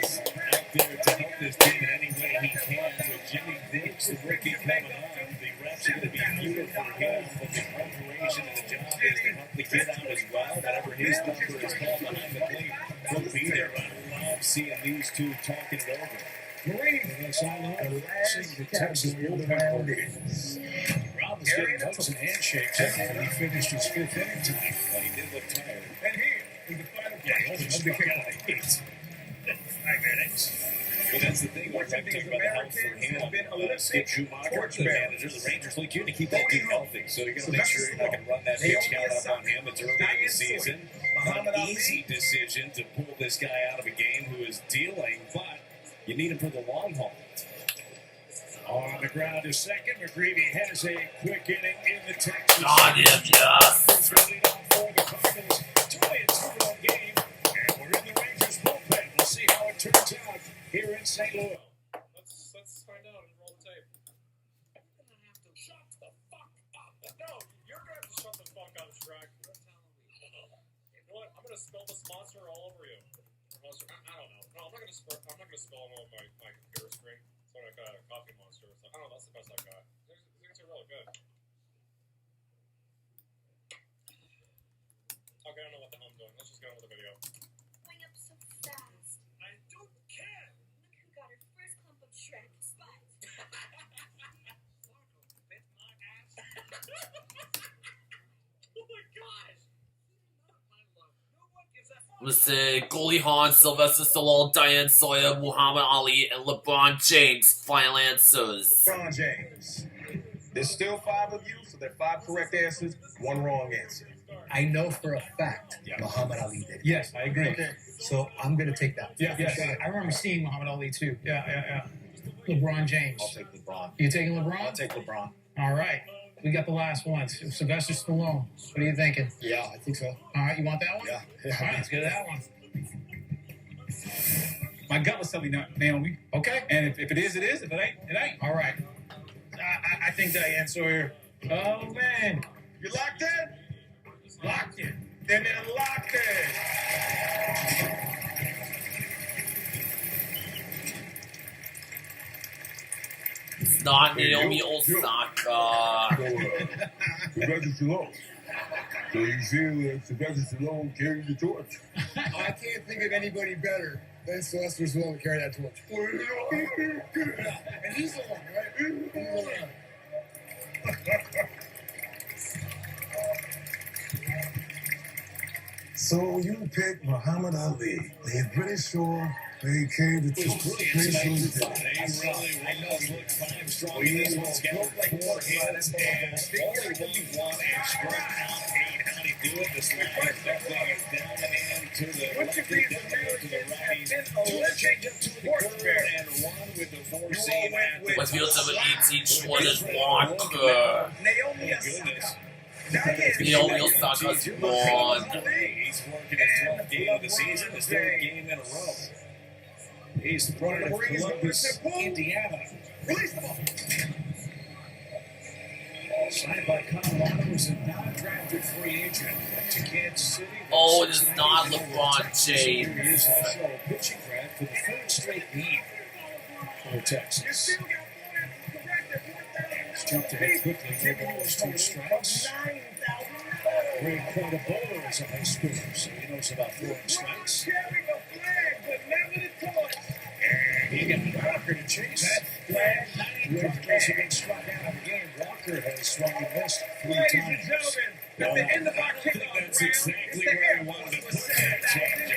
is out there to help this team in any way he can. With Jimmy Brooks and Ricky coming on, the reps are going to be fewer for him, but the preparation and the job is to help the kid out as well. Whatever his number is called behind the plate, he'll be there. I love seeing these two talking it over. That's all over. Seeing the Texas bullpen working. Rob was getting hugs and handshakes after he finished his 5th inning tonight, but he did look tired. And here is the final Yeah, he play only of the struck game. out 5 innings. But that's the thing, we're talking about the health for him. Skip Schumacher, the manager, the Rangers like you to keep that team healthy. So you're going to make sure you're not going to run that pitch count up on him. It's early in the season. Not an easy decision to pull this guy out of a game who is dealing, but you need him for the long haul. On the ground is second. McGreevy has a quick inning in the Texas. God, yes. Leading off for the Cardinals. It's only a 2-run game, and we're in the Rangers bullpen. We'll see how it turns out here in St. Louis. Let's find out and roll the tape. You're gonna have to shut the fuck up. No, you're gonna have to shut the fuck up, Shrek. You know what? I'm gonna spell this monster all over you. Monster, I don't know. No, I'm not gonna spell them all over my computer screen. So I got a coffee monster. So, I don't know. That's the best I got. These things are really good. Okay, I don't know what the hell I'm doing. Let's just get on with the video. Going up so fast. I don't care. Look who got her first clump of Shrek spot. Bit my ass. Oh my gosh. Let's say Goldie Hawn, Sylvester Stallone, Diane Sawyer, Muhammad Ali, and LeBron James. Final answers. LeBron James. There's still 5 of you, so there are 5 correct answers, 1 wrong answer. I know for a fact Muhammad Ali did. Yes, I agree. Okay. So I'm going to take that. Yeah. I remember seeing Muhammad Ali too. Yeah. LeBron James. I'll take LeBron. You taking LeBron? I'll take LeBron. All right. We got the last one. Sylvester Stallone. What are you thinking? Yeah, I think so. All right, you want that one? Yeah. All right, let's go to that one. My gut was telling me Naomi. Okay. And if it is, it is. If it ain't, it ain't. All right. I think Diane Sawyer. Oh, man. You locked in? Locked in. Then they're locked in. It's not Naomi Osaka. Sylvester Stallone. So you feel Sylvester Stallone carried the torch? I can't think of anybody better than Sylvester Stallone to carry that torch. And he's the one, right? He's the one. So you picked Muhammad Ali. The British sure they carried the torch. I know he looked fine, strong. This one's got 4 hits, and all he really want is strike out 8. How do you do it? The slider, that thing is down and in to the lefty, down to the righty. 2 changeup to the curve, and 1 with the 4-seam at the With fields of an 18 Jordan Walker. Oh, goodness. Naomi Osaka's won. He's working his 12th game of the season, his 3rd game in a row. He's the product of Columbus, Indiana. Release the ball. Signed by Colorado as a non-drafted free agent to Kansas City. Oh, it is not LeBron James. He is also a pitching grad for the 3rd straight game for Texas. He's jumped ahead quickly, taking those 2 strikes. Ray quite a bowler as a high schooler, so he knows about throwing strikes. He got Walker to chase that flag. Walker's been struck out of the game. Walker has swung and missed 3 times. Well, I think that's exactly where he wanted to put that change.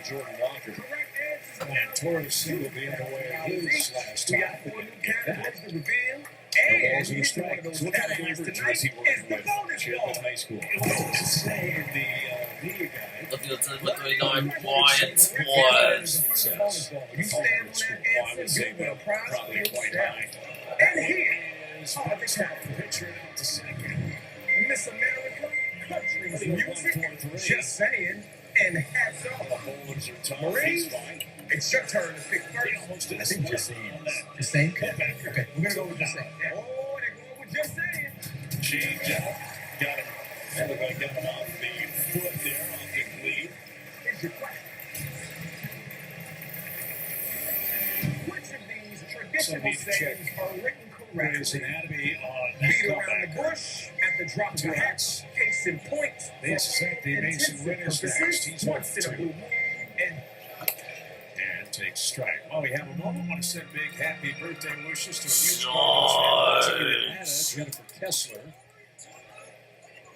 Jordan Walker. And Torres singled the other way his last time. No balls in the strike. What kind of average was he working with? Chip in high school. The field says with 39 points was. I would say probably quite high. And here is pitcher out to second. Miss America, country music, just saying, and hats off. Marines, it's your turn to pick first. I think just saying. Just saying? Okay, we're going to go with just saying. Oh, they're going with just saying. Change up. Got him. Got him off the foot there, off the cleat. Here's your question. Which of these traditional sayings are written correctly? Anatomy on Beat around the bush at the drop of a hat. Case in point. This is the Masyn Winn is next. He's once in a blue moon and takes strike. While we have a moment, I want to send big happy birthday wishes to a huge Cardinals fan in Atlanta, Jennifer Kessler.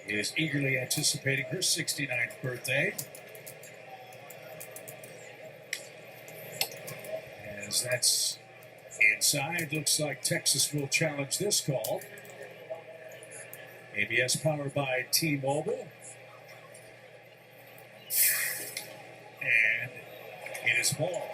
Is eagerly anticipating her 69th birthday. As that's inside, looks like Texas will challenge this call. ABS powered by T-Mobile. And it is ball.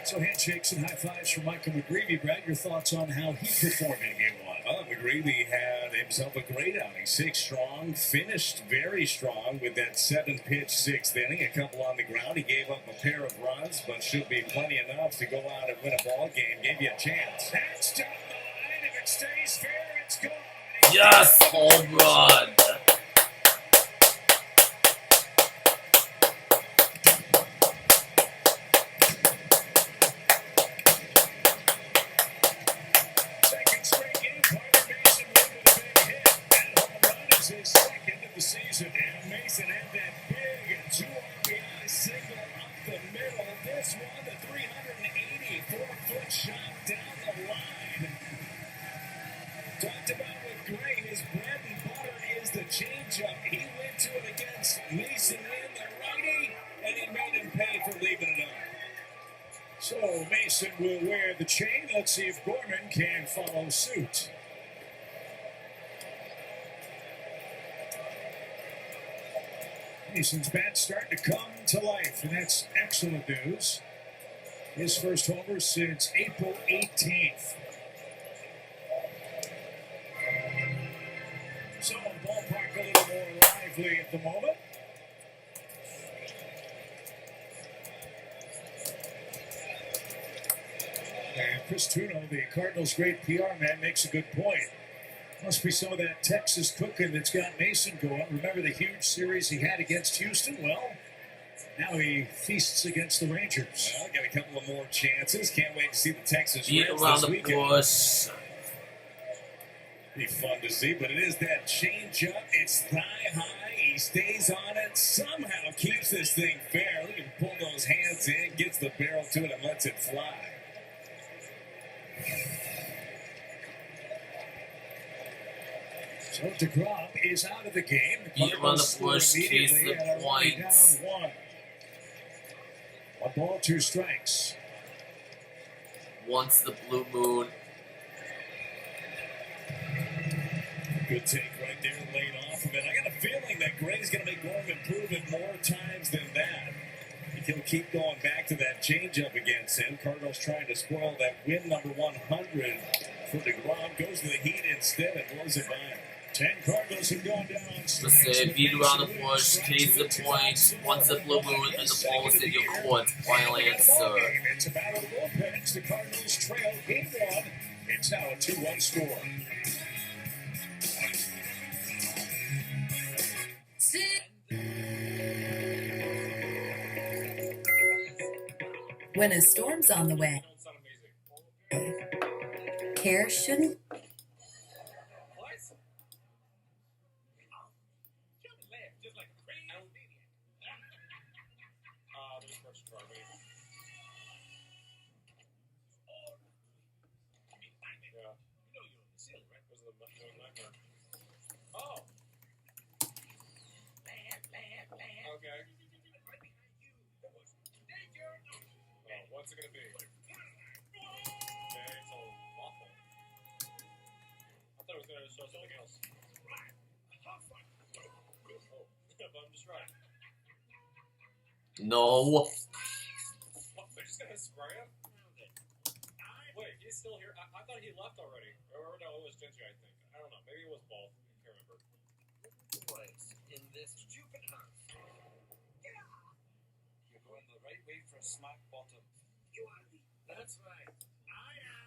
So handshakes and high fives for Michael McGreevy. Brad, your thoughts on how he performed in game one? Well, McGreevy had himself a great outing. 6 strong, finished very strong with that 7-pitch 6th inning. A couple on the ground. He gave up a pair of runs, but should be plenty enough to go out and win a ball game. Gave you a chance. That's down the line. If it stays fair, it's gone. Yes, home run. His second of the season, and Masyn had that big 2 RBI single up the middle. This one, the 384-foot shot down the line. Talked about with Gray, his bread and butter is the changeup. He went to it against Masyn in the righty, and he made him pay for leaving it up. So Masyn will wear the chain. Let's see if Gorman can follow suit. Masyn's bat starting to come to life, and that's excellent news. His first homer since April 18th. So the ballpark a little more lively at the moment. And Chris Tuno, the Cardinals' great PR man, makes a good point. Must be some of that Texas cooking that's got Masyn going. Remember the huge series he had against Houston? Well, now he feasts against the Rangers. Well, got a couple of more chances. Can't wait to see the Texas Beat Reds around this the weekend. bush. Be fun to see, but it is that change up. It's thigh high. He stays on it. Somehow keeps this thing fair. Look at him pull those hands in, gets the barrel to it, and lets it fly. So DeGrom is out of the game. Beat around the bush, case the Down points. 1. 1 ball, 2 strikes. Once the blue moon. Good take right there, laid off of it. I got a feeling that Gray's going to make Gorman prove it more times than that. He'll keep going back to that changeup against him. Cardinals trying to spoil that win number 100 for DeGrom. Goes to the heat instead and blows it by. 10 Cardinals have gone down. Let's say beat around the bush, case the points. Once the blue moon and the ball is in your court. Final answer. It's a battle of the bullpens. The Cardinals trail game 1. It's now a 2-1 score. When a storm's on the way, care shouldn't. What's it gonna be? Okay, so awful. I thought it was gonna show something else. Oh, but I'm just right. No. What, they're just gonna spray him? Wait, he's still here? I thought he left already. Or no, it was Ginger, I think. I don't know. Maybe it was both. I can't remember. Boys, in this stupid house. You're going the right way for smack bottom. You are the... That's right.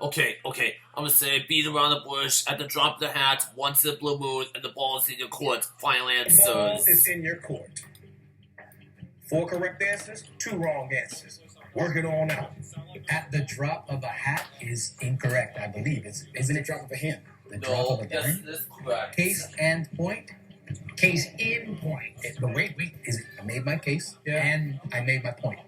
Okay. I'm gonna say beat around the bush at the drop of the hat, once in a blue moon, and the ball is in your court. Final The ball answers. is in your court. 4 correct answers, 2 wrong answers. Work it on out. At the drop of a hat is incorrect, I believe. Isn't it drop of a hand? The drop No, of a yes, dime? that's correct. Case and point? Case in point. But wait. Is it? I made my case and I made my point.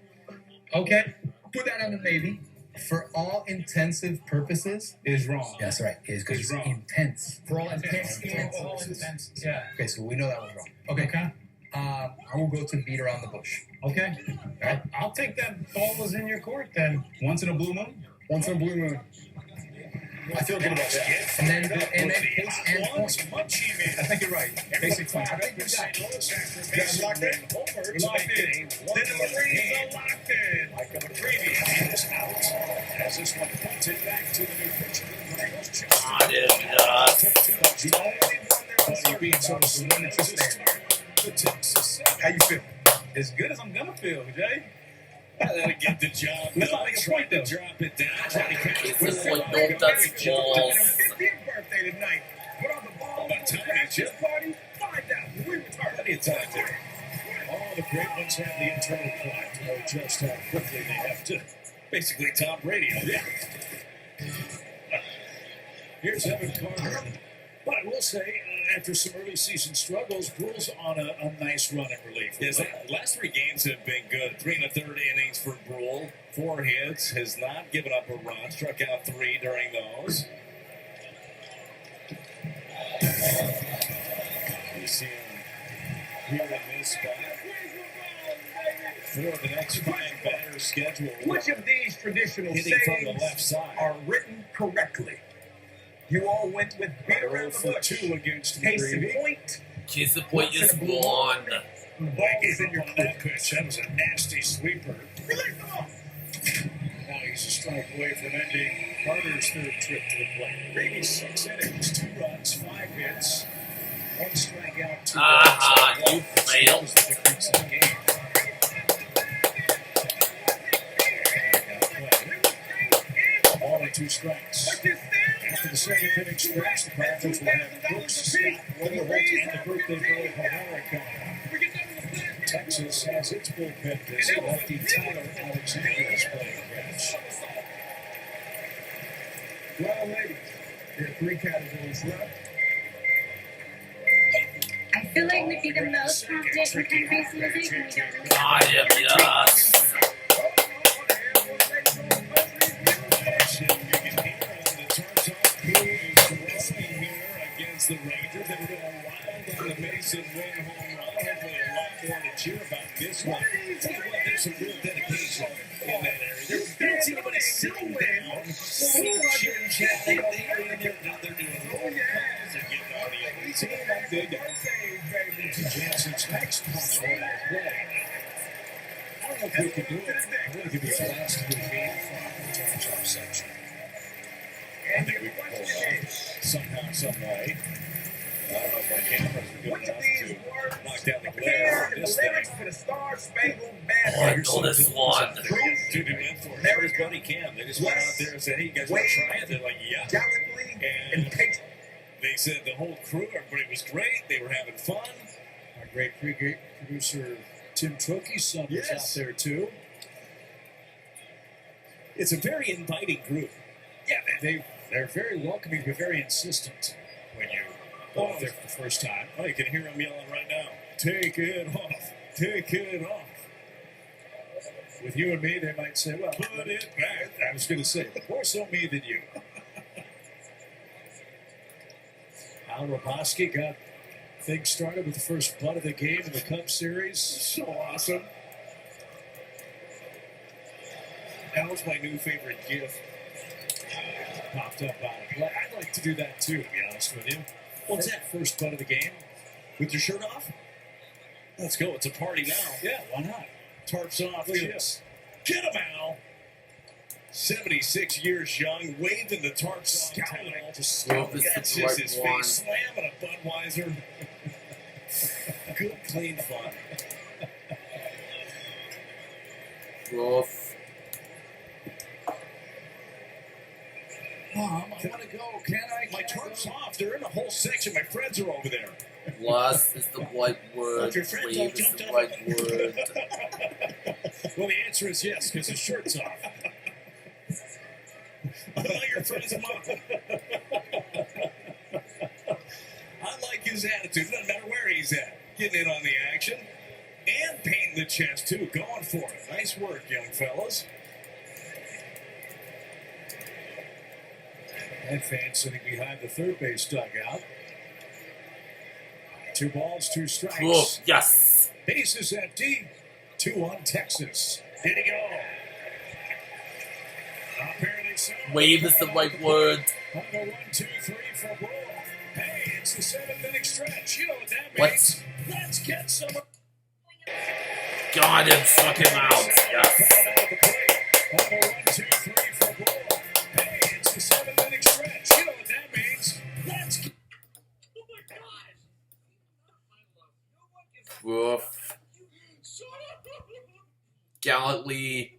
Okay, put that on the maybe. For all intensive purposes, is wrong. That's right. It is because It's it's wrong. intense. For all intents For and all purposes. intents. Yeah. Okay, so we know that was wrong. Okay. I will go to beat around the bush. Okay. I'll take that ball was in your court then. Once in a blue moon? Once in a blue moon. I feel good about that. And then case and point. I think you're right. Basically, I think you got it. Locked in. Locked in. Then the Marines are locked in. Micah McGreevy is out as this one punted back to the new pitcher. The only one that was being so one that you stand. How you feel? As good as I'm gonna feel, Jay. That'll get the job Let's done. not make a Try point, to though. drop it down. It's a point, no, that's balls. 50th birthday tonight. Put on the ball. About time, Bachelor party. Find out. We return. Plenty of time there. All the great ones have the internal clock to know just how quickly they have to. Basically top radio. Yeah. Here's Evan Carter. But I will say, after some early season struggles, Brewell's on a nice run in relief. His last 3 games have been good. 3 1/3 innings for Brule. 4 hits. Has not given up a run. Struck out 3 during those. You see him here in this spot. For the next 5 batters scheduled. Which of these traditional Hitting from the sayings left side. are written correctly? You all went with beat around the for bush. 2 against Case in McGreevy. point. Case in point is one. The ball is in your On that pitch, that was a nasty sweeper. Release the ball. Now he's a strike away from ending Carter's 3rd trip to the plate. Gravy 6 innings, 2 runs, 5 hits, 1 strikeout, 2 Aha, walks. you That failed. was the difference in the game. Ball and 2 strikes. After the 7th inning stretch, the Cardinals will have Brooks, Scott, Winn, and the birthday boy Herrera coming up. Texas has its bullpen busy. Lefty Tyler Alexander is playing catch. Well, ladies, there are 3 categories left. I feel like we'd be the most confident in country's music and we don't really God, yes. Against the Rangers, they were going wild on the Masyn Winn home run. Hopefully, a lot more to cheer about this one. Tell you what, there's some real dedication in that area. They don't see anybody sitting down, cheering, chatting. They're doing roll calls and getting on the other team. I'm good. Jansen's next punch on that play. I don't know if we could do it. I think it'd be the last of the game from the top section. I think we can pull it off somehow, some way. I don't know if our cameras are good enough to knock down the glare on this thing. For the Star Spangled Oh, Banner. I know this one. To do it for everybody can. They just went out there and said, hey, you guys want to try it? They're like, yeah. Gallantly And they said the whole crew, everybody was great. They were having fun. Our great producer Tim Trokey's son was out there too. It's a very inviting group. Yeah, they're very welcoming, but very insistent when you go out there for the first time. Oh, you can hear them yelling right now. Take it off. Take it off. With you and me, they might say, well, put it back. I was going to say, more so me than you. Al Raboski got things started with the first butt of the game in the Cup Series. So awesome. That was my new favorite GIF. Popped up on it. Well, I'd like to do that too, to be honest with you. What's that first butt of the game? With your shirt off? Let's go. It's a party now. Yeah, why not? Tarps off. Look at this. Get him, Al. 76 years young, waving the tarps off. That's just his face slamming a Budweiser. Good, clean fun. Rough. Mom, I want to go. Can I? My tarp's off. They're in a whole section. My friends are over there. Last is the white word. Your friends Wave is the white word. Well, the answer is yes, because his shirt's off. I like your friends, Mom. I like his attitude. Doesn't matter where he's at. Getting in on the action. And painting the chest, too. Going for it. Nice work, young fellas. And fans sitting behind the third base dugout. 2 balls, 2 strikes. Cool. Yes. Base is empty. 2-1 Texas. Did he go? Wave is the right word. On the 1, 2, 3 for Bull. Hey, it's the 7th inning stretch. You know what that What? means. Let's get some. God, and suck him out. Yes. On the 1, 2, 3 for Bull. Hey, it's the 7th inning stretch. You know what that means. Let's get. Rough. Gallantly.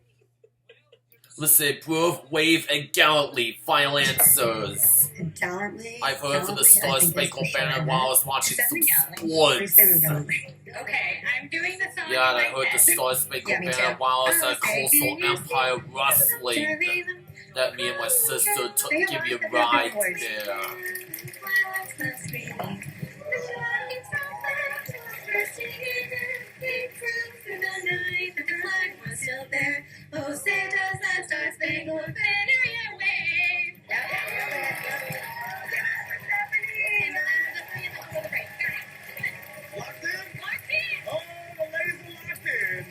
Let's say proof, wave, and gallantly. Final answers. Gallantly. I've heard from the Star Spangled Banner while I was watching some sports. Okay, I'm doing the song. Yeah, and I heard the Star Spangled Banner while I was at Coastal Empire Wrestling. That me and my sister took give you a ride there. Oh, say does that Star Spangled Banner yet wave? Locked in? Locked in! Oh, the ladies are locked in.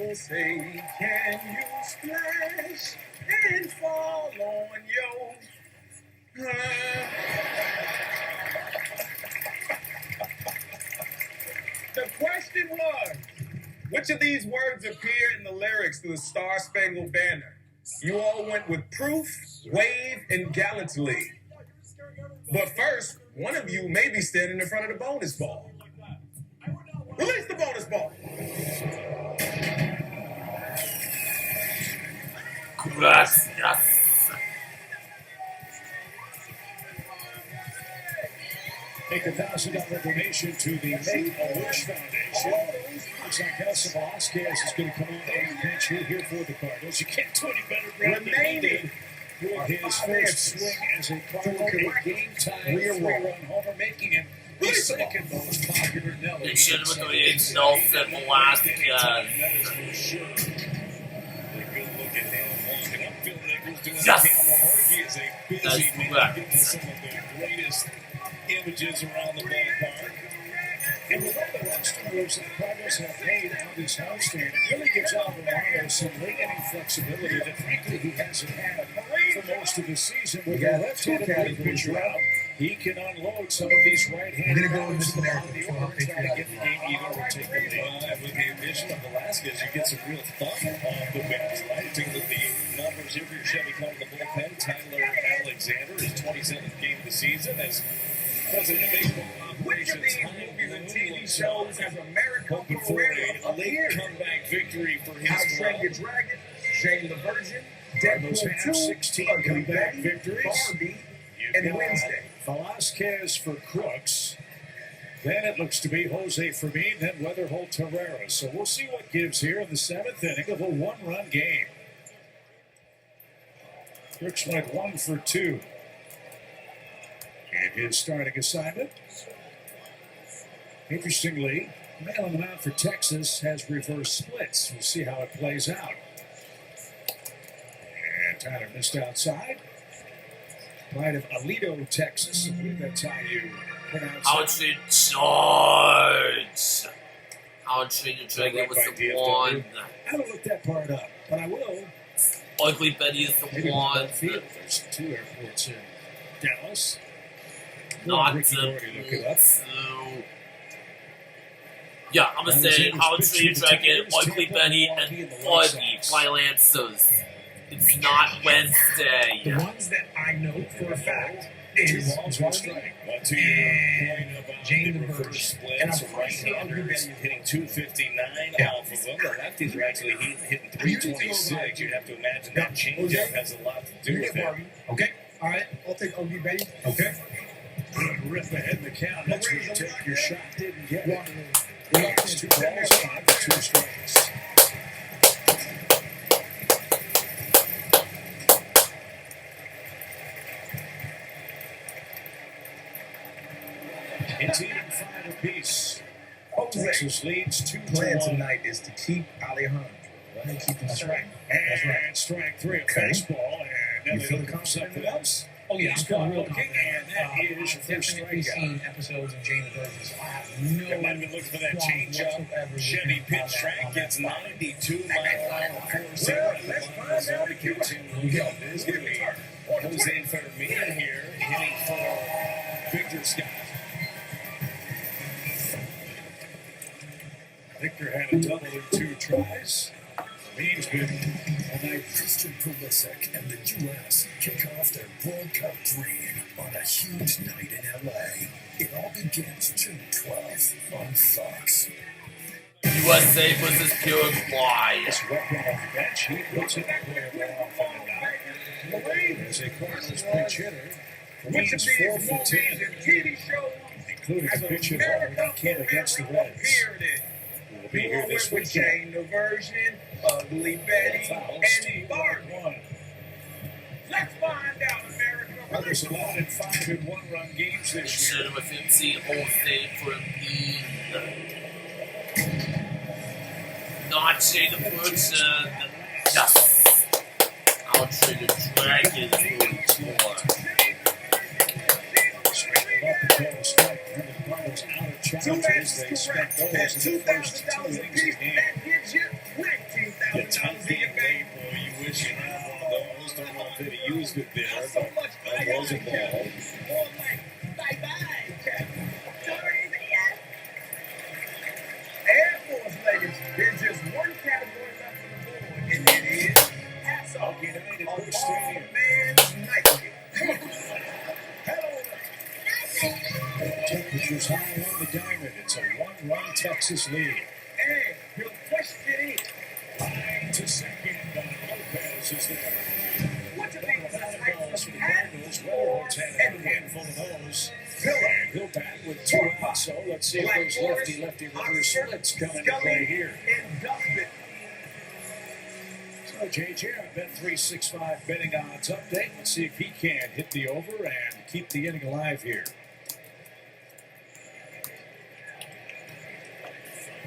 Oh, say, can you splash and fall on your... The question was, which of these words appear in the lyrics to the Star Spangled Banner? You all went with proof, wave, and gallantly. But first, one of you may be standing in front of the bonus ball. Release the bonus ball. Gracias. Make a $1,000 donation to the Make-A-Wish Foundation. Looks like Nelson Velasquez is going to come on and bench here for the Cardinals. You can't do any better, Brad, than he did with his first swing as a Cardinal, a game-time 3-run homer, making him the second most popular Nelly. It should have been Nelson Velasquez. That is for sure. A good look at him walking up. Phil Nichols doing Yes. the camera work. He is a busy man, getting some of the greatest images around the ballpark. And with all the roster moves that the Cardinals have made on this homestand, it really gives Alvarado some late-inning flexibility that, frankly, he hasn't had for most of the season. With a left-handed pitcher out, he can unload some of these right-handed runners in the order to try to get the game even or take the lead. With the addition of Velasquez, you get some real thump off the wins. I think that the numbers here for Chevy come in the bullpen. Tyler Alexander, his 27th game of the season, as president of baseball Which of operations. these movies and TV shows has America Hoping for a late comeback victory for his How to club. Train Your Dragon, Jane the Virgin, Cardinals Deadpool have 2, 16 Ugly comeback Betty, victories. Barbie, You've and got Wednesday. Velasquez for Crooks. Then it looks to be Jose Fermin, then Weatherholt Herrera. So we'll see what gives here in the 7th inning of a 1-run game. Crooks went 1 for 2 in his starting assignment. Interestingly, man on the mound for Texas has reverse splits. We'll see how it plays out. And Tyler missed outside. Pride of Aledo, Texas. I believe that's how you pronounce it. Out in charge. How to Train Your Dragon was the one. I haven't looked that part up, but I will. Ugly Betty is the one. There's 2 airports in Dallas. Not Ricky the already look it up. Yeah, I'm gonna say How to Train Your Dragon, Ugly Betty, and Buddy by Lancers. It's not Wednesday. The ones that I know for a fact is Buddy and Jane the Virgin. And I'm pretty sure Ugly Betty hitting 259 off of them. The lefties are actually hitting 326. You'd have to imagine that changeup has a lot to do with it. Okay, all right, I'll take Ugly Betty. Okay. Rip ahead in the count. That's where you take your shot. Didn't get it. It's 2 balls, 5 for 2 strikes. It's even 5 apiece. Texas leads 2-1. Plan tonight is to keep Alejandro. Right? Keep him straight. That's right. And strike 3 of fastball. And you feel confident in those? Oh yeah, I'm feeling real confident. And that is your first Definitely strikeout. seen episodes of Jane the Virgin, so I have no They might have been looking for that changeup. Chevy pitch track gets 92 miles an hour. Let's find out. Jose Fermin here hitting for Victor Scott. Victor had a double in 2 tries. He's been all night. Christian Pulisic and the U.S. kick off their World Cup dream on a huge night in L.A. It all begins June 12th on Fox. USA versus Uruguay. This weapon off the bench, he puts it away off on the night. There's a Cardinals pinch hitter. Means 4 for 10, including a pitch hit home weekend against the Reds. Will be here this weekend. Jane the Virgin, Ugly Betty, and Barbara. Let's find out, America. Brothers allowed in 5 and 1-run games this year. Number 15, Jose Fermin. Not Jane the Virgin. Yes. I'll trade the Dragon for 4. Challenges, they spent those in the first 2 innings of the game. The Tiny label, you wish you had one of those. Don't know if they'd have used it there, but that was a ball. Air Force legacy. There's just one category left on the board, and it is hats off United on Bush all Stadium. man's Nike. Come on. Head over. Temperatures high on the diamond. It's a 1-run Texas lead. And your question is, Line to second. Lopez is there. what do these Balls for the Cardinals. Weatherhold's had a handful of those. And he'll bat with 2 outs. So let's see if those lefty rubber splits come into play here. and Dustin. So JJ, I bet 365 betting odds update. Let's see if he can hit the over and keep the inning alive here.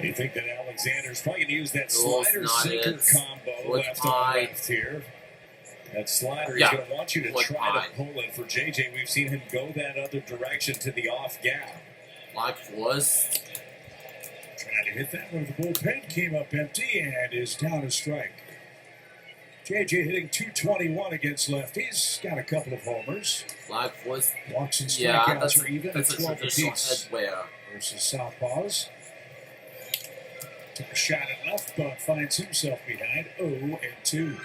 You think that Alexander's probably going to use that slider-sinker combo left on left here. That slider, he's going to want you to try to pull it. For JJ, we've seen him go that other direction to the off gap. Like was. Trying to hit that one. The bullpen came up empty and is down a strike. JJ hitting 221 against lefties. Got a couple of homers. Like was. Walks and Yeah, strikeouts are even at that's a 12 traditional apiece headwear. versus southpaws. Took a shot at left, but finds himself behind 0-2.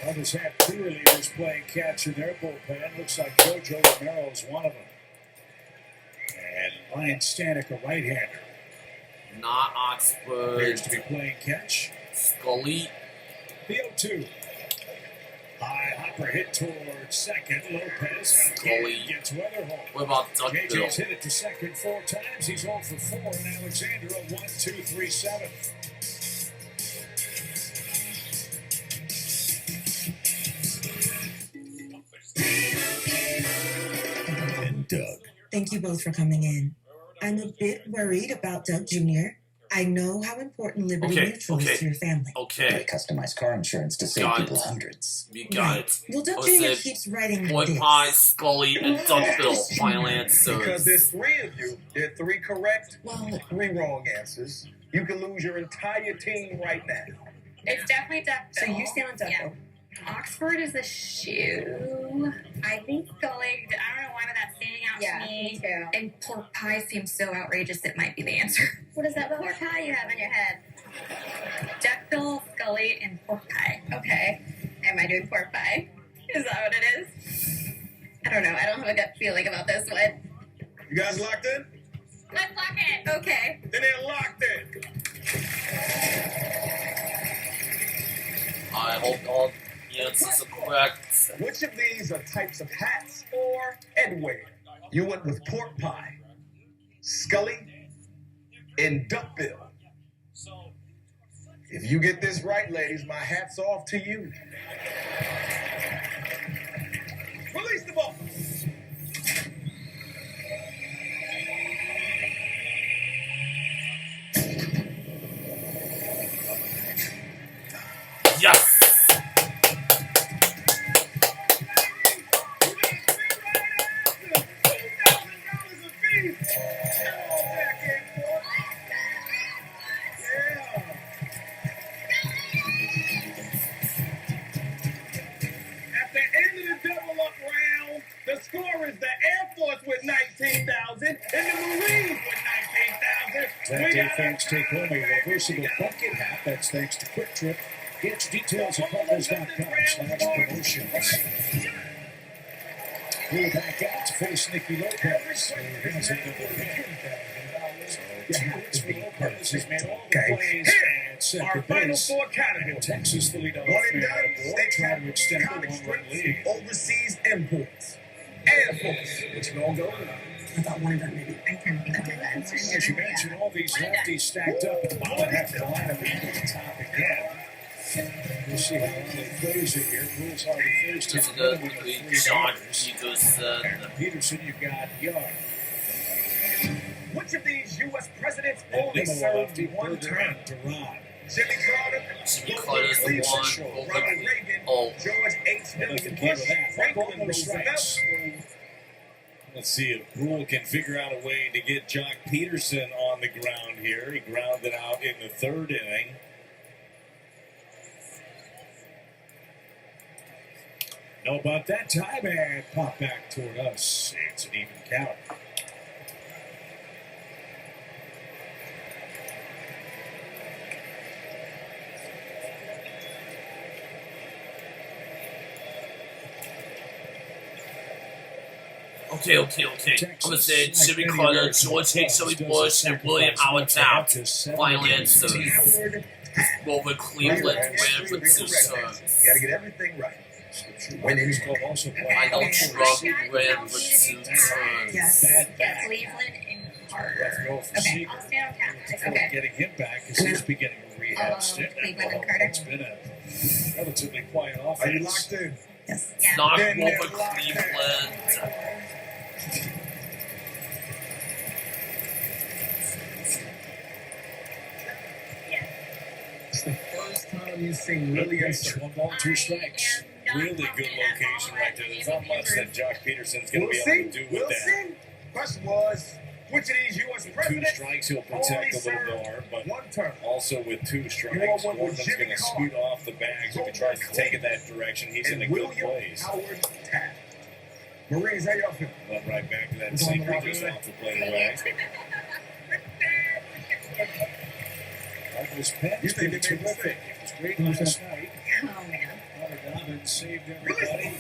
Others have 2 relievers playing catch in their bullpen. Looks like JoJo Romero is one of them. And Ryan Stanek, a right-hander, Not Oxford. appears to be playing catch. Scully. The 0-2. High hopper hit towards second. Lopez Scully. gets Weatherholt. What about Duckbill? JJ's hit it to second 4 times. He's 0 for 4. And Alexander a 1-2-3-7. And Doug. Thank you both for coming in. I'm a bit worried about Doug Jr. I know how important Liberty Mutual is to your family. Okay. Customized car insurance to save people hundreds. We got it. Well, Doug Jr. keeps writing Boy this. Pie, Scully, and Duckbill. Final answers. Because there's 3 of you. There are 3 correct, 3 wrong answers. You can lose your entire team right now. It's definitely Duckbill. So you stand on Duckbill. Yeah. Oxford is a shoe. I think Scully, I don't know why, but that's standing out to me. Too. And pork pie seems so outrageous it might be the answer. What is that pork pie you have in your head? Duckbill, Scully, and pork pie. Okay. Am I doing pork pie? Is that what it is? I don't know. I don't have a gut feeling about this one. You guys locked in? Let's lock it. Okay. Then they're locked in. I hope all the answers are correct. Which of these are types of hats or headwear? You went with pork pie, Scully, and duckbill. If you get this right, ladies, my hat's off to you. Release the ball. Yes! The score is the Air Force with 19,000 and the Marines with 19,000. That defense take home a reversible bucket hat. That's thanks to Quick Trip. Get details at Cardinals.com/promotions. Pull back out to face Nicky Lopez. Who has a double hit. Lopez has made all the plays and set Our the final pace. 4 categories. Texas, the leader, One and done. They trying to extend the comic 1-1 strips, lead. overseas imports. Air Force. It's going to go. I thought one of them maybe. I can think of that. As you mentioned, all these lefties stacked up at the bottom half of the lineup and at the top again. We'll see how they plays it here. Rules already first. This is the John Peterson. Peterson, you've got Young. Which of these U.S. presidents only Nimmo, served lefty, one term? Duran. Jimmy Carter, Jimmy Carter's the one. Ronald Reagan, George H.W. Bush, Franklin Roosevelt. Let's see if Rule can figure out a way to get Jock Peterson on the ground here. He grounded out in the 3rd inning. Know about that time and pop back toward us. It's an even count. Okay. I'm gonna say Jimmy Carter, George H.W. Bush, and William Howard Taft. Final answers. Grover Cleveland ran for 2 terms. You gotta get everything right. Winnings Club also I know Trump ran for 2 terms. Yes. Cleveland and Carter. Okay, I'll stay on Taft. Okay. Getting him back as he's beginning a rehab stint. Cleveland and Carter. It's been a relatively quiet offense. Are you locked in? Yes. Not Then they're Grover locked in. Cleveland. It's the first time you've seen really uncertain. 1 ball, 2 strikes. Really good location right there. There's not much that Jock Peterson's going to We'll be able see. to do We'll with that. see. Question was, which of these U.S. 2 presidents strikes, he'll only protect a served little more, but one term? also with 2 strikes, You want one with Gordon's Jimmy going to Carter. scoot off the bags if he tries to take it that direction. He's in And a good William place. Howard Taft. Marines, how y'all feel? Went right back to that sinker just off the plate away. Douglas Penn's You think been they made a terrific. mistake? It was great last night. Oh, man. Connor Dobbins saved everybody.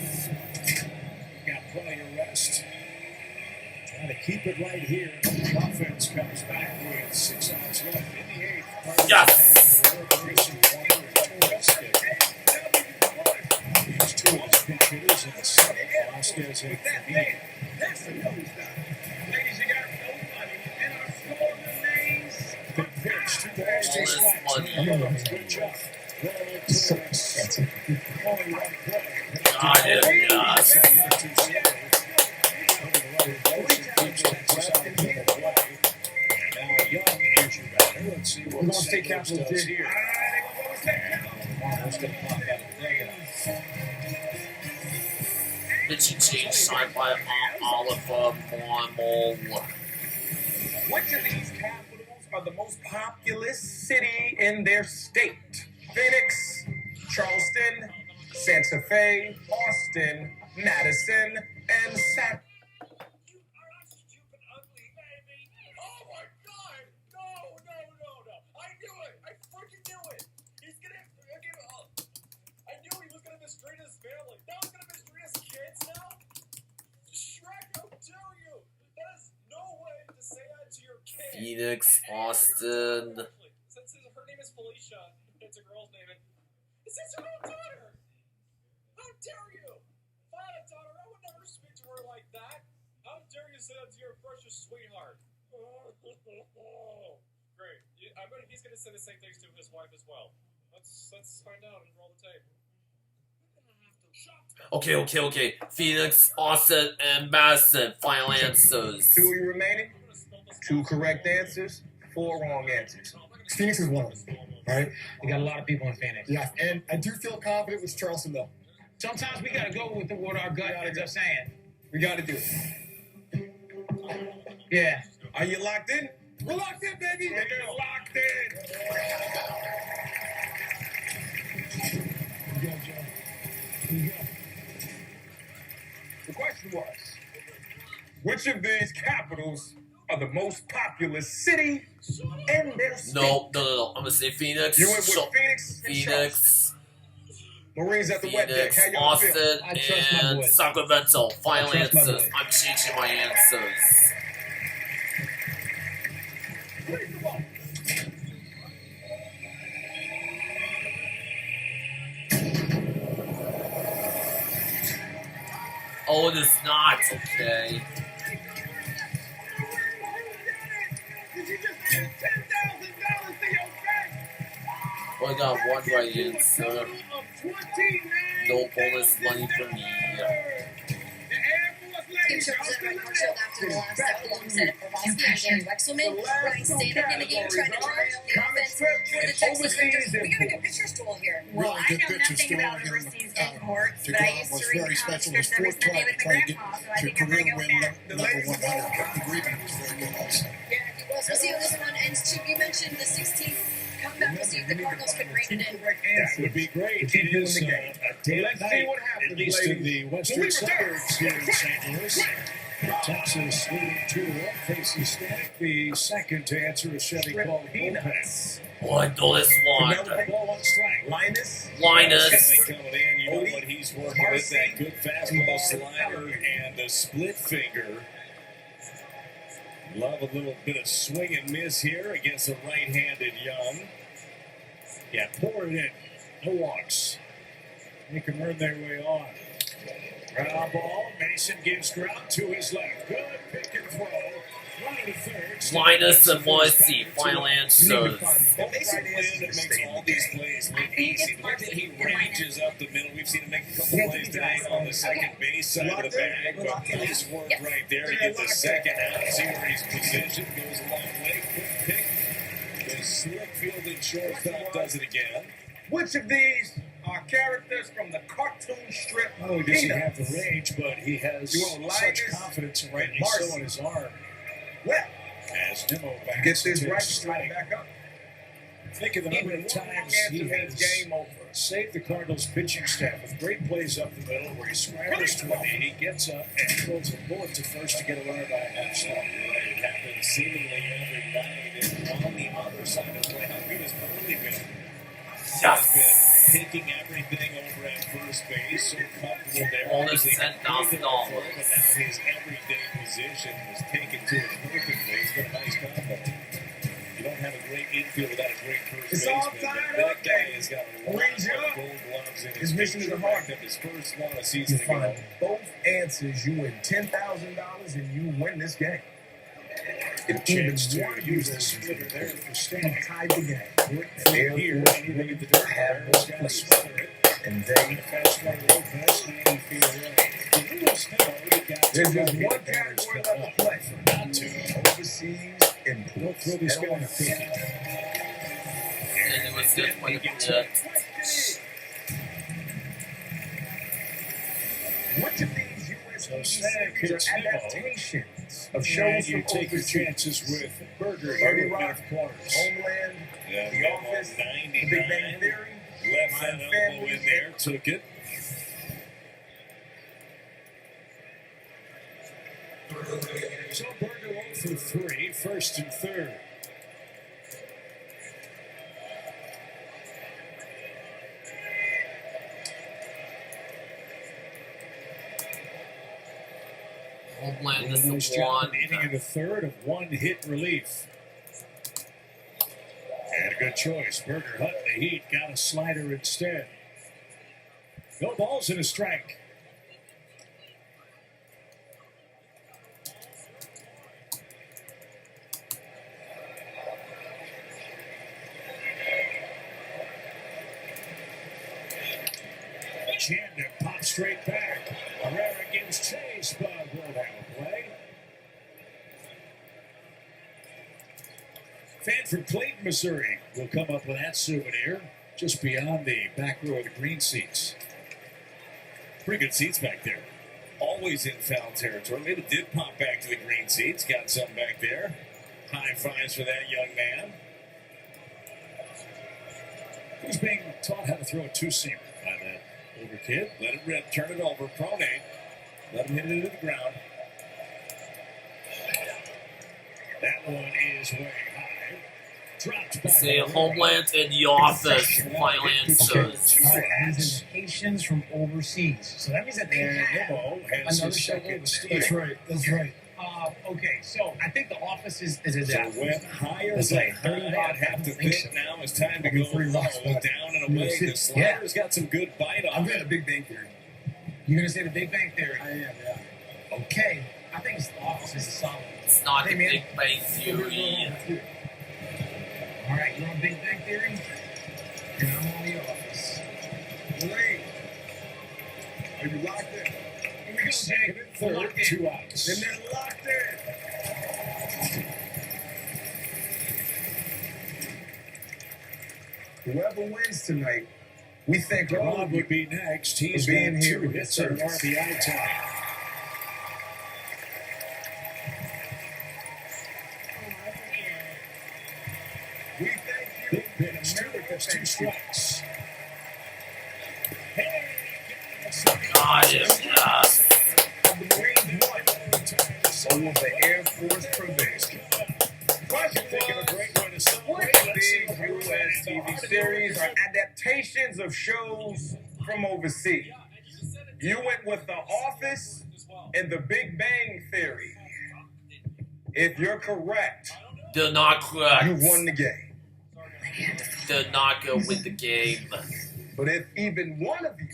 Got plenty of rest. Trying to keep it right here. The offense comes back with 6 outs left in the 8th. Yes! These 2 of his pinch hitters in the 7th. Vasquez and Fabinho. That's the nose down. Ladies, you got nobody. And our score remains. Big pitch. 2 balls, 2 strikes. Money. Good job. Only 1 play. Got him, yes. Now Young injured batter. Let's see State Capitals did here. Pitching change signed by Oliver Marmol. Which of these capitals are the most populous city in their state? Phoenix, Charleston, Santa Fe, Austin, Madison, and Sac. Mistreat his family. That was gonna mistreat his kids now? Shrek, how dare you? That is no way to say that to your kid. Phoenix, Austin. Since her name is Felicia, it's a girl's name, and this is your own daughter. How dare you? If I had a daughter, I would never speak to her like that. How dare you say that to your precious sweetheart? Great. He's gonna say the same things to his wife as well. Let's find out and roll the tape. Okay. Phoenix, Austin, and Masyn. Final answers. 2 remaining. 2 correct answers. 4 wrong answers. Phoenix is one of them, right? We got a lot of people in Phoenix. Yeah, and I do feel confident with Charleston, though. Sometimes we gotta go with what our gut ends up saying. We gotta do it. Yeah. Are you locked in? We're locked in, baby! We're locked in! The question was, which of these capitals are the most populous city in their state? No. I'm gonna say Phoenix. You went with Phoenix. Phoenix. Marines at the wet deck. Phoenix, How y'all Austin, feel? and Sacramento. Final answers. I'm changing my answers. Oh, it is not. Okay. Well, I got one right answer. No bonus money for me. Team show presented by Marshall after the last step alongside Bobrovsky and Gary Wexelman. Ryan Stanek in the game trying to derail the offense for the Texas Rangers. We got a good pitcher stool here. Well, I know nothing about overseas imports, but I used to read Oscars every Sunday with my grandpa, so I think I'm going to go with that. Number 100. The agreement was very good also. Yeah, he was. We'll see how this one ends. Chip, you mentioned the 16th comeback. We'll see if the Cardinals can rein it in. That would be great. It is a day Let's night, see what happens, at least in the western ladies. suburbs here in St. Louis. Texas leading 2-1 faces Stanek. The second to answer a Chevy called Lopez. Boy, do this one. Ball on strike. Linus. Coming in, you know what he's working with, that good fastball slider and the split finger. Love a little bit of swing and miss here against a right-handed Young. Yeah, pour it in. No walks. They can earn their way on. Ground ball. Masyn gives ground to his left. Good pick and throw. Running to third. Linus and Moisey. Final answers. Masyn Winn makes all these plays look easy. Look at he ranges up the middle. We've seen him make a couple plays today on the second base side of the bag. But nice work right there to get the second out. See where he's positioned. Goes a long way. Quick pick. The slick fielded shortstop does it again. Which of these are characters from the cartoon strip? Not only does he have the range, but he has You want such Linus confidence and and rightly so Masyn. in his arm. Well, As Nimmo backs gets this into right, his straight strike. back up. Think of the number of times he has game over. saved the Cardinals pitching staff with great plays up the middle where he scrambles to it, he gets up and throws a bullet to first to get a runner by a half step. It happens seemingly every night. And on the other side of the play, how good has Burley been? Has been taking everything over at first base, so comfortable there. Bonus Obviously, $10,000. but now his everyday position was taken to it perfectly. It's been a nice combo. You don't have a great infield without a great first It's baseman. all But tied that up, guy baby. has got a lot Range of up. gold gloves in His mission is a hard Picked up his first one a You season ago. find both answers, you win $10,000 and you win this game. A chance to use the splitter there for Stanek. Tied the game. From here, anything at the dirt there, he's got to smother it. And they Fastball Lopez, 90 feet away. The Lueders got There's to just get one the batters category cut left up. to play. Not to. Overseas Don't imports. throw this guy a cookie. Good point of view. Which of these U.S. So series Santa are hits Nimmo. adaptations of And shows you from take your overseas? chances with Burger 30 here Rock, at quarters. Homeland, Yeah, The Office, The Big Bang Theory, Left My that elbow Family, in there, took it. So Burger 0 for 3, first and third. Homeland is Nice the job one. in the inning of the third of one hit relief. And a good choice. Burger Hut in the heat got a slider instead. No balls and a strike. Chandler pops straight back. Herrera against Chase, but won't have a play. Fan from Clayton, Missouri will come up with that souvenir just beyond the back row of the green seats. Pretty good seats back there. Always in foul territory. Maybe did pop back to the green seats. Got some back there. High fives for that young man. He's being taught how to throw a two-seamer by that older kid. Let it rip. Turn it over. Pronate. Let him hit it into the ground. That one is way high. Dropped by Say Homeland and The Office. Final answers. Presentations from overseas. So that means that they have Nimmo has another his show second overseas. steal. That's right. That's right. Okay, so I think The Office is a So depth. went higher It's than like 30 high. Rock. I'd have to I think think now it's time to I'll be go 3 low, rocks down back. and away. Yeah. The slider's got some good bite on I'm it. going to Big Bang Theory. You're gonna say The Big Bang Theory? I am, yeah. Okay, I think The Office is a solid. It's not Hey, the man. Big Bang Theory. All right, you're on Big Bang Theory, and I'm on The Office. Wait. Are you locked in? Here we go, Second Jay. and third, Lock in. 2 outs. Then they're locked in. Whoever wins tonight, we thank all Rob of you would be next. He's for being got here 2 with hits and an service. RBI tie. We thank you. Big pitch, 2 hits, 2 strikes. God, yes. Of the Marines won over the Air Force prevailed. Question was, what of these U.S. TV series are adaptations of shows from overseas? You went with The Office and The Big Bang Theory. If you're correct, They're not correct. you won the game. They're not going to win the game. But if even one of you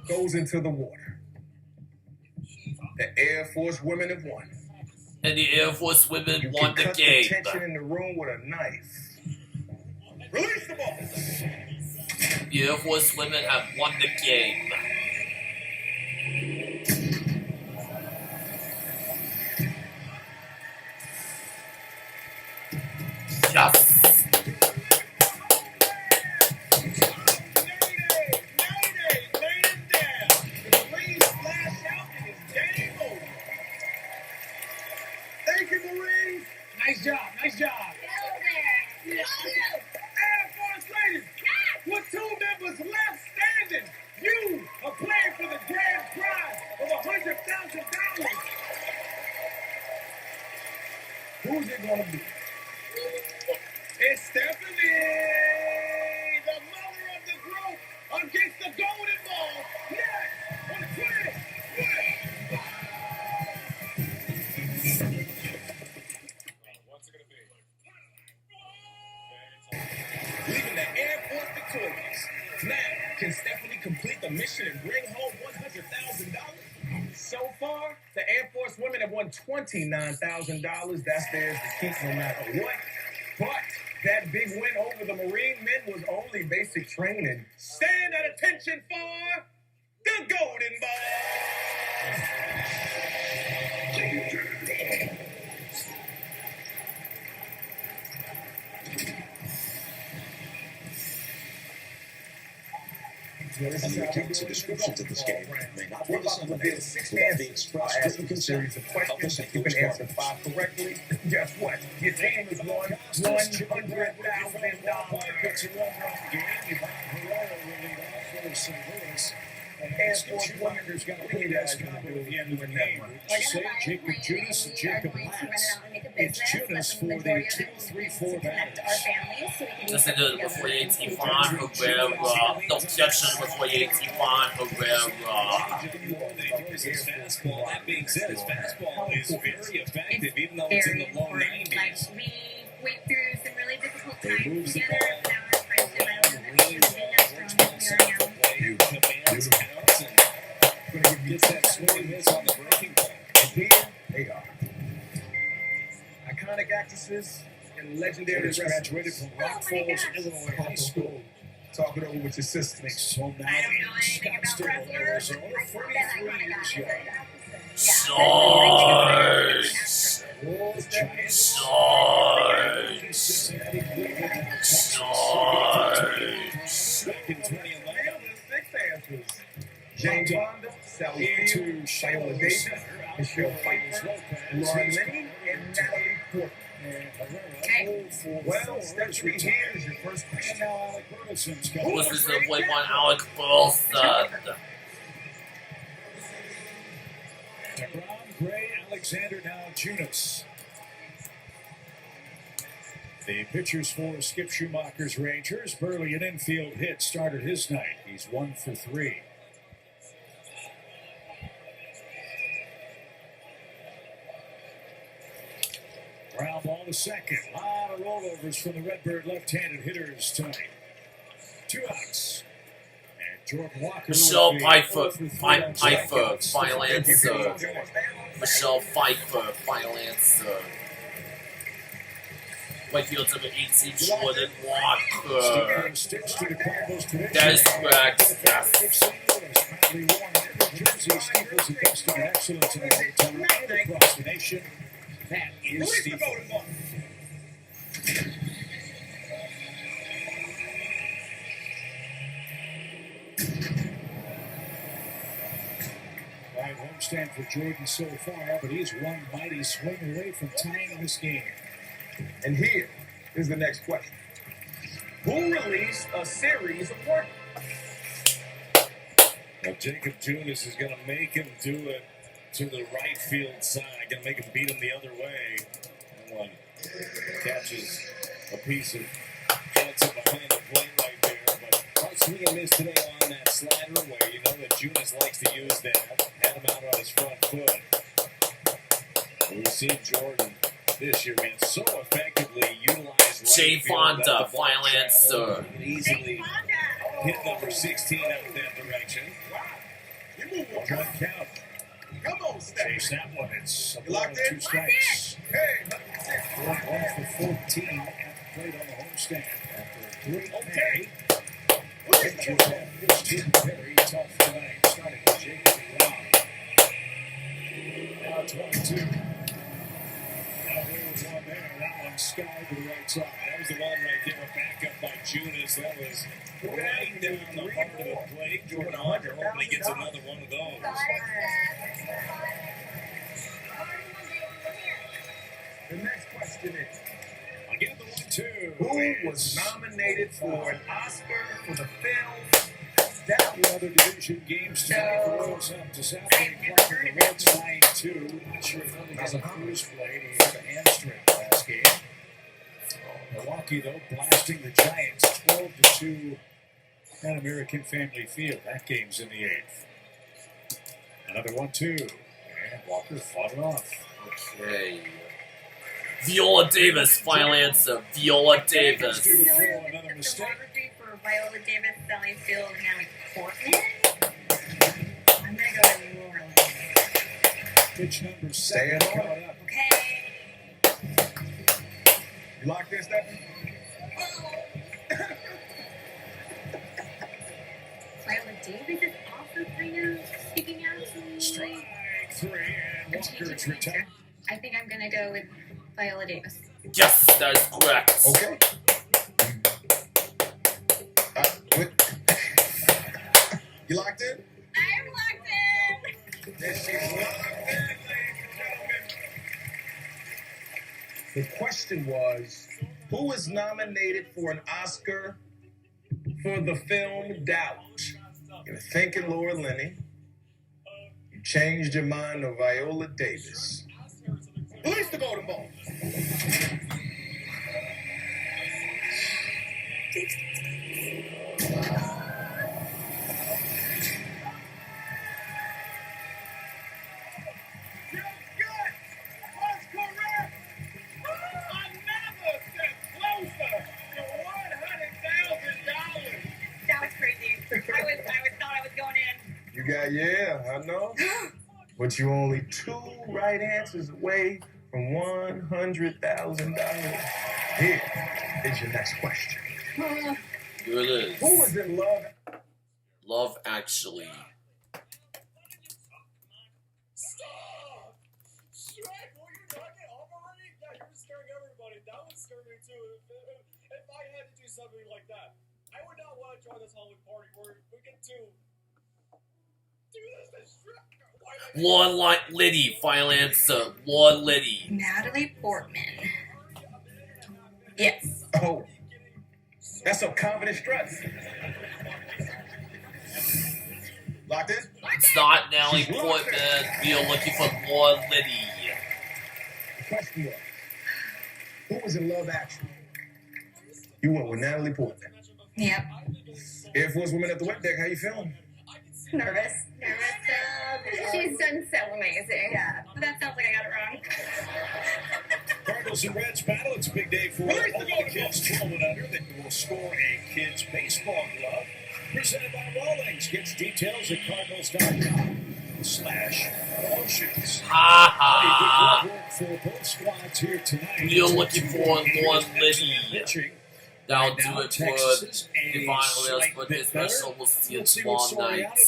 goes into the water, the Air Force women have won. And the Air Force women You won can the cut game. the tension in the room with a knife. Release the ball. The Air Force women have won the game. Yes. Thank you, Marines. Nice job, nice job. Air Force ladies, with 2 members left standing, you are playing for the grand prize of $100,000. Who's it going to be? It's Stephanie, the mother of the group, against the golden ball. Next, on 20. What's it gonna be? Leaving the Air Force victorious. Now, can Stephanie complete the mission and bring home $100,000? So far, the Air Force women have won $29,000. That's theirs to keep no matter what. But that big win over the Marine men was only basic training. Stand at attention for the Golden Ball. and the accounts and descriptions of this game may not be disseminated without the express written consent of the head You coach can answer Cardinals. 5 correctly. Guess what? Your team has won $100,000. And Schumacher's got a pretty nice combo at the end of the game. Say Jacob Junis and Jacob Lance. It's Junis for the 2-3-4 batters. Listen to before 85 Herrera. No objection before 85 Herrera. That being said, his fastball is very effective, even though it's in the low 90s. Like, we went through some really difficult times moves the together. ball. Now we're friends, and I don't know if we can be that strong as we are now. Commands counts and gets that swing and miss on the breaking ball. And here they are. Iconic actresses and legendary Junis graduated from Rock Falls, Illinois High School. Talk it over with your sisters. Makes his home now I don't know in anything about Scottsdale, wrestlers. Arizona. I thought that 43 years young. Swords. The Giants. Swords. Cincinnati, Cleveland, Swords. Back in 2011, Six answers. James Fonda, Sally Field, Viola Davis, Michelle Pfeiffer, Lauren Lenny, and Natalie Portman. Well, Stephanie, here's your first question. Now Alec Burleson's got This is the played by Alec Burleson. Brown, Gray, Alexander, now Junis. The pitchers for Skip Schumacher's Rangers. Burley, an infield hit, started his night. He's 1 for 3. Ground ball to second. A lot of rollovers from the Redbird left-handed hitters tonight. 2 outs. And Jordan Walker. Michelle with a Pfeiffer, 0 for 3 on Pfeiffer, strikeouts. final answer. Michelle Pfeiffer, final answer. Whitefield number 18, Jordan Walker. Sticks to the Cardinals today. That is correct. Yes. Proudly worn in New Jersey, Steeples investing in excellence in the hometown and across the nation. That is Steve. Right homestand for Jordan so far, but he's one mighty swing away from tying this game. And here is the next question. Who released a series of work? Now, Jacob Junis is going to make him do it to the right field side. Going to make him beat him the other way. And one catches a piece of Jansen behind the plate right there. But hard swing and miss today on that slider away. You know that Junis likes to use that. Had him out on his front foot. We've seen Jordan this year, man, so effectively utilize right Jay field, Fonda, let the ball final travel, answer. and easily hit number 16 out that direction. One count. Come on, Chase that one. It's a You ball locked and in? 2 strikes. Hey, 1 for 14 at the plate on the homestand. After a great day, Rangers have this team very tough tonight. Starting with Jacob Brown. Now 22. Now there was one there. That one skied to the right side. That was the one right there, a backup by Junis. That was right down the heart of the plate. Jordan Walker hopefully gets another one of those. the next question is, Again, the 1-2. who was nominated for an Oscar for the film Down? The other division games tonight. The Royals up to South Bay Park and the Reds 9-2. Not sure if only has a cruise played. He had a hamstring last game. Milwaukee, though, blasting the Giants 12-2 at American Family Field. That game's in the 8th. Another 1-2. And Walker fought it off. Okay. Viola Davis, final answer. Viola Davis. Another mistake. Photography for Viola Davis, Sally Field, and Alec Portman. I'm gonna go to New Orleans. Pitch number Stay 7 in coming order. up. Okay. You locked in, Stephanie? Viola Davis is also kind of sticking out to me. Strike 3 and Walker's retired. I think I'm gonna go with Viola Davis. Yes, that is correct. Okay. You locked in? I'm locked in. Yes, she's locked in, ladies and gentlemen. The question was, who is nominated for an Oscar for the film Doubt? You're thinking Laura Linney. You changed your mind to Viola Davis. Release the golden ball. Yeah, I know. But you're only 2 right answers away from $100,000. Here is your next question. Here it is. Who was in Love? Love Actually. Stop! Shrek, will you not get off already? Yeah, you're scaring everybody. That would scare me too. If I had to do something like that, I would not want to join this Halloween party where we get to do this to Shrek. Laura Liddy, final answer. Laura Liddy. Natalie Portman. Yes. Oh, that's some confident struts. Locked in? It's not Natalie Portman. We are looking for Laura Liddy. The question was, who was in Love Actually? You went with Natalie Portman. Yep. Air Force Woman at the wet deck, how you feeling? Nervous. She's done so amazing. Yeah. But that sounds like I got it wrong. Cardinals and Reds battle. It's a big day for all the kids 12 and under that will score a kid's baseball glove. Presented by Rawlings. Get details at cardinals.com/promotions. Ha Good work for both squads here tonight. We are looking for Laura Liddy. That'll do it for the final, but this special will see you tomorrow night.